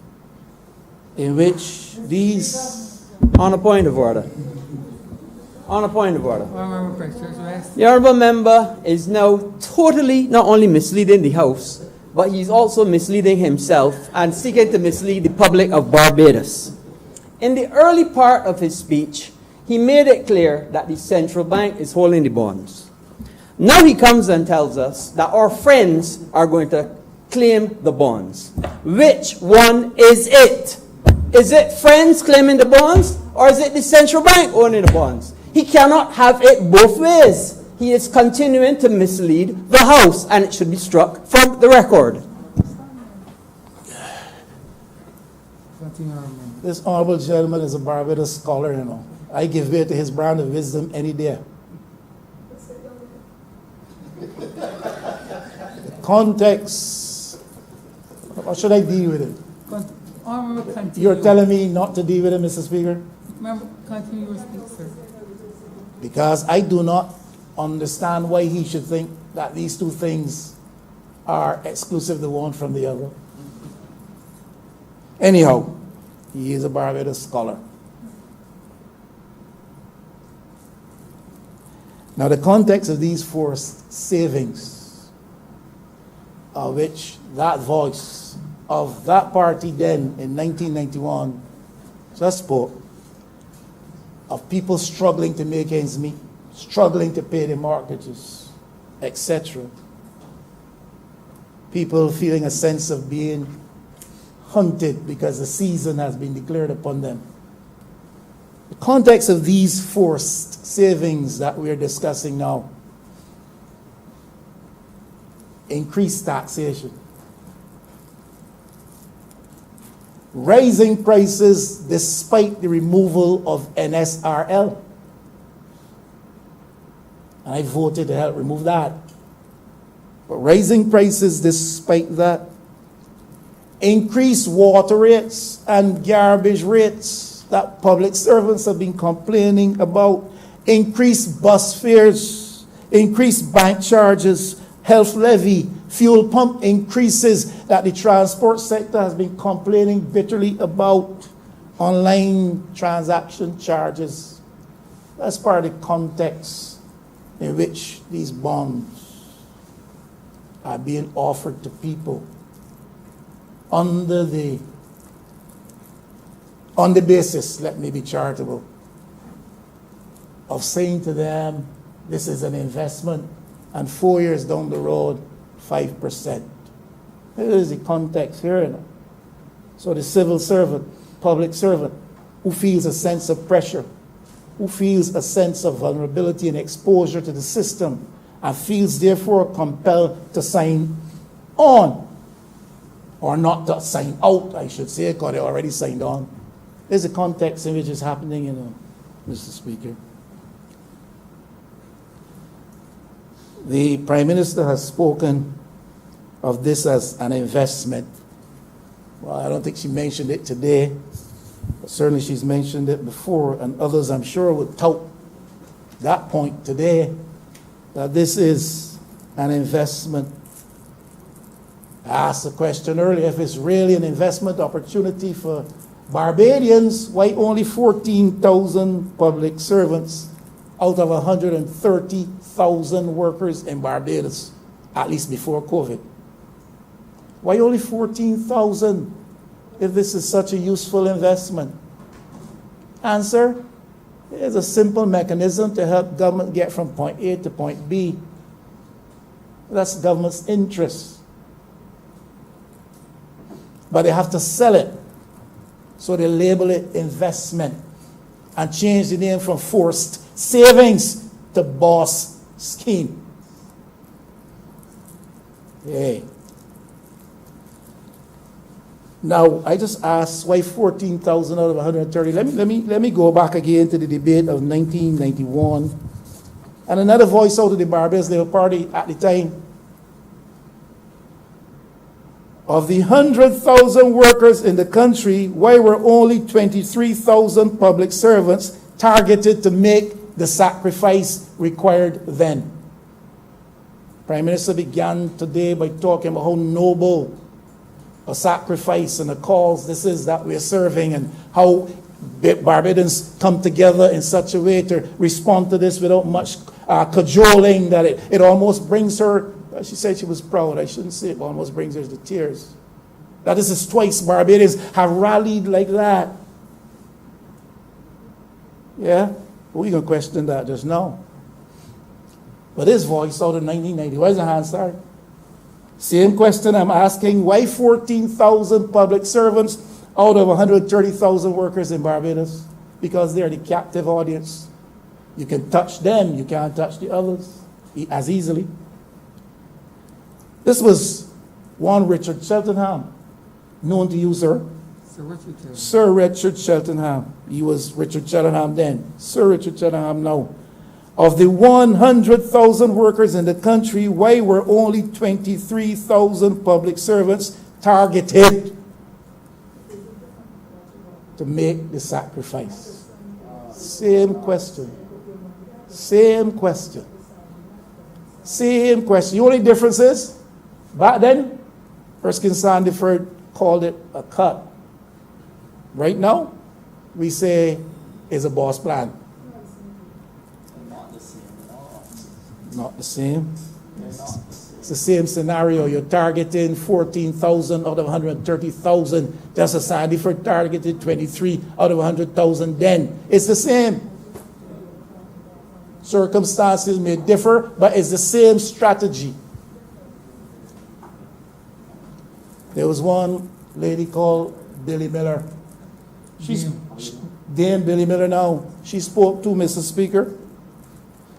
in which these. On a point of order. On a point of order. Honorable Precious West. The honourable member is now totally not only misleading the House, but he's also misleading himself and seeking to mislead the public of Barbados. In the early part of his speech, he made it clear that the central bank is holding the bonds. Now he comes and tells us that our friends are going to claim the bonds. Which one is it? Is it friends claiming the bonds, or is it the central bank owning the bonds? He cannot have it both ways. He is continuing to mislead the House, and it should be struck from the record. Continue, Honorable. This honorable gentleman is a Barbados scholar, you know. I give way to his brand of wisdom any day. The context. How should I deal with it? Honorable, continue. You're telling me not to deal with it, Mr. Speaker? Member, continue your speech, sir. Because I do not understand why he should think that these two things are exclusive the one from the other. Anyhow, he is a Barbados scholar. Now, the context of these forced savings, of which that voice of that party then in 1991 just spoke, of people struggling to make ends meet, struggling to pay their mortgages, etc. People feeling a sense of being hunted because the season has been declared upon them. The context of these forced savings that we're discussing now: increased taxation, raising prices despite the removal of NSRL. And I voted to help remove that. But raising prices despite that. Increased water rates and garbage rates. that public servants have been complaining about: increased bus fares, increased bank charges, health levy, fuel pump increases that the transport sector has been complaining bitterly about, online transaction charges. That's part of the context in which these bonds are being offered to people on the basis, let me be charitable, of saying to them, this is an investment, and 4 years down the road, 5%. Here is the context here, you know. So the civil servant, public servant, who feels a sense of pressure, who feels a sense of vulnerability and exposure to the system, and feels therefore compelled to sign on, or not to sign out, I should say, because they already signed on. There's a context in which it's happening, you know, Mr. Speaker. The Prime Minister has spoken of this as an investment. Well, I don't think she mentioned it today, but certainly she's mentioned it before, and others, I'm sure, would tout that point today, that this is an investment. I asked the question earlier, if it's really an investment opportunity for Barbadians, why only 14,000 public servants out of 130,000 workers in Barbados, at least before COVID? Why only 14,000 if this is such a useful investment? Answer, there's a simple mechanism to help government get from point A to point B. That's government's interest. But they have to sell it. So they label it investment and change the name from forced savings to boss scheme. Hey. Now, I just asked why 14,000 out of 130. Let me go back again to the debate of 1991. And another voice out of the Barbados Labour Party at the time. Of the 100,000 workers in the country, why were only 23,000 public servants targeted to make the sacrifice required then? Prime Minister began today by talking about how noble a sacrifice and a cause this is that we're serving, and how Barbadians come together in such a way to respond to this without much cajoling, that it almost brings her, she said she was proud, I shouldn't say it, but almost brings her to tears. That this is twice Barbadians have rallied like that. Yeah? We're going to question that just now. But his voice out of 1990, where's the hand start? Same question I'm asking, why 14,000 public servants out of 130,000 workers in Barbados? Because they're the captive audience. You can touch them, you can't touch the others as easily. This was one Richard Cheltenham, known to you, sir. Sir Richard Cheltenham. He was Richard Cheltenham then. Sir Richard Cheltenham now. Of the 100,000 workers in the country, why were only 23,000 public servants targeted to make the sacrifice? Same question. Same question. Same question. The only difference is, back then, Erskine Sandiford called it a cut. Right now, we say it's a boss plan. Not the same. It's the same scenario. You're targeting 14,000 out of 130,000. Just as Sandiford targeted 23 out of 100,000 then. It's the same. Circumstances may differ, but it's the same strategy. There was one lady called Billy Miller. Dame Billy Miller now. She spoke to Mr. Speaker.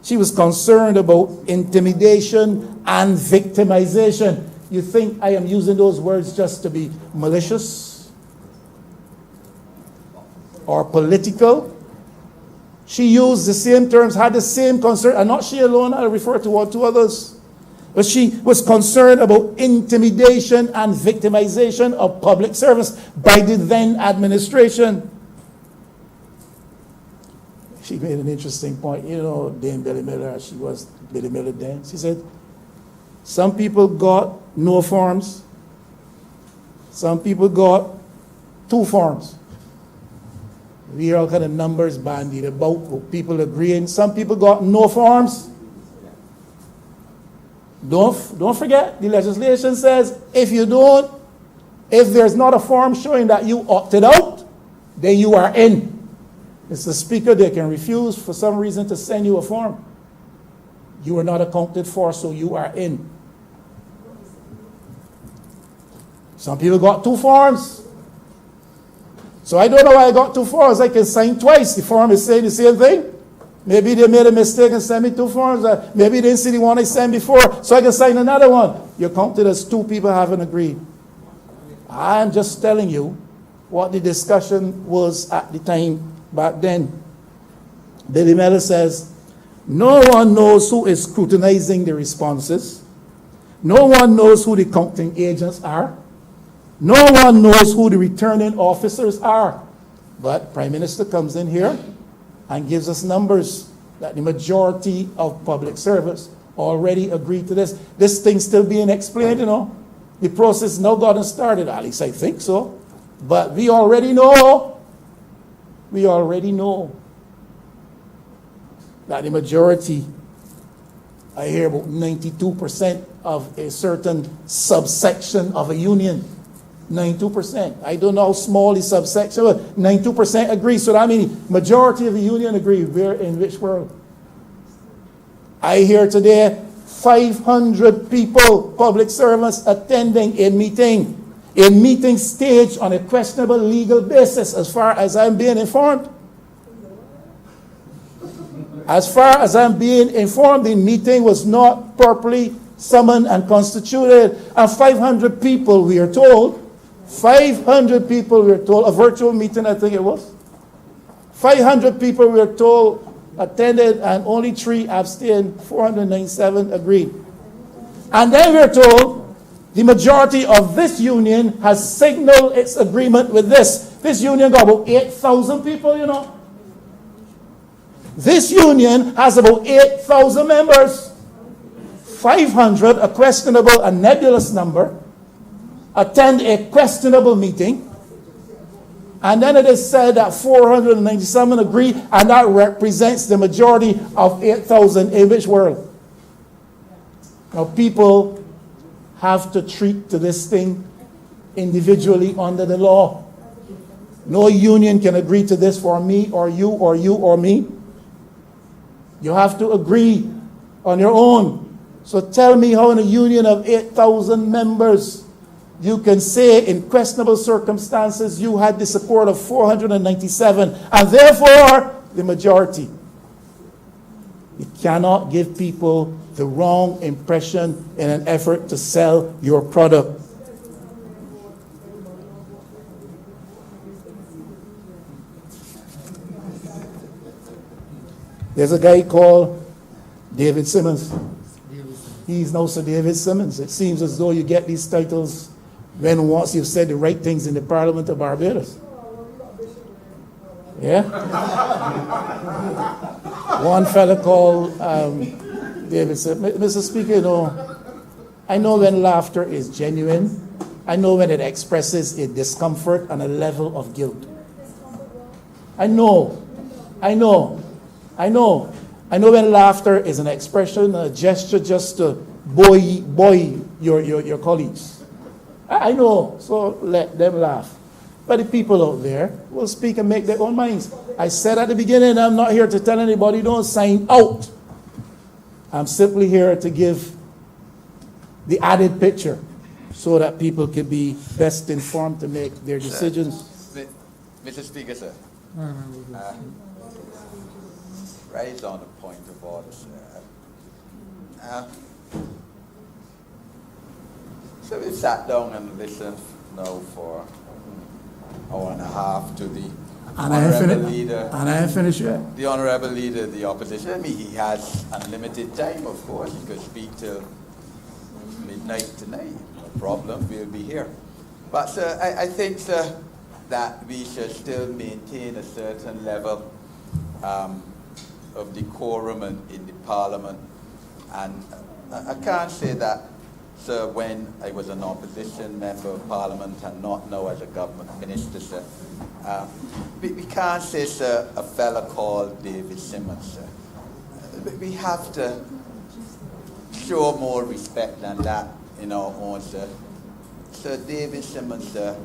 She was concerned about intimidation and victimization. You think I am using those words just to be malicious or political? She used the same terms, had the same concern, and not she alone, I refer to one, two others. But she was concerned about intimidation and victimization of public servants by the then administration. she made an interesting point. You know, Dame Billy Miller, she was Billy Miller then. She said, some people got no forms. Some people got 2 forms. We hear all kind of numbers bandied about, people agreeing. Some people got no forms. Don't forget, the legislation says if there's not a form showing that you opted out, then you are in. It's the speaker that can refuse for some reason to send you a form. You are not accounted for, so you are in. Some people got 2 forms. So I don't know why I got 2 forms. I can sign twice. The form is saying the same thing. Maybe they made a mistake and sent me 2 forms. Maybe they didn't see the one I sent before, so I can sign another one. You're counted as 2 people haven't agreed. I'm just telling you what the discussion was at the time back then. Billy Miller says, no one knows who is scrutinizing the responses. No one knows who the counting agents are. No one knows who the returning officers are. But Prime Minister comes in here and gives us numbers that the majority of public servants already agreed to this. This thing's still being explained, you know. The process now gotten started, at least I think so. But we already know that the majority, I hear about 92% of a certain subsection of a union. 92%. I don't know how small the subsection, but 92% agree. So that means majority of the union agree. We're in which world? I hear today 500 people, public servants, attending a meeting staged on a questionable legal basis, as far as I'm being informed. As far as I'm being informed, the meeting was not properly summoned and constituted. And 500 people, we are told, 500 people, we are told, a virtual meeting, I think it was. 500 people, we are told, attended, and only 3 abstained, 497 agreed. And then we are told the majority of this union has signaled its agreement with this. This union got about 8,000 people, you know. This union has about 8,000 members. 500, a questionable, a nebulous number, attend a questionable meeting. And then it is said that 497 agree, and that represents the majority of 8,000 in which world? Now, people have to treat to this thing individually under the law. No union can agree to this for me or you or you or me. You have to agree on your own. So tell me how in a union of 8,000 members you can say in questionable circumstances you had the support of 497 and therefore the majority. You cannot give people the wrong impression in an effort to sell your product. There's a guy called David Simmons. He's now Sir David Simmons. It seems as though you get these titles when once you've said the right things in the Parliament of Barbados. Yeah? One fella called David said, Mr. Speaker, you know, I know when laughter is genuine. I know when it expresses a discomfort and a level of guilt. I know when laughter is an expression, a gesture just to buoy your colleagues. I know, so let them laugh. But the people out there will speak and make their own minds. I said at the beginning, I'm not here to tell anybody don't sign out. I'm simply here to give the added picture so that people can be best informed to make their decisions. Mr. Speaker, sir. Right on the point of order, sir. So we sat down and listened now for an hour and a half to the honorable leader. And I haven't finished yet. The honorable leader of the opposition. I mean, he has unlimited time, of course. He could speak till midnight tonight. No problem, we'll be here. But, sir, I think, sir, that we should still maintain a certain level of decorum in the parliament. And I can't say that, sir, when I was an opposition member of parliament and not now as a government minister, sir. We can't say, sir, a fella called David Simmons, sir. We have to show more respect than that in our own, sir. Sir David Simmons, sir,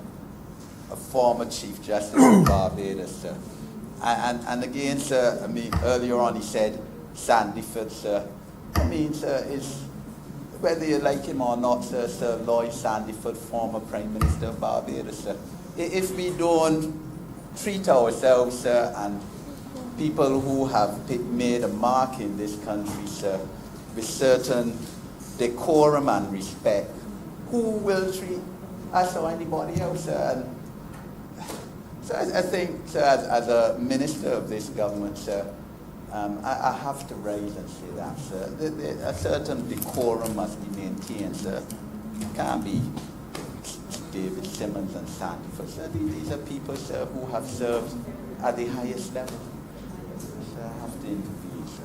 a former Chief Justice of Barbados, sir. And again, sir, I mean, earlier on he said Sandyford, sir. I mean, sir, is whether you like him or not, sir, Sir Lloyd Sandyford, former Prime Minister of Barbados, sir. If we don't treat ourselves, sir, and people who have made a mark in this country, sir, with certain decorum and respect, who will treat us or anybody else, sir? And so I think, sir, as a minister of this government, sir, I have to raise and say that, sir. A certain decorum must be maintained, sir. It can't be David Simmons and Sandyford, sir. These are people, sir, who have served at the highest level. So I have to intervene, sir.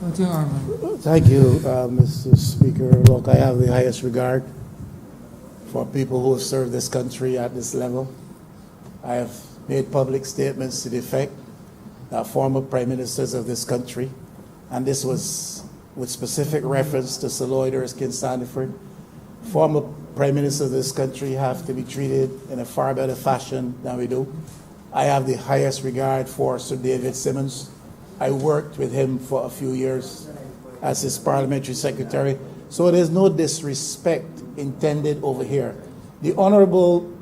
Continue, Honorable. Thank you, Mr. Speaker. Look, I have the highest regard for people who have served this country at this level. I have made public statements to the effect that former prime ministers of this country, and this was with specific reference to Sir Lloyd Erskine Sandyford, former prime ministers of this country have to be treated in a far better fashion than we do. I have the highest regard for Sir David Simmons. I worked with him for a few years as his parliamentary secretary, so there's no disrespect intended over here. The Honourable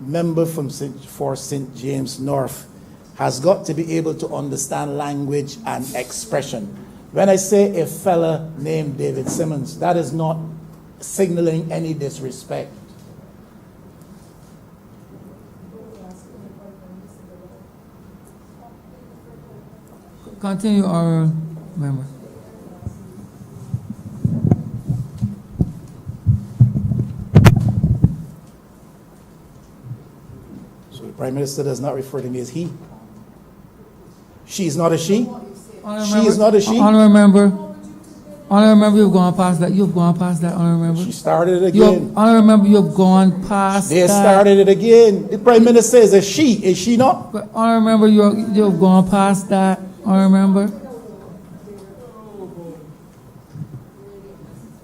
Member for St. James North has got to be able to understand language and expression. When I say a fella named David Simmons, that is not signaling any disrespect. Continue, Honorable Member. So the Prime Minister does not refer to me as he. She is not a she. She is not a she. Honorable Member, you've gone past that. You've gone past that, Honorable Member. She started it again. Honorable Member, you've gone past They that. started it again. The Prime Minister is a she. Is she not? But Honorable Member, you've gone past that, Honorable Member.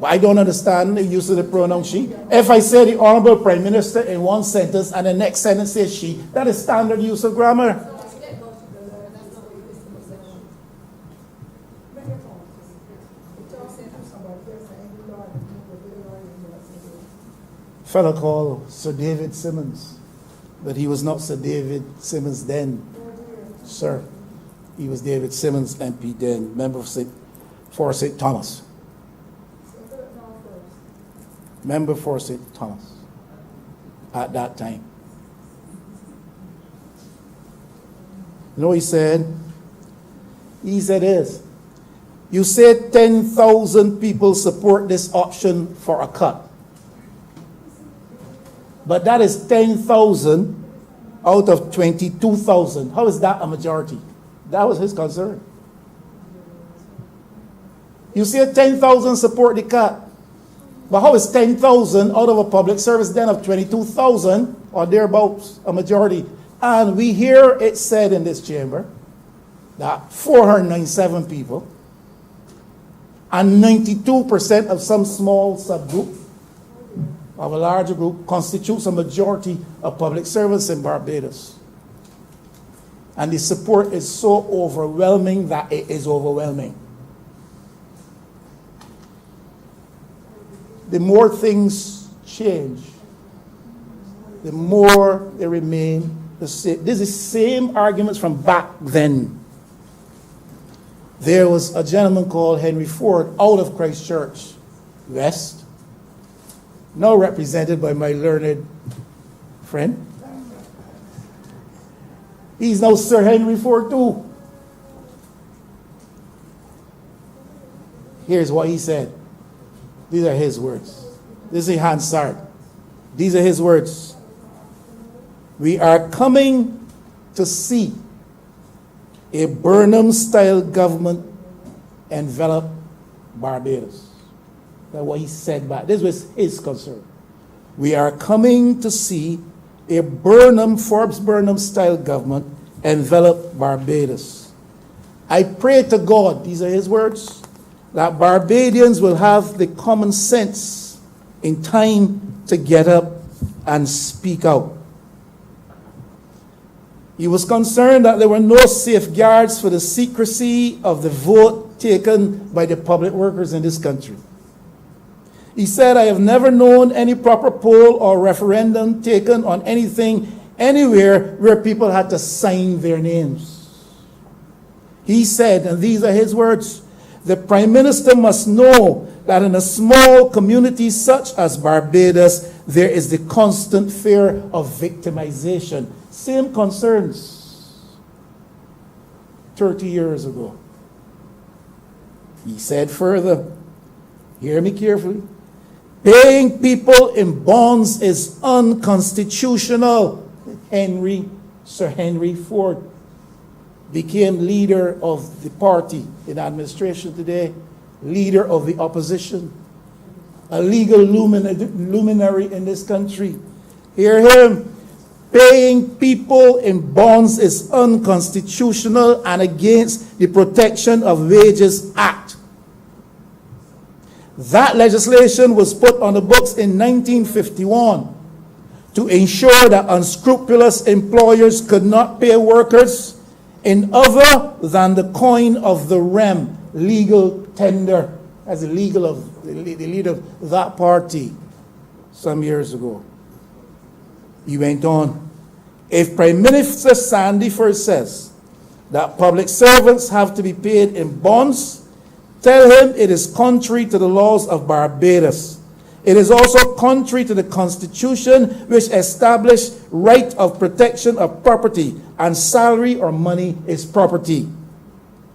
I don't understand the use of the pronoun she. If I say the Honorable Prime Minister in one sentence and the next sentence says she, that is standard use of grammar. Fellow called Sir David Simmons, but he was not Sir David Simmons then, sir. He was David Simmons, MP then, member for St. Thomas. Member for St. Thomas at that time. You know what he said? He said this. You said 10,000 people support this option for a cut. But that is 10,000 out of 22,000. How is that a majority? That was his concern. You said 10,000 support the cut. But how is 10,000 out of a public service then of 22,000 or thereabouts a majority? And we hear it said in this chamber that 497 people and 92% of some small subgroup of a larger group constitutes a majority of public servants in Barbados. And the support is so overwhelming that it is overwhelming. The more things change, the more they remain the same. This is the same arguments from back then. There was a gentleman called Henry Ford out of Christchurch West, now represented by my learned friend. He's now Sir Henry Ford too. Here's what he said. These are his words. This is Hansard. These are his words. We are coming to see a Burnham-style government envelop Barbados. That's what he said back. This was his concern. We are coming to see a Forbes Burnham-style government envelop Barbados. I pray to God, these are his words, that Barbadians will have the common sense in time to get up and speak out. He was concerned that there were no safeguards for the secrecy of the vote taken by the public workers in this country. He said, I have never known any proper poll or referendum taken on anything anywhere where people had to sign their names. He said, and these are his words, the Prime Minister must know that in a small community such as Barbados, there is the constant fear of victimization. Same concerns 30 years ago. He said further, hear me carefully, paying people in bonds is unconstitutional. Sir Henry Ford became leader of the party in administration today, leader of the opposition, a legal luminary in this country. Hear him. Paying people in bonds is unconstitutional and against the Protection of Wages Act. That legislation was put on the books in 1951 to ensure that unscrupulous employers could not pay workers in other than the coin of the realm, legal tender, as the leader of that party some years ago. He went on, if Prime Minister Sandiford says that public servants have to be paid in bonds, tell him it is contrary to the laws of Barbados. It is also contrary to the Constitution, which established right of protection of property, and salary or money is property.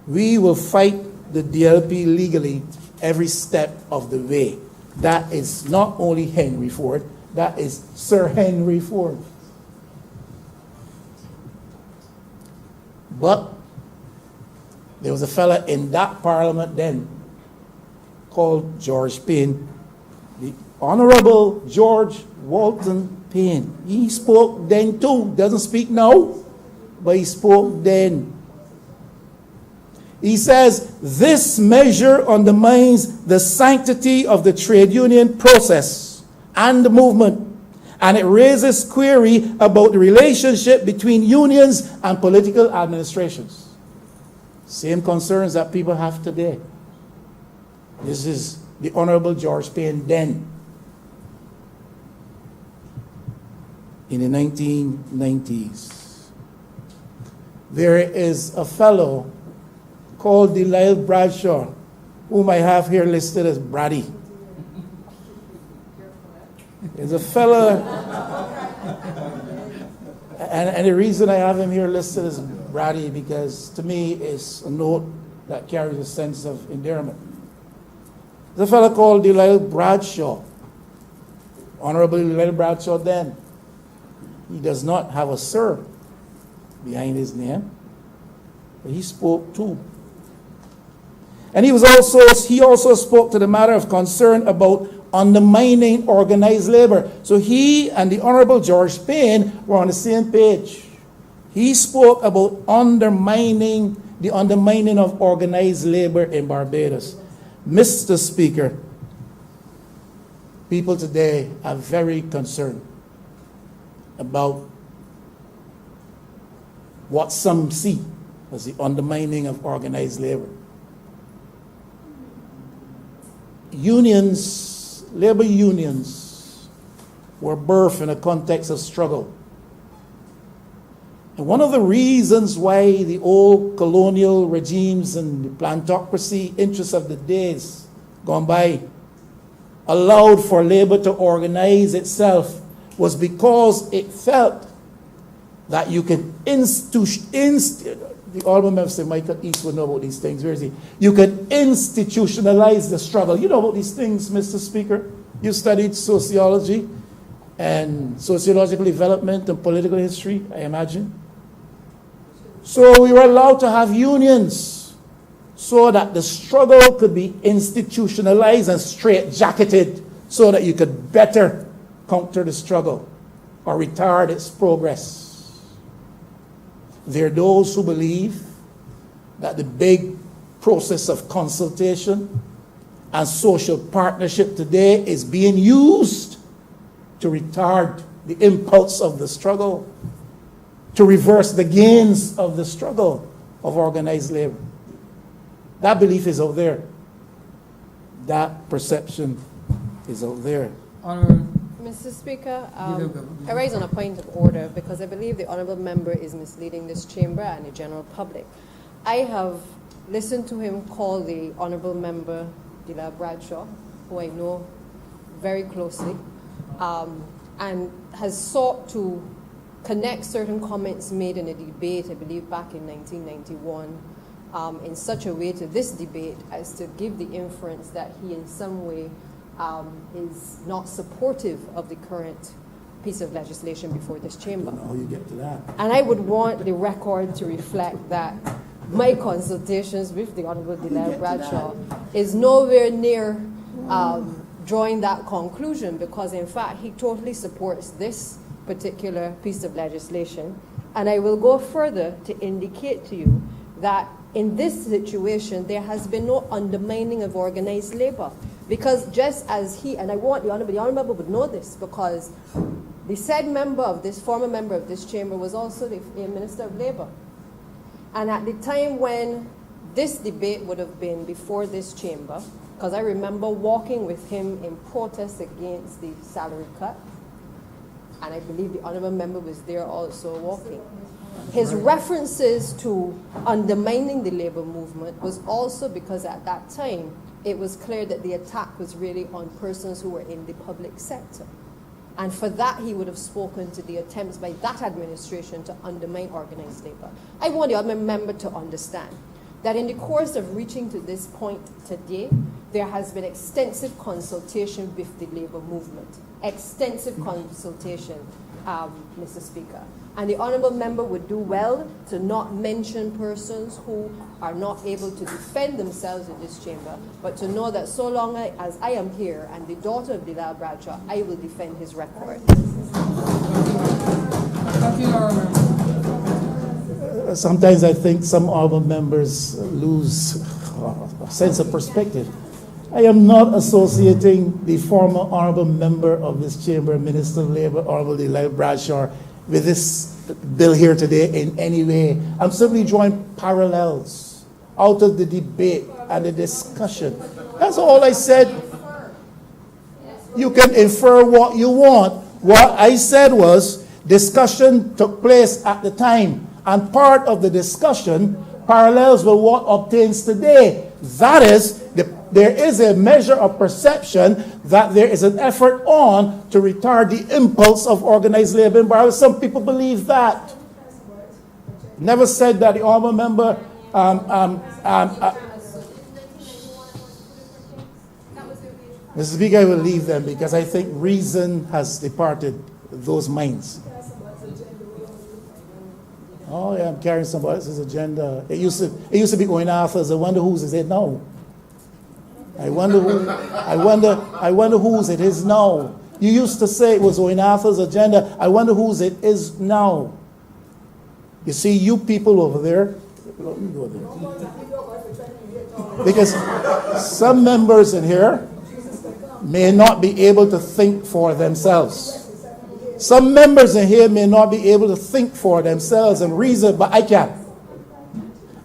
We will fight the DLP legally every step of the way. That is not only Henry Ford, that is Sir Henry Ford. But there was a fella in that parliament then called George Payne, the Honorable George Walton Payne. He spoke then too, doesn't speak now, but he spoke then. He says, this measure undermines the sanctity of the trade union process and the movement, and it raises query about the relationship between unions and political administrations. Same concerns that people have today. This is the Honorable George Payne then, in the 1990s. There is a fellow called Delisle Bradshaw, whom I have here listed as Braddy. There's a fella, and the reason I have him here listed as Braddy, because to me it's a note that carries a sense of endearment. There's a fellow called Delisle Bradshaw, Honorable Delisle Bradshaw then. He does not have a sir behind his name, but he spoke too. And he also spoke to the matter of concern about undermining organized labor. So he and the Honorable George Payne were on the same page. He spoke about the undermining of organized labor in Barbados. Mr. Speaker, people today are very concerned about what some see as the undermining of organized labor. Labor unions were birthed in a context of struggle. And one of the reasons why the old colonial regimes and the plantocracy interests of the days gone by allowed for labor to organize itself was because it felt that you could the Alderman member said Michael East would know about these things. Where is he? You could institutionalize the struggle. You know about these things, Mr. Speaker. You studied sociology and sociological development and political history, I imagine. So we were allowed to have unions so that the struggle could be institutionalized and straitjacketed so that you could better counter the struggle or retard its progress. There are those who believe that the big process of consultation and social partnership today is being used to retard the impulse of the struggle, to reverse the gains of the struggle of organized labor. That belief is out there. That perception is out there. Honorable, Mr. Speaker, Give it- I raise on a point of order because I believe the honourable member is misleading this chamber and the general public. I have listened to him call the honourable member, Dila Bradshaw, who I know very closely, and has sought to connect certain comments made in a debate, I believe back in 1991, in such a way to this debate as to give the inference that he in some way is not supportive of the current piece of legislation before this chamber. How you get to that? And I would want the record to reflect that my consultations with the Honourable Delilah Bradshaw is nowhere near drawing that conclusion, because in fact he totally supports this particular piece of legislation. And I will go further to indicate to you that in this situation there has been no undermining of organized labor, because just as he, and I want the honourable member would know this, because the said member of this, former member of this chamber, was also the Minister of Labour. And at the time when this debate would have been before this chamber, because I remember walking with him in protest against the salary cut, and I believe the honourable member was there also walking. His references to undermining the labour movement was also because at that time it was clear that the attack was really on persons who were in the public sector. And for that, he would have spoken to the attempts by that administration to undermine organized labor. I want the other member to understand that in the course of reaching to this point today, there has been extensive consultation with the labor movement. Extensive consultation, Mr. Speaker. And the honourable member would do well to not mention persons who are not able to defend themselves in this chamber, but to know that so long as I am here and the daughter of Delilah Bradshaw, I will defend his record. Sometimes I think some honourable members lose a sense of perspective. I am not associating the former honourable member of this chamber, Minister of Labour, Honourable Delilah Bradshaw, with this bill here today in any way. I'm simply drawing parallels out of the debate and the discussion. That's all I said. You can infer what you want. What I said was discussion took place at the time, and part of the discussion parallels with what obtains today. That is, there is a measure of perception that there is an effort on to retard the impulse of organized labor in Barbados. Some people believe that. Never said that the honourable member. Mr. Speaker, I will leave them because I think reason has departed those minds. Oh yeah, I'm carrying somebody else's agenda. It used to be going after us. I wonder whose is it now. I wonder whose it is now. You used to say it was Oinafa's agenda. I wonder whose it is now. You see, you people over there, let me go there. Because some members in here may not be able to think for themselves. Some members in here may not be able to think for themselves and reason, but I can.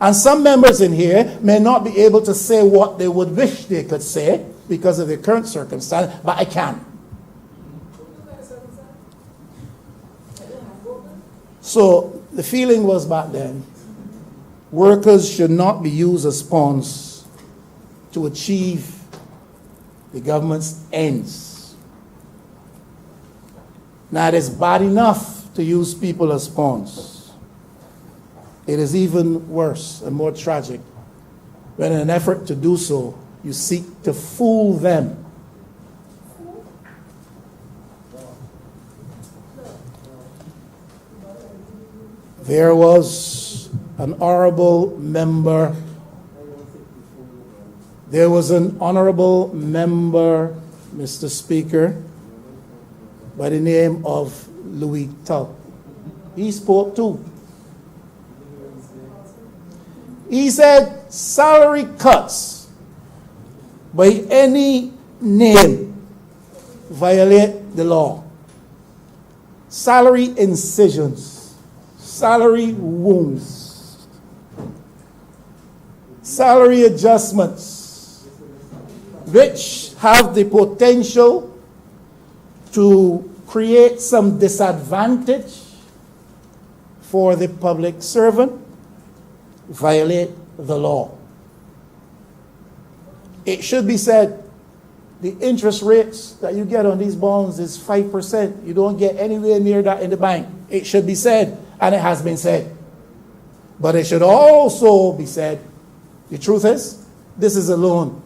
And some members in here may not be able to say what they would wish they could say because of their current circumstance, but I can. So the feeling was back then, workers should not be used as pawns to achieve the government's ends. Now it is bad enough to use people as pawns. It is even worse and more tragic when in an effort to do so, you seek to fool them. There was an honorable member. There was an honorable member, Mr. Speaker, by the name of Louis Tull. He spoke too. He said salary cuts by any name violate the law. Salary incisions, salary wounds, salary adjustments, which have the potential to create some disadvantage for the public servant, violate the law. It should be said, the interest rates that you get on these bonds is 5%. You don't get anywhere near that in the bank. It should be said, and it has been said. But it should also be said, the truth is, this is a loan,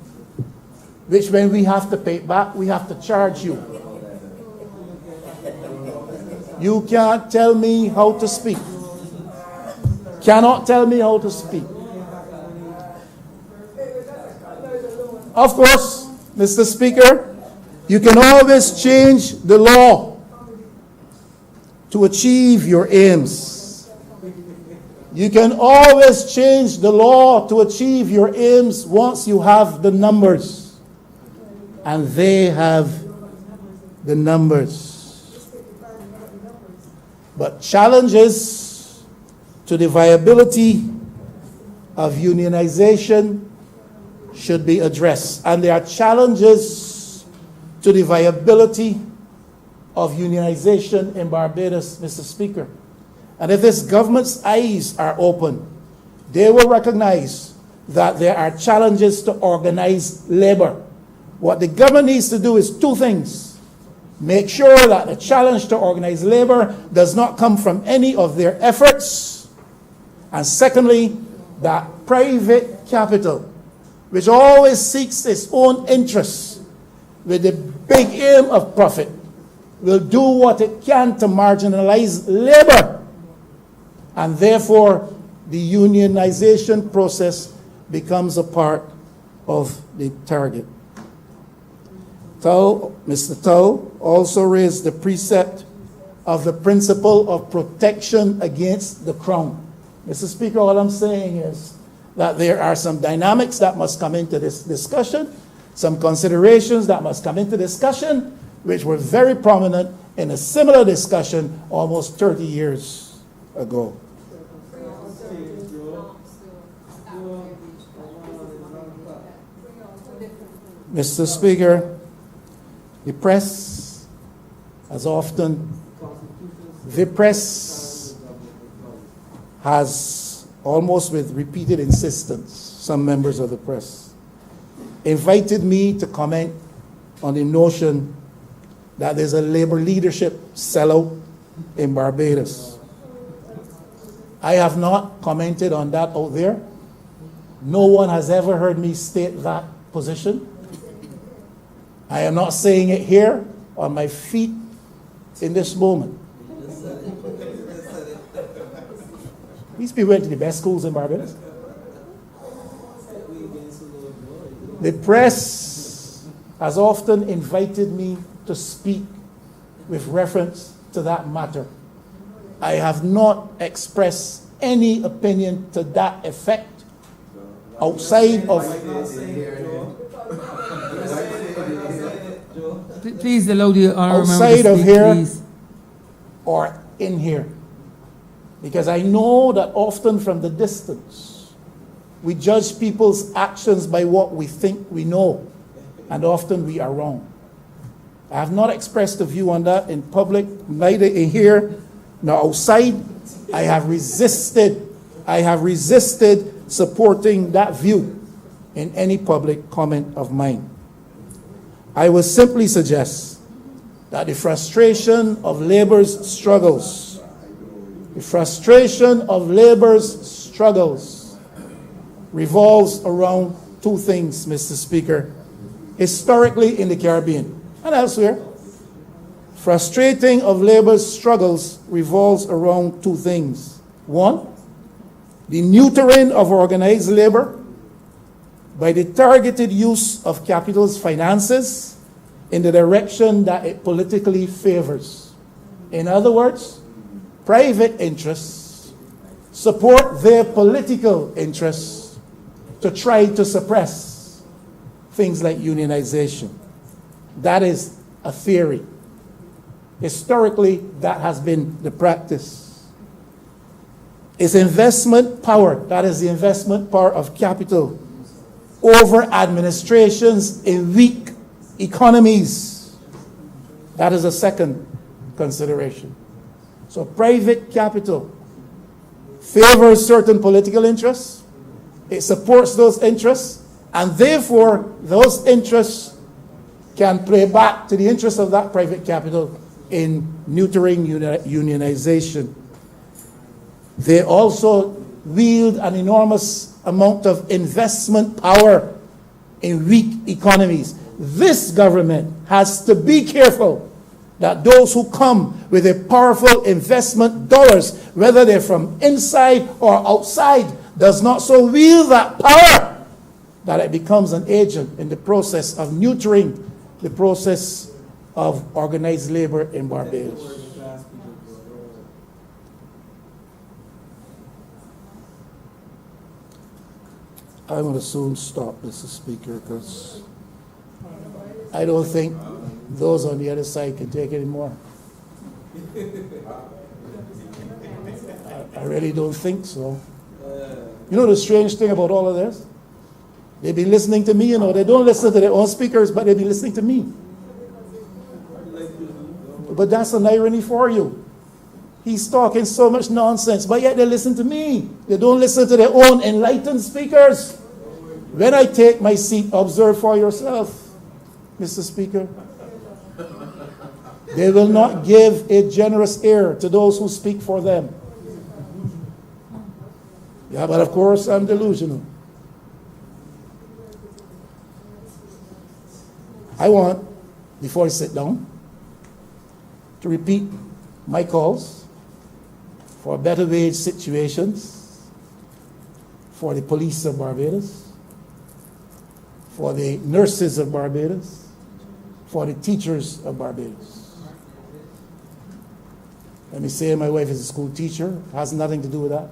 which when we have to pay it back, we have to charge you. You can't tell me how to speak. Cannot tell me how to speak. Of course, Mr. Speaker, you can always change the law to achieve your aims. You can always change the law to achieve your aims once you have the numbers. And they have the numbers. But challenges to the viability of unionization should be addressed. And there are challenges to the viability of unionization in Barbados, Mr. Speaker. And if this government's eyes are open, they will recognize that there are challenges to organize labor. What the government needs to do is two things. Make sure that the challenge to organize labor does not come from any of their efforts. And secondly, that private capital, which always seeks its own interests with the big aim of profit, will do what it can to marginalize labor. And therefore, the unionization process becomes a part of the target. Mr. Tull also raised the precept of the principle of protection against the Crown. Mr. Speaker, all I'm saying is that there are some dynamics that must come into this discussion, some considerations that must come into discussion, which were very prominent in a similar discussion almost 30 years ago. Mr. Speaker, the press has almost with repeated insistence, some members of the press, invited me to comment on the notion that there's a labor leadership sellout in Barbados. I have not commented on that out there. No one has ever heard me state that position. I am not saying it here on my feet in this moment. These people went to the best schools in Barbados. The press has often invited me to speak with reference to that matter. I have not expressed any opinion to that effect outside of... Please allow the honorable member outside to of speak, here please. or in here. Because I know that often from the distance, we judge people's actions by what we think we know, and often we are wrong. I have not expressed a view on that in public, neither in here nor outside. I have resisted supporting that view in any public comment of mine. I will simply suggest that the frustration of labor's struggles revolves around two things, Mr. Speaker. Historically in the Caribbean and elsewhere, frustrating of labor's struggles revolves around two things. One, the neutering of organized labor by the targeted use of capital's finances in the direction that it politically favors. In other words, private interests support their political interests to try to suppress things like unionization. That is a theory. Historically, that has been the practice. It's investment power, that is the investment power of capital, over administrations in weak economies. That is a second consideration. So private capital favors certain political interests, it supports those interests, and therefore those interests can play back to the interests of that private capital in neutering unionization. They also wield an enormous amount of investment power in weak economies. This government has to be careful that those who come with a powerful investment dollars, whether they're from inside or outside, does not so wield that power that it becomes an agent in the process of neutering the process of organized labor in Barbados. I'm going to soon stop, Mr. Speaker, because I don't think those on the other side can take it anymore. I really don't think so. You know the strange thing about all of this? They've been listening to me, you know. They don't listen to their own speakers, but they've been listening to me. But that's an irony for you. He's talking so much nonsense, but yet they listen to me. They don't listen to their own enlightened speakers. When I take my seat, observe for yourself, Mr. Speaker. They will not give a generous ear to those who speak for them. Yeah, but of course I'm delusional. I want, before I sit down, to repeat my calls for better wage situations for the police of Barbados, for the nurses of Barbados, for the teachers of Barbados. Let me say my wife is a school teacher. It has nothing to do with that.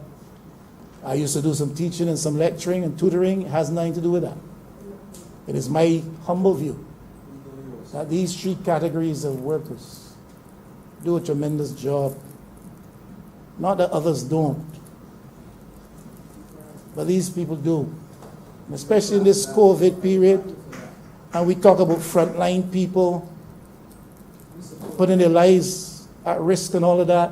I used to do some teaching and some lecturing and tutoring. It has nothing to do with that. It is my humble view that these three categories of workers do a tremendous job. Not that others don't, but these people do. And especially in this COVID period, and we talk about frontline people putting their lives at risk and all of that,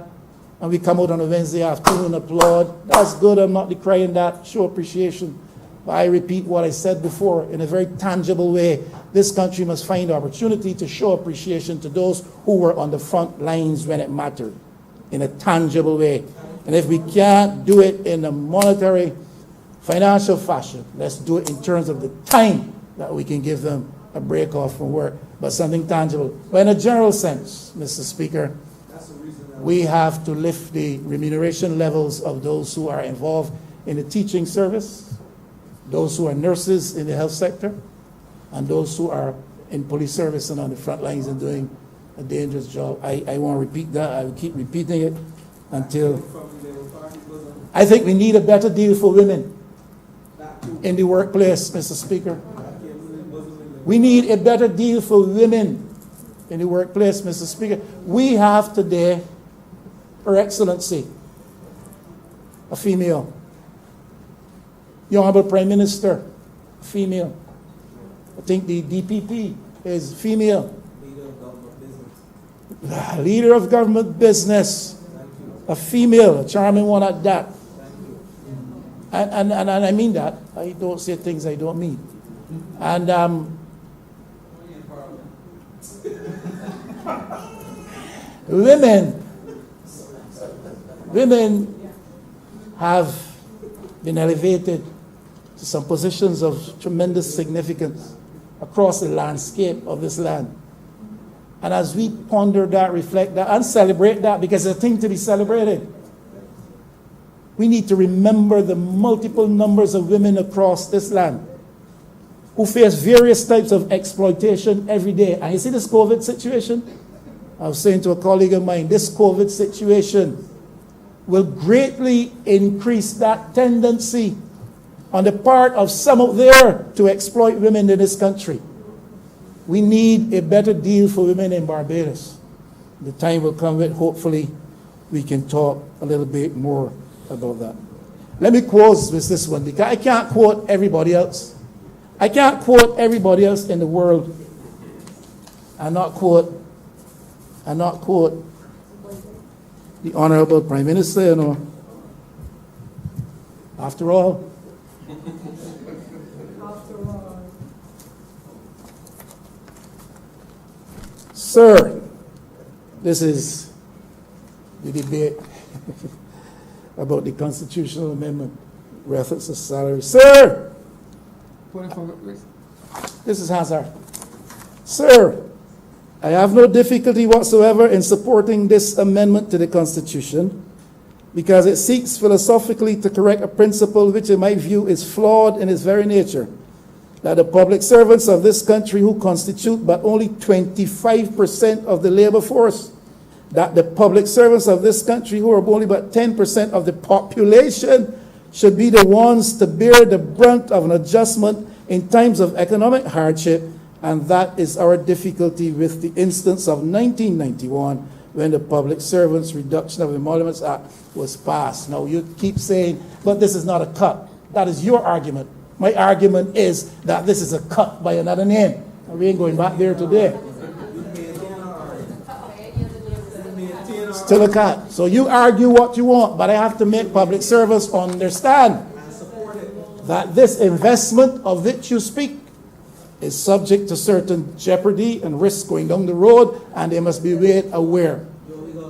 and we come out on a Wednesday afternoon and applaud. That's good, I'm not decrying that, show appreciation. But I repeat what I said before, in a very tangible way, this country must find opportunity to show appreciation to those who were on the front lines when it mattered, in a tangible way. And if we can't do it in a monetary, financial fashion, let's do it in terms of the time that we can give them a break off from work, but something tangible. But in a general sense, Mr. Speaker, we have to lift the remuneration levels of those who are involved in the teaching service, those who are nurses in the health sector, and those who are in police service and on the front lines and doing a dangerous job. I won't repeat that. I will keep repeating it until... I think we need a better deal for women in the workplace, Mr. Speaker. We need a better deal for women in the workplace, Mr. Speaker. We have today, Her Excellency, a female. The Honorable Prime Minister, a female. I think the DPP is female. Leader of government business, a female, a charming one at that. And I mean that. I don't say things I don't mean. And women have been elevated to some positions of tremendous significance across the landscape of this land. And as we ponder that, reflect that, and celebrate that, because it's a thing to be celebrated. We need to remember the multiple numbers of women across this land who face various types of exploitation every day. And you see this COVID situation? I was saying to a colleague of mine, this COVID situation will greatly increase that tendency on the part of some out there to exploit women in this country. We need a better deal for women in Barbados. The time will come when hopefully we can talk a little bit more about that. Let me close with this one, because I can't quote everybody else. I can't quote everybody else in the world and not quote the Honorable Prime Minister, you know. After all, sir, this is the debate about the constitutional amendment, reference to salary. Sir, this is Hazard. Sir, I have no difficulty whatsoever in supporting this amendment to the Constitution because it seeks philosophically to correct a principle which, in my view, is flawed in its very nature, that the public servants of this country who constitute but only 25% of the labor force, that the public servants of this country who are only about 10% of the population should be the ones to bear the brunt of an adjustment in times of economic hardship, and that is our difficulty with the instance of 1991 when the Public Servants Reduction of Emoluments Act was passed. Now you keep saying, but this is not a cut. That is your argument. My argument is that this is a cut by another name. We ain't going back there today. Still a cut. So you argue what you want, but I have to make public servants understand that this investment of which you speak is subject to certain jeopardy and risk going down the road, and they must be made aware.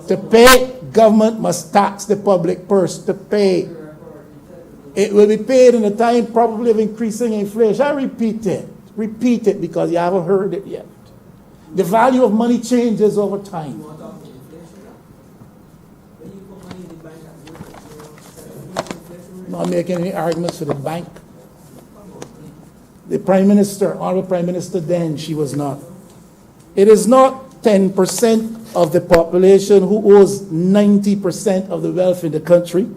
To pay, government must tax the public purse to pay. It will be paid in a time probably of increasing inflation. I repeat it because you haven't heard it yet. The value of money changes over time. Not making any arguments for the bank. The Prime Minister, Honorable Prime Minister then, she was not. It is not 10% of the population who owes 90% of the wealth in the country,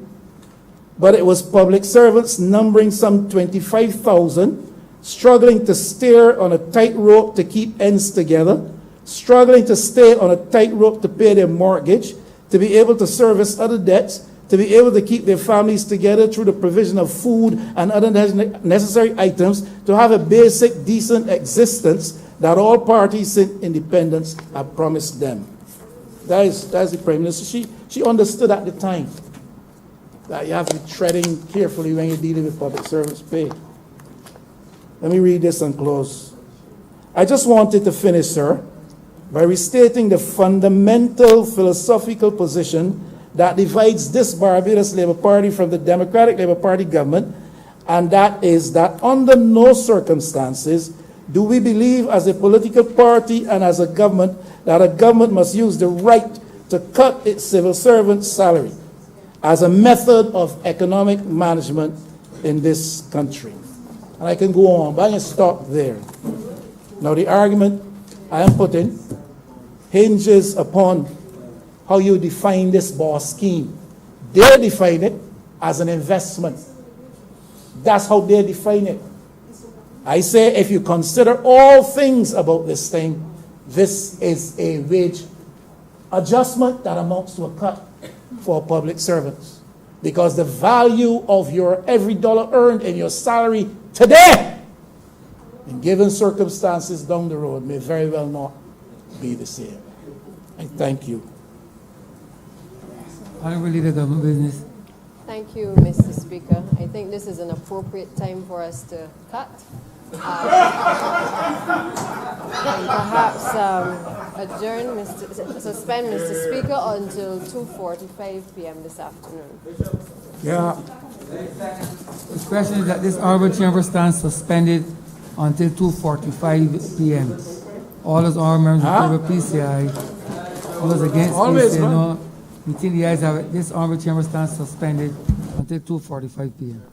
but it was public servants numbering some 25,000, struggling to steer on a tightrope to keep ends together, struggling to stay on a tightrope to pay their mortgage, to be able to service other debts, to be able to keep their families together through the provision of food and other necessary items, to have a basic, decent existence that all parties in independence have promised them. That is the Prime Minister. She understood at the time that you have to be treading carefully when you're dealing with public servants' pay. Let me read this and close. I just wanted to finish, sir, by restating the fundamental philosophical position that divides this Barbados Labour Party from the Democratic Labour Party government, and that is that under no circumstances do we believe as a political party and as a government that a government must use the right to cut its civil servants' salary as a method of economic management in this country. And I can go on, but I can stop there. Now the argument I am putting hinges upon how you define this boss scheme. They define it as an investment. That's how they define it. I say if you consider all things about this thing, this is a wage adjustment that amounts to a cut for public servants. Because the value of your every dollar earned in your salary today, in given circumstances down the road, may very well not be the same. I thank you. Honorable Leader of Government Business. Thank you, Mr. Speaker. I think this is an appropriate time for us to cut. And perhaps adjourn, suspend Mr. Speaker until 2:45 p.m. this afternoon. Yeah. The question is that this honorable chamber stands suspended until 2:45 p.m. All those honorable members in favor, please say aye. Those against, please say no. Until the ayes have it, this honorable chamber stands suspended until till 2:45 p.m.